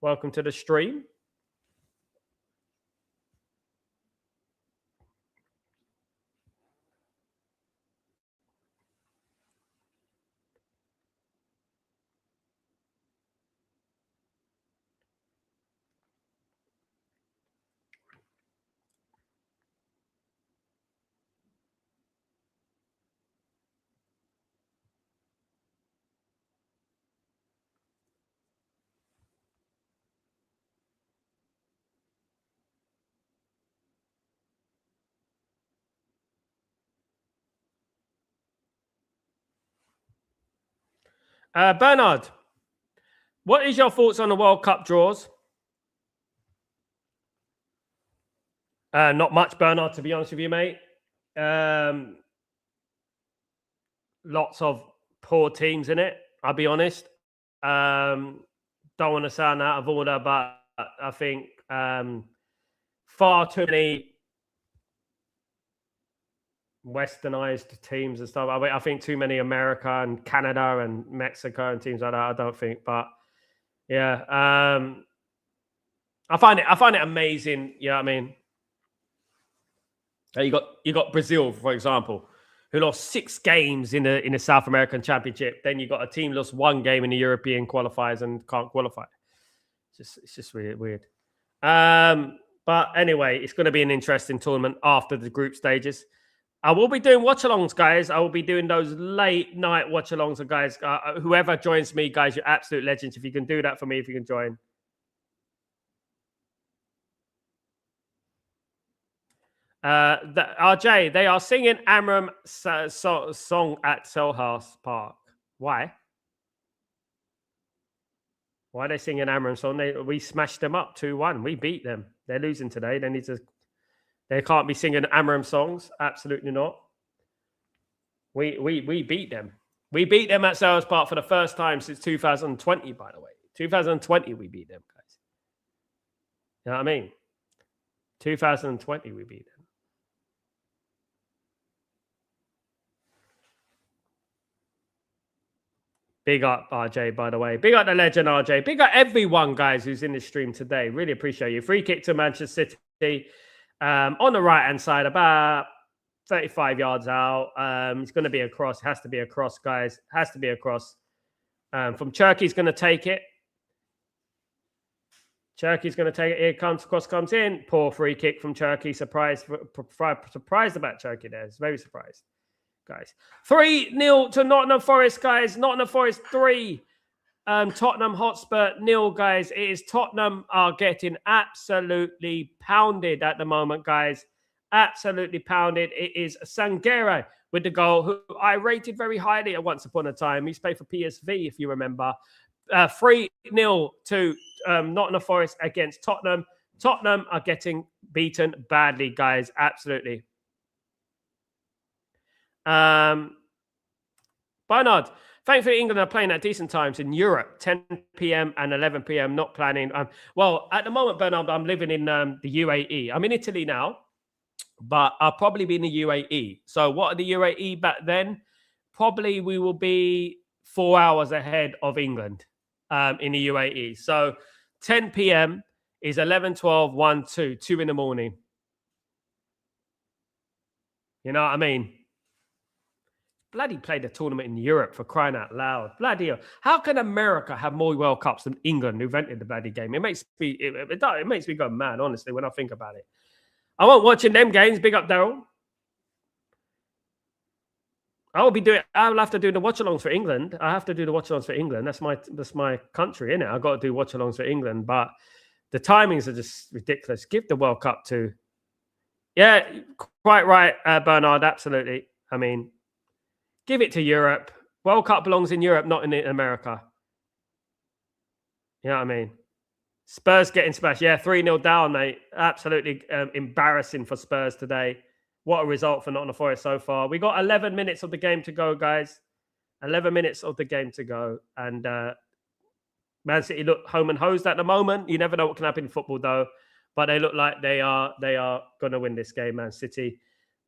Welcome to the stream. Bernard, what is your thoughts on the World Cup draws? Not much, Bernard, to be honest with you, mate. Lots of poor teams in it, I'll be honest. Don't want to sound out of order, but I think far too many westernized teams and stuff. I think too many America and Canada and Mexico and teams like that. I don't think, but yeah, I find it amazing. You know what I mean? You got Brazil, for example, who lost 6 games in the South American Championship. Then you got a team lost 1 game in the European qualifiers and can't qualify. It's just weird. But anyway, it's going to be an interesting tournament after the group stages. I will be doing watchalongs, guys. I will be doing those late night watchalongs, guys. Whoever joins me, guys, you're absolute legends. If you can do that for me, if you can join. RJ, they are singing Amram song at Selhurst Park. Why? Why are they singing Amram song? We smashed them up 2-1. We beat them. They're losing today. They can't be singing Amram songs. Absolutely not. We beat them. We beat them at Selhurst Park for the first time since 2020, by the way. 2020, we beat them, guys. You know what I mean? 2020, we beat them. Big up, RJ, by the way. Big up the legend, RJ. Big up everyone, guys, who's in the stream today. Really appreciate you. Free kick to Manchester City on the right-hand side, about 35 yards out. It's going to be a cross. Has to be a cross, guys. Has to be a cross. From Cherky's going to take it. Cherky's going to take it. Here comes, cross comes in. Poor free kick from Cherky. Surprised about Cherky there. Very surprised, guys. 3-0 to Nottingham Forest, guys. Nottingham Forest 3. Tottenham Hotspur 0, guys. It is Tottenham are getting absolutely pounded at the moment, guys. Absolutely pounded. It is Sangera with the goal, who I rated very highly at once upon a time. He's played for PSV, if you remember. 3-0 to Nottingham Forest against Tottenham. Tottenham are getting beaten badly, guys. Absolutely. Bernard, thankfully England are playing at decent times in Europe, 10 p.m. and 11 p.m. Not planning. Well, at the moment, Bernard, I'm living in the UAE. I'm in Italy now, but I'll probably be in the UAE. So what are the UAE back then? Probably we will be 4 hours ahead of England in the UAE. So 10 p.m. is 11, 12, 1, 2, 2 in the morning. You know what I mean? Bloody played a tournament in Europe, for crying out loud. Bloody hell. How can America have more World Cups than England, who invented the bloody game? It makes me go mad, honestly, when I think about it. I won't watching them games. Big up, Daryl. I'll have to do the watchalongs for England. I have to do the watchalongs for England. That's my country, innit? I've got to do watchalongs for England. But the timings are just ridiculous. Give the World Cup to... Yeah, quite right, Bernard. Absolutely. I mean... Give it to Europe. World Cup belongs in Europe, not in America. You know what I mean? Spurs getting smashed. Yeah, 3-0 down, mate. Absolutely embarrassing for Spurs today. What a result for Nottingham Forest so far. We got 11 minutes of the game to go, guys. 11 minutes of the game to go. And Man City look home and hosed at the moment. You never know what can happen in football, though. But they look like they are going to win this game, Man City.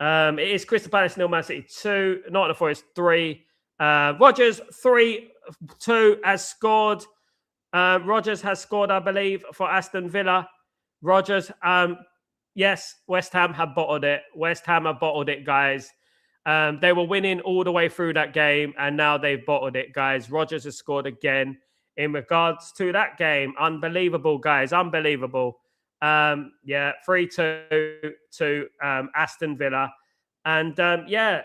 It is Crystal Palace 0, Man City 2, Nottingham Forest 3. Rodgers 3-2 has scored. Rodgers has scored, I believe, for Aston Villa. Rodgers, yes, West Ham have bottled it. West Ham have bottled it, guys. They were winning all the way through that game, and now they've bottled it, guys. Rodgers has scored again. In regards to that game, unbelievable, guys, unbelievable. 3-2 to Aston Villa. And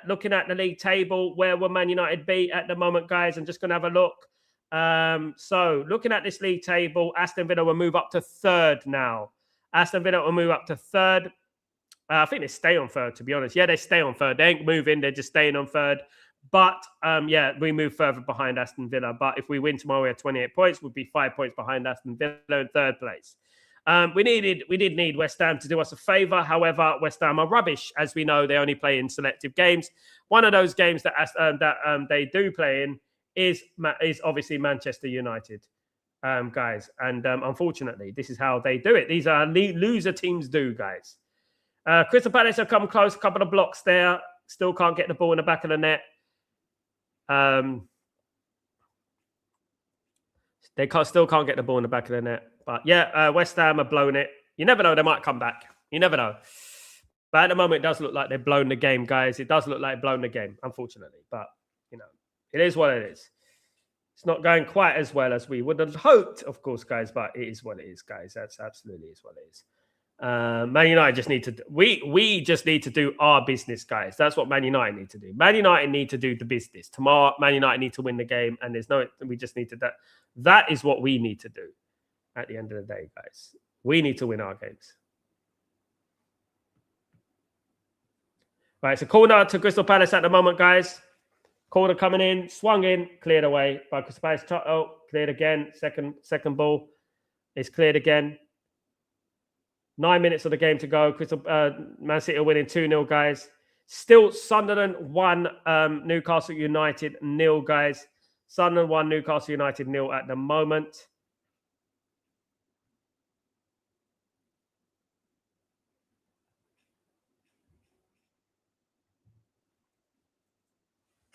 looking at the league table, where will Man United be at the moment, guys? I'm just going to have a look. So looking at this league table, Aston Villa will move up to 3rd now. Aston Villa will move up to 3rd. I think they stay on 3rd, to be honest. Yeah, they stay on 3rd. They ain't moving. They're just staying on 3rd. But yeah, we move further behind Aston Villa. But if we win tomorrow, we have 28 points. We'd be 5 points behind Aston Villa in third place. We did need West Ham to do us a favour. However, West Ham are rubbish, as we know. They only play in selective games. One of those games that they do play in is obviously Manchester United, guys. And unfortunately, this is how they do it. These are loser teams do, guys. Crystal Palace have come close, a couple of blocks there. Still can't get the ball in the back of the net. They still can't get the ball in the back of the net. But yeah, West Ham have blown it. You never know, they might come back. You never know. But at the moment, it does look like they've blown the game, guys. It does look like they've blown the game, unfortunately. But, you know, it is what it is. It's not going quite as well as we would have hoped, of course, guys. But it is what it is, guys. That's absolutely is what it is. Man United just need to we just need to do our business, guys. That's what Man United need to do. Man United need to do the business. Tomorrow, Man United need to win the game, and we just need to that is what we need to do at the end of the day, guys. We need to win our games. Right, it's a corner to Crystal Palace at the moment, guys. Corner coming in, swung in, cleared away by Crystal Palace. Cleared again. Second ball is cleared again. 9 minutes of the game to go. Man City are winning 2-0, guys. Still Sunderland 1, Newcastle United 0, guys. Sunderland 1, Newcastle United 0 at the moment.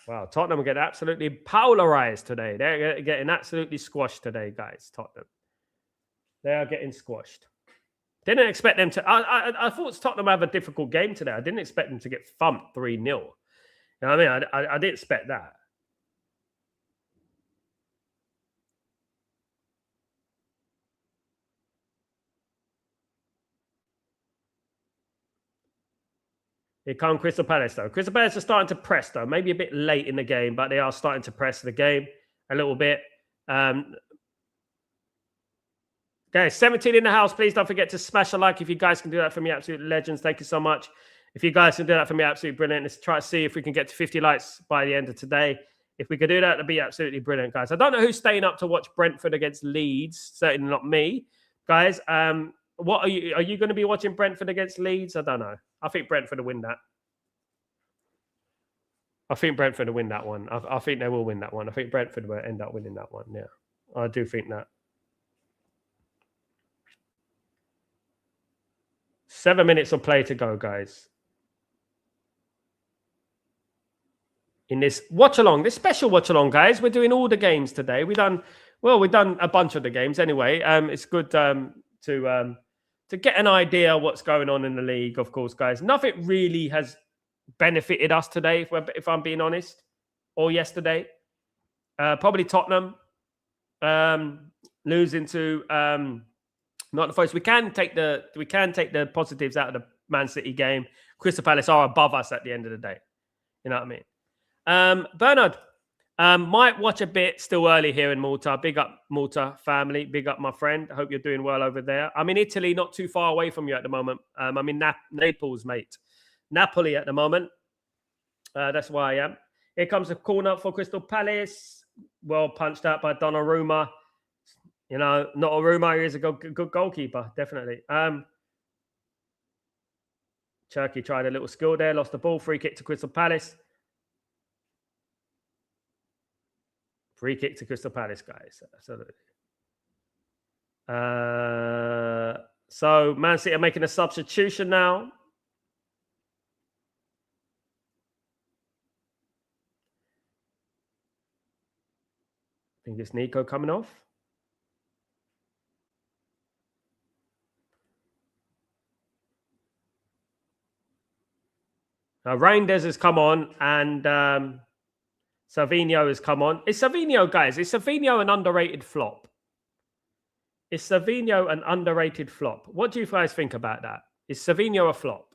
Wow, Tottenham get absolutely polarized today. They're getting absolutely squashed today, guys. Tottenham. They are getting squashed. Didn't expect them to. I thought Tottenham have a difficult game today. I didn't expect them to get thumped 3-0. You know what I mean? I didn't expect that. Here come Crystal Palace, though. Crystal Palace are starting to press, though. Maybe a bit late in the game, but they are starting to press the game a little bit. Guys, 17 in the house. Please don't forget to smash a like if you guys can do that for me. Absolute legends. Thank you so much. If you guys can do that for me, absolutely brilliant. Let's try to see if we can get to 50 likes by the end of today. If we could do that, that'd be absolutely brilliant, guys. I don't know who's staying up to watch Brentford against Leeds. Certainly not me. Guys, what are you going to be watching Brentford against Leeds? I don't know. I think Brentford will win that. I think Brentford will win that one. I think they will win that one. I think Brentford will end up winning that one. Yeah, I do think that. 7 minutes of play to go, guys. In this watch along, this special watch along, guys. We're doing all the games today. We've done a bunch of the games anyway. It's good to get an idea of what's going on in the league, of course, guys. Nothing really has benefited us today, if I'm being honest, or yesterday. Probably Tottenham losing to not the first. We can take the positives out of the Man City game. Crystal Palace are above us at the end of the day. You know what I mean? Bernard, might watch a bit. Still early here in Malta. Big up Malta family. Big up my friend. I hope you're doing well over there. I'm in Italy, not too far away from you at the moment. I'm in Naples, mate. Napoli at the moment. That's where I am. Here comes a corner for Crystal Palace. Well punched out by Donnarumma. You know, not a rumor. He is a good goalkeeper, definitely. Turkey tried a little skill there, lost the ball. Free kick to Crystal Palace. Free kick to Crystal Palace, guys. Absolutely. So Man City are making a substitution now. I think it's Nico coming off. Reinders has come on and Savinho has come on. Is Savinho, guys, is Savinho an underrated flop? Is Savinho an underrated flop? What do you guys think about that? Is Savinho a flop?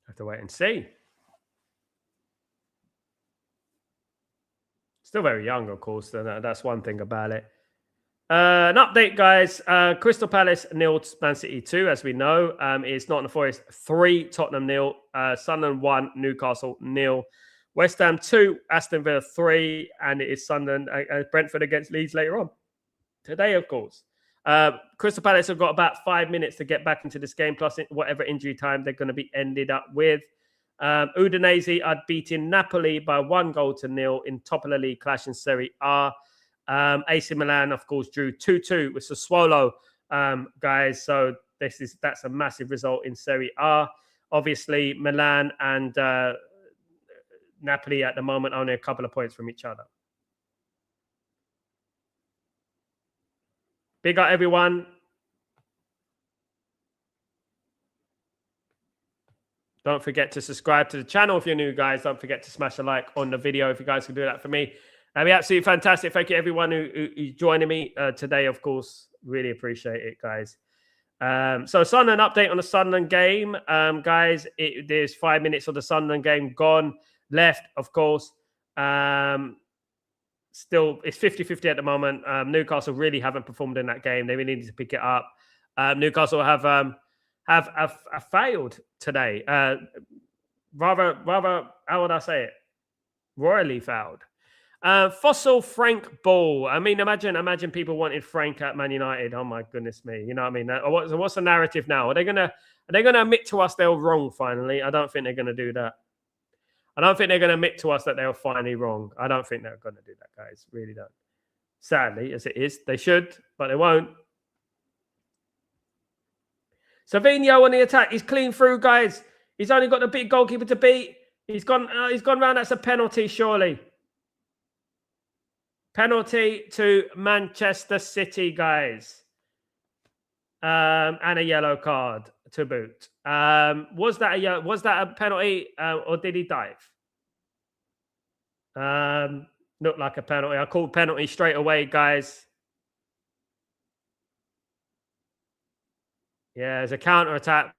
Have to wait and see. Still very young, of course. That's one thing about it. An update, guys. Crystal Palace 0, Man City 2, as we know. It's Nottingham Forest 3, Tottenham 0, Sunderland 1, Newcastle 0, West Ham 2, Aston Villa 3, and it is Sunderland Brentford against Leeds later on today, of course. Crystal Palace have got about 5 minutes to get back into this game, plus whatever injury time they're going to be ended up with. Udinese are beating Napoli by 1-0 in top of the league clash in Serie A. AC Milan, of course, drew 2-2 with Sassuolo, guys. So that's a massive result in Serie A. Obviously, Milan and Napoli at the moment only a couple of points from each other. Big up, everyone. Don't forget to subscribe to the channel if you're new, guys. Don't forget to smash a like on the video if you guys can do that for me. That'd be absolutely fantastic. Thank you, everyone who's joining me today, of course. Really appreciate it, guys. So Sunderland update on the Sunderland game. Guys, there's 5 minutes of the Sunderland game gone. Left, of course. Still, it's 50-50 at the moment. Newcastle really haven't performed in that game. They really need to pick it up. Newcastle have failed today. Rather, how would I say it? Royally failed. Fossil Frank Ball. I mean, imagine people wanted Frank at Man United. Oh my goodness me! You know what I mean? What's the narrative now? Are they gonna admit to us they were wrong finally? I don't think they're gonna do that. I don't think they're gonna admit to us that they were finally wrong. I don't think they're gonna do that, guys. Really don't. Sadly, as it is, they should, but they won't. Savinho on the attack. He's clean through, guys. He's only got the big goalkeeper to beat. He's gone round. That's a penalty, surely. Penalty to Manchester City, guys. And a yellow card to boot. Was that a penalty or did he dive? Looked like a penalty. I called penalty straight away, guys. Yeah, there's a counter attack.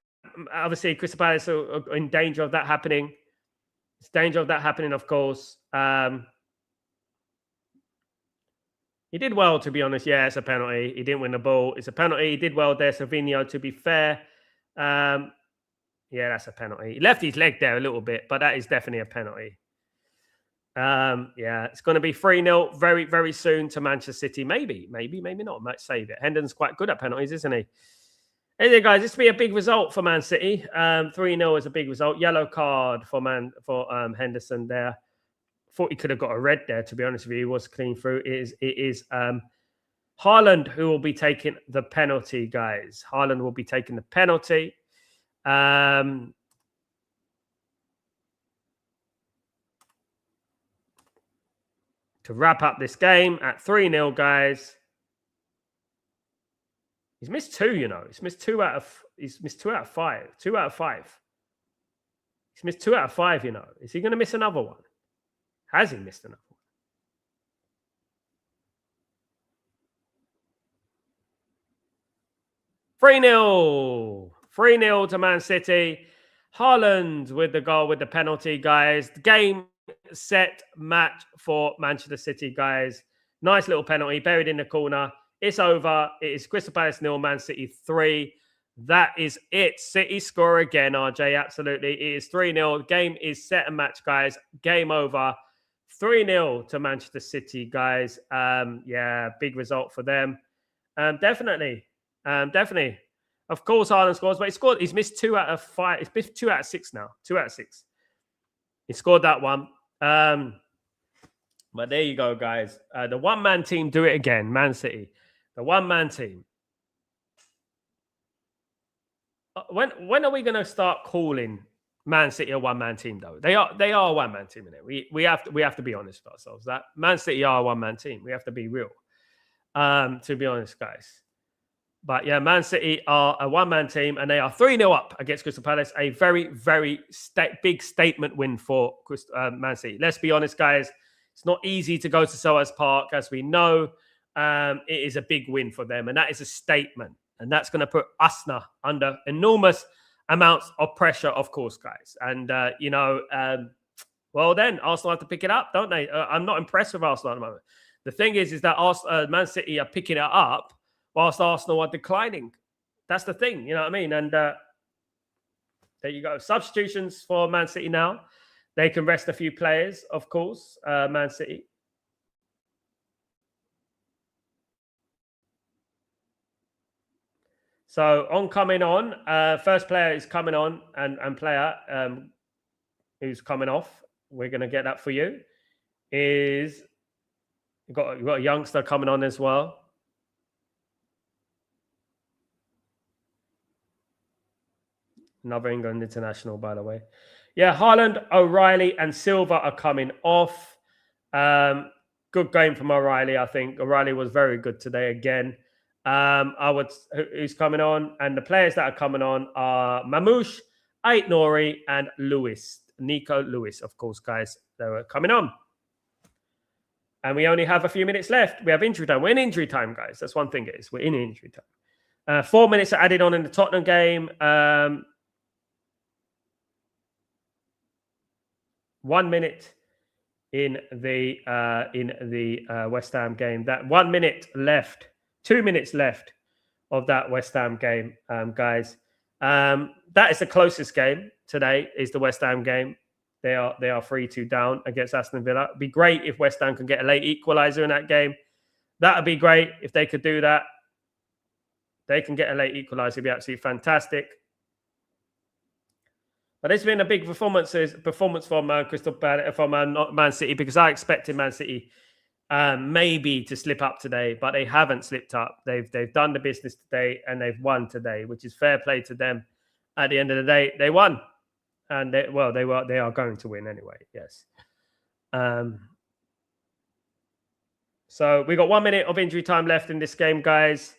Obviously, Crystal Palace are in danger of that happening. It's danger of that happening, of course. He did well, to be honest. Yeah, it's a penalty. He didn't win the ball. It's a penalty. He did well there, Savinho, to be fair. Yeah, that's a penalty. He left his leg there a little bit, but that is definitely a penalty. Yeah, it's going to be 3-0 very, very soon to Manchester City. Maybe not. Might save it. Hendon's quite good at penalties, isn't he? Anyway, guys, this will be a big result for Man City. 3-0 is a big result. Yellow card for Henderson there. Thought he could have got a red there, to be honest with you. He was clean through. It is Haaland who will be taking the penalty, guys. Haaland will be taking the penalty. To wrap up this game at 3-0, guys. He's missed 2, you know. He's missed 2 out of 5. 2 out of 5. He's missed 2 out of 5, you know. Is he going to miss another one? Has he missed another one? 3-0. 3-0 to Man City. Haaland with the goal, with the penalty, guys. The game, set, match for Manchester City, guys. Nice little penalty, buried in the corner. It's over. It is Crystal Palace 0, Man City 3. That is it. City score again, RJ. Absolutely. It is 3-0. Game is set and match, guys. Game over. 3-0 to Manchester City, guys. Yeah, big result for them. Definitely. Of course, Haaland scores, but he scored. He's missed 2 out of 5. He's missed 2 out of 6 now. 2 out of 6. He scored that one. But there you go, guys. The one-man team do it again, Man City. The one-man team. When are we going to start calling Man City a one-man team, though? They are a one-man team, isn't it? We have to be honest with ourselves. That Man City are a one-man team. We have to be real. To be honest, guys. But yeah, Man City are a one-man team, and they are 3-0 up against Crystal Palace. A very, very big statement win for Man City. Let's be honest, guys. It's not easy to go to Selhurst Park, as we know. It is a big win for them, and that is a statement. And that's going to put Arsenal under enormous amounts of pressure, of course, guys. And, Well, then Arsenal have to pick it up, don't they? I'm not impressed with Arsenal at the moment. The thing is that Man City are picking it up whilst Arsenal are declining. That's the thing, you know what I mean? And there you go. Substitutions for Man City now. They can rest a few players, of course, Man City. So coming on, first player is coming on, and player who's coming off, we're going to get that for you, is you've got a youngster coming on as well. Another England international, by the way. Yeah, Haaland, O'Reilly, and Silva are coming off. Good game from O'Reilly, I think. O'Reilly was very good today again. Who's coming on? And the players that are coming on are Mamouche, Ait Nouri, and Nico Lewis, of course, guys. They were coming on. And we only have a few minutes left. We have injury time. We're in injury time, guys. That's one thing it is. We're in injury time. 4 minutes are added on in the Tottenham game. 1 minute in the West Ham game. That 1 minute left. 2 minutes left of that West Ham game, guys. That is the closest game today. Is the West Ham game? They are 3-2 down against Aston Villa. It'd be great if West Ham can get a late equaliser in that game. That would be great if they could do that. They can get a late equaliser. It'd be absolutely fantastic. But it's been a big performance from Man City, because I expected Man City maybe to slip up today, but they haven't slipped up. They've done the business today and they've won today, which is fair play to them. At the end of the day, they won, and they are going to win anyway. Yes. So we got 1 minute of injury time left in this game, guys.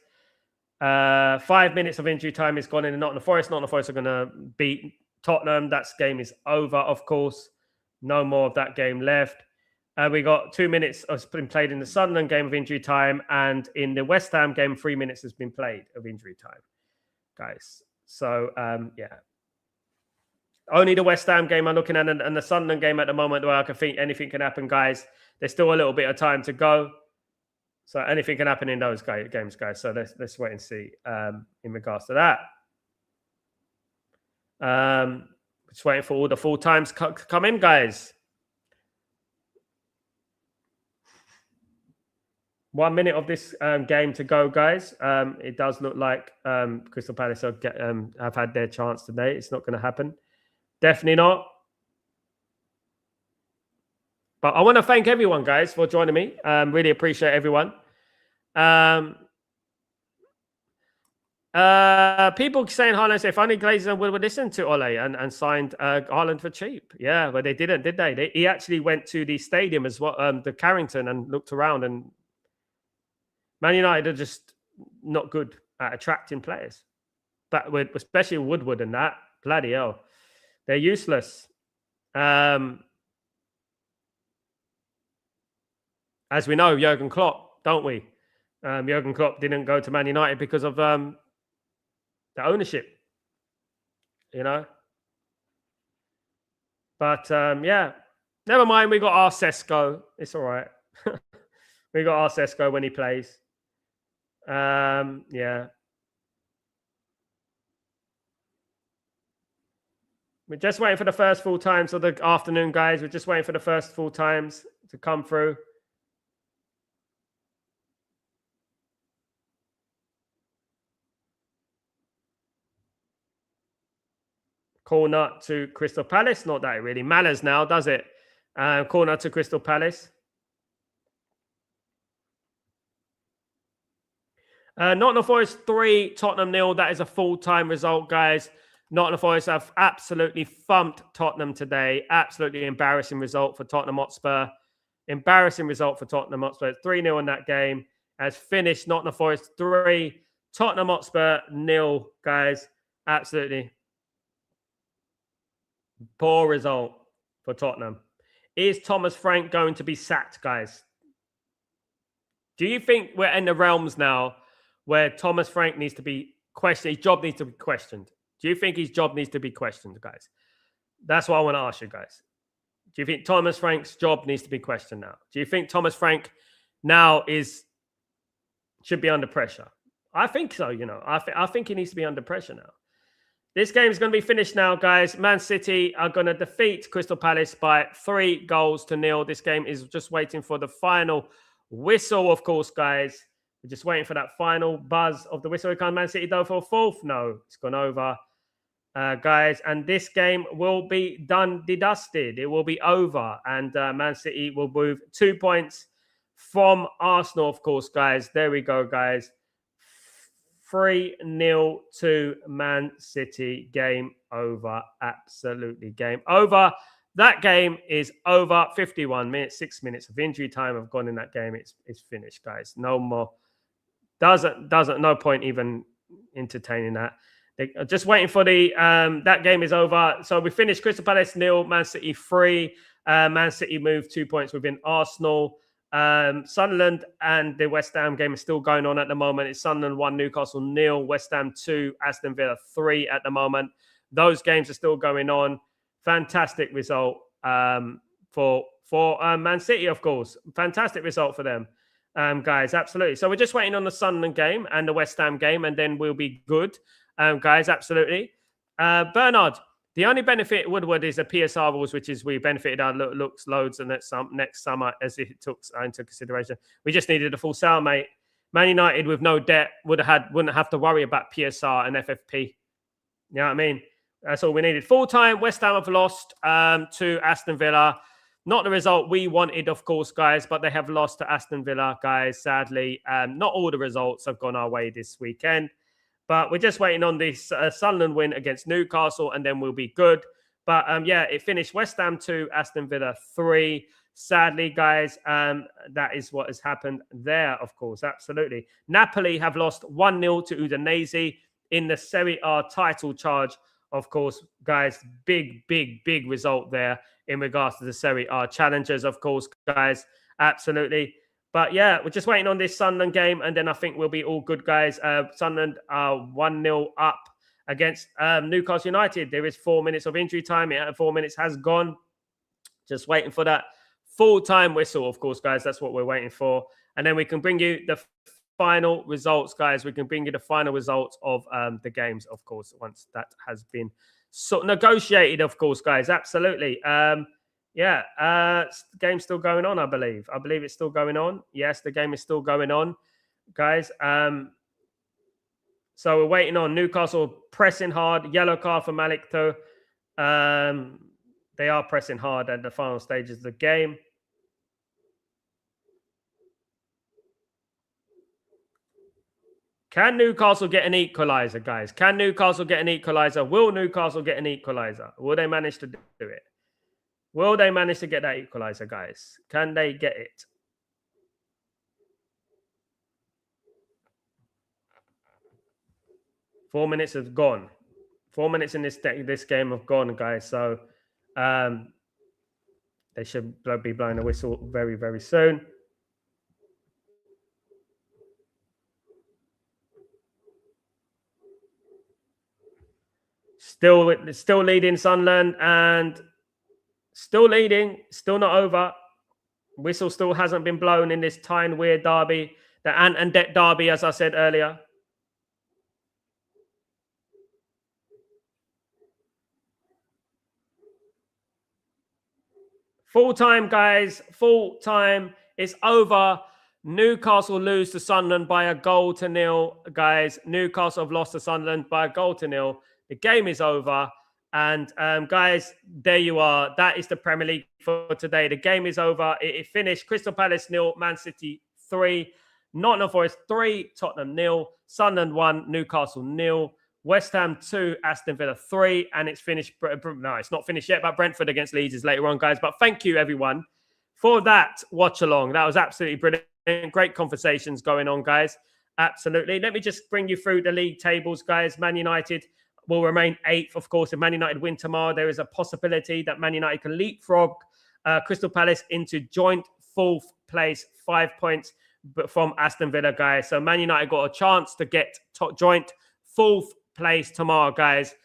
5 minutes of injury time is gone in Nottingham Forest. Nottingham Forest are going to beat Tottenham. That game is over, of course. No more of that game left. We got 2 minutes has been played in the Sunderland game of injury time, and in the West Ham game, 3 minutes has been played of injury time, guys. So, yeah. Only the West Ham game I'm looking at, and the Sunderland game at the moment, where I can think anything can happen, guys. There's still a little bit of time to go. So anything can happen in those games, guys. So let's wait and see in regards to that. Just waiting for all the full times to come in, guys. 1 minute of this game to go, guys. It does look like Crystal Palace have had their chance today. It's not going to happen. Definitely not. But I want to thank everyone, guys, for joining me. Really appreciate everyone. People saying Haaland, say, if only Glazer would listen to Ole and signed Haaland for cheap. Yeah, but they didn't, did they? He actually went to the stadium as well, the Carrington, and looked around. And Man United are just not good at attracting players. But especially Woodward and that, bloody hell, they're useless. As we know, Jurgen Klopp, don't we? Jurgen Klopp didn't go to Man United because of the ownership, you know. But yeah, never mind. We got our Sesko. It's all right. We got our Sesko when he plays. Yeah. We're just waiting for the first full times of the afternoon, guys. We're just waiting for the first full times to come through. Corner to Crystal Palace. Not that it really matters now, does it? Corner to Crystal Palace. Nottingham Forest 3, Tottenham 0. That is a full-time result, guys. Nottingham Forest have absolutely thumped Tottenham today. Absolutely embarrassing result for Tottenham Hotspur. Embarrassing result for Tottenham Hotspur. 3-0 in that game. Has finished Nottingham Forest 3, Tottenham Hotspur 0, guys. Absolutely poor result for Tottenham. Is Thomas Frank going to be sacked, guys? Do you think we're in the realms now where Thomas Frank needs to be questioned? His job needs to be questioned. Do you think his job needs to be questioned, guys? That's what I want to ask you guys. Do you think Thomas Frank's job needs to be questioned now? Do you think Thomas Frank now should be under pressure? I think so, you know. I think he needs to be under pressure now. This game is going to be finished now, guys. Man City are going to defeat Crystal Palace by 3-0. This game is just waiting for the final whistle, of course, guys. We're just waiting for that final buzz of the whistle. Can Man City go for a fourth? No, it's gone over, guys. And this game will be done, dusted. It will be over. And Man City will move 2 points from Arsenal, of course, guys. There we go, guys. 3-0 to Man City. Game over. Absolutely game over. That game is over. 51 minutes, 6 minutes of injury time have gone in that game. It's finished, guys. No more. No point even entertaining that. Just waiting for the that game is over. So we finished Crystal Palace 0, Man City 3. Man City moved 2 points within Arsenal. Sunderland and the West Ham game is still going on at the moment. It's Sunderland 1, Newcastle 0, West Ham 2, Aston Villa 3 at the moment. Those games are still going on. Fantastic result for Man City, of course. Fantastic result for them, guys. Absolutely. So we're just waiting on the Sunderland game and the West Ham game, and then we'll be good, guys. Absolutely. Bernard. The only benefit Woodward is the PSR rules, which is we benefited our looks loads and next summer as it took into consideration. We just needed a full sale, mate. Man United with no debt wouldn't have to worry about PSR and FFP. You know what I mean? That's all we needed. Full time, West Ham have lost to Aston Villa. Not the result we wanted, of course, guys, but they have lost to Aston Villa, guys, sadly. Not all the results have gone our way this weekend. But we're just waiting on this Sunderland win against Newcastle, and then we'll be good. But yeah, it finished West Ham 2, Aston Villa 3. Sadly, guys, that is what has happened there, of course. Absolutely. Napoli have lost 1-0 to Udinese in the Serie A title charge. Of course, guys, big result there in regards to the Serie A challengers, of course, guys. Absolutely. But yeah, we're just waiting on this Sunderland game, and then I think we'll be all good, guys. Sunderland are 1-0 up against Newcastle United. There is 4 minutes of injury time. 4 minutes has gone. Just waiting for that full-time whistle, of course, guys. That's what we're waiting for. And then we can bring you the final results, guys. We can bring you the final results of the games, of course, once that has been negotiated, of course, guys. Absolutely. Yeah, game's still going on, I believe. I believe it's still going on. Yes, the game is still going on, guys. So we're waiting on Newcastle pressing hard. Yellow card for Malik, though. They are pressing hard at the final stages of the game. Can Newcastle get an equalizer, guys? Can Newcastle get an equalizer? Will Newcastle get an equalizer? Will they manage to do it? Will they manage to get that equalizer, guys? Can they get it? Four minutes have gone. 4 minutes in this game have gone, guys. So they should be blowing a whistle very, very soon. Still leading Sunderland and still leading, still not over. Whistle still hasn't been blown in this Tyne Weir derby, the Ant and Dec derby, as I said earlier. Full time, guys. Full time. It's over. Newcastle lose to Sunderland by 1-0, guys. Newcastle have lost to Sunderland by 1-0. The game is over. And guys, there you are. That is the Premier League for today. The game is over. It finished. Crystal Palace 0, Man City 3, Nottingham Forest 3, Tottenham 0, Sunderland 1, Newcastle 0, West Ham 2, Aston Villa 3, and it's finished. No, it's not finished yet, but Brentford against Leeds is later on, guys. But thank you, everyone, for that watch along. That was absolutely brilliant. Great conversations going on, guys. Absolutely. Let me just bring you through the league tables, guys. Man United will remain 8th, of course. If Man United win tomorrow, there is a possibility that Man United can leapfrog Crystal Palace into joint 4th place, 5 points from Aston Villa, guys. So Man United got a chance to get joint 4th place tomorrow, guys.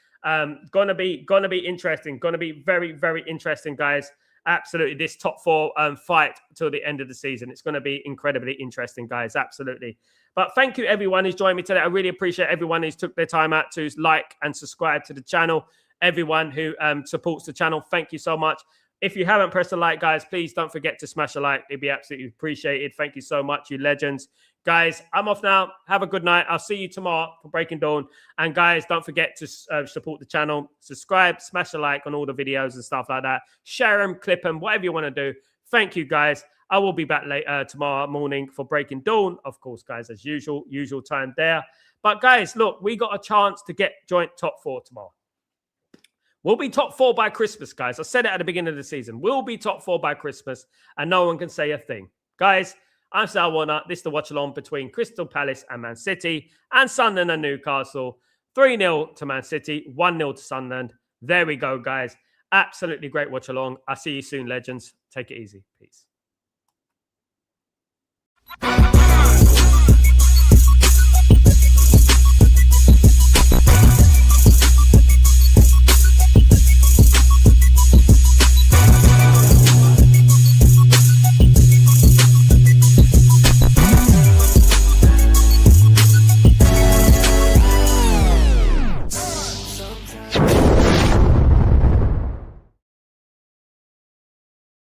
Gonna be interesting. Gonna be very, very interesting, guys. absolutely this top four fight till the end of the season. It's going to be incredibly interesting, guys. Absolutely. But thank you, everyone who's joined me today. I really appreciate everyone who's took their time out to like and subscribe to the channel. Everyone who supports the channel, thank you so much. If you haven't pressed a like, guys, please don't forget to smash a like. It'd be absolutely appreciated. Thank you so much, you legends. Guys, I'm off now. Have a good night. I'll see you tomorrow for Breaking Dawn. And guys, don't forget to support the channel. Subscribe, smash a like on all the videos and stuff like that. Share them, clip them, whatever you want to do. Thank you, guys. I will be back later tomorrow morning for Breaking Dawn. Of course, guys, as usual time there. But guys, look, we got a chance to get joint top four tomorrow. We'll be top four by Christmas, guys. I said it at the beginning of the season. We'll be top four by Christmas, and no one can say a thing. Guys, I'm Sal Warner. This is the watch-along between Crystal Palace and Man City, and Sunderland and Newcastle. 3-0 to Man City, 1-0 to Sunderland. There we go, guys. Absolutely great watch-along. I'll see you soon, legends. Take it easy. Peace.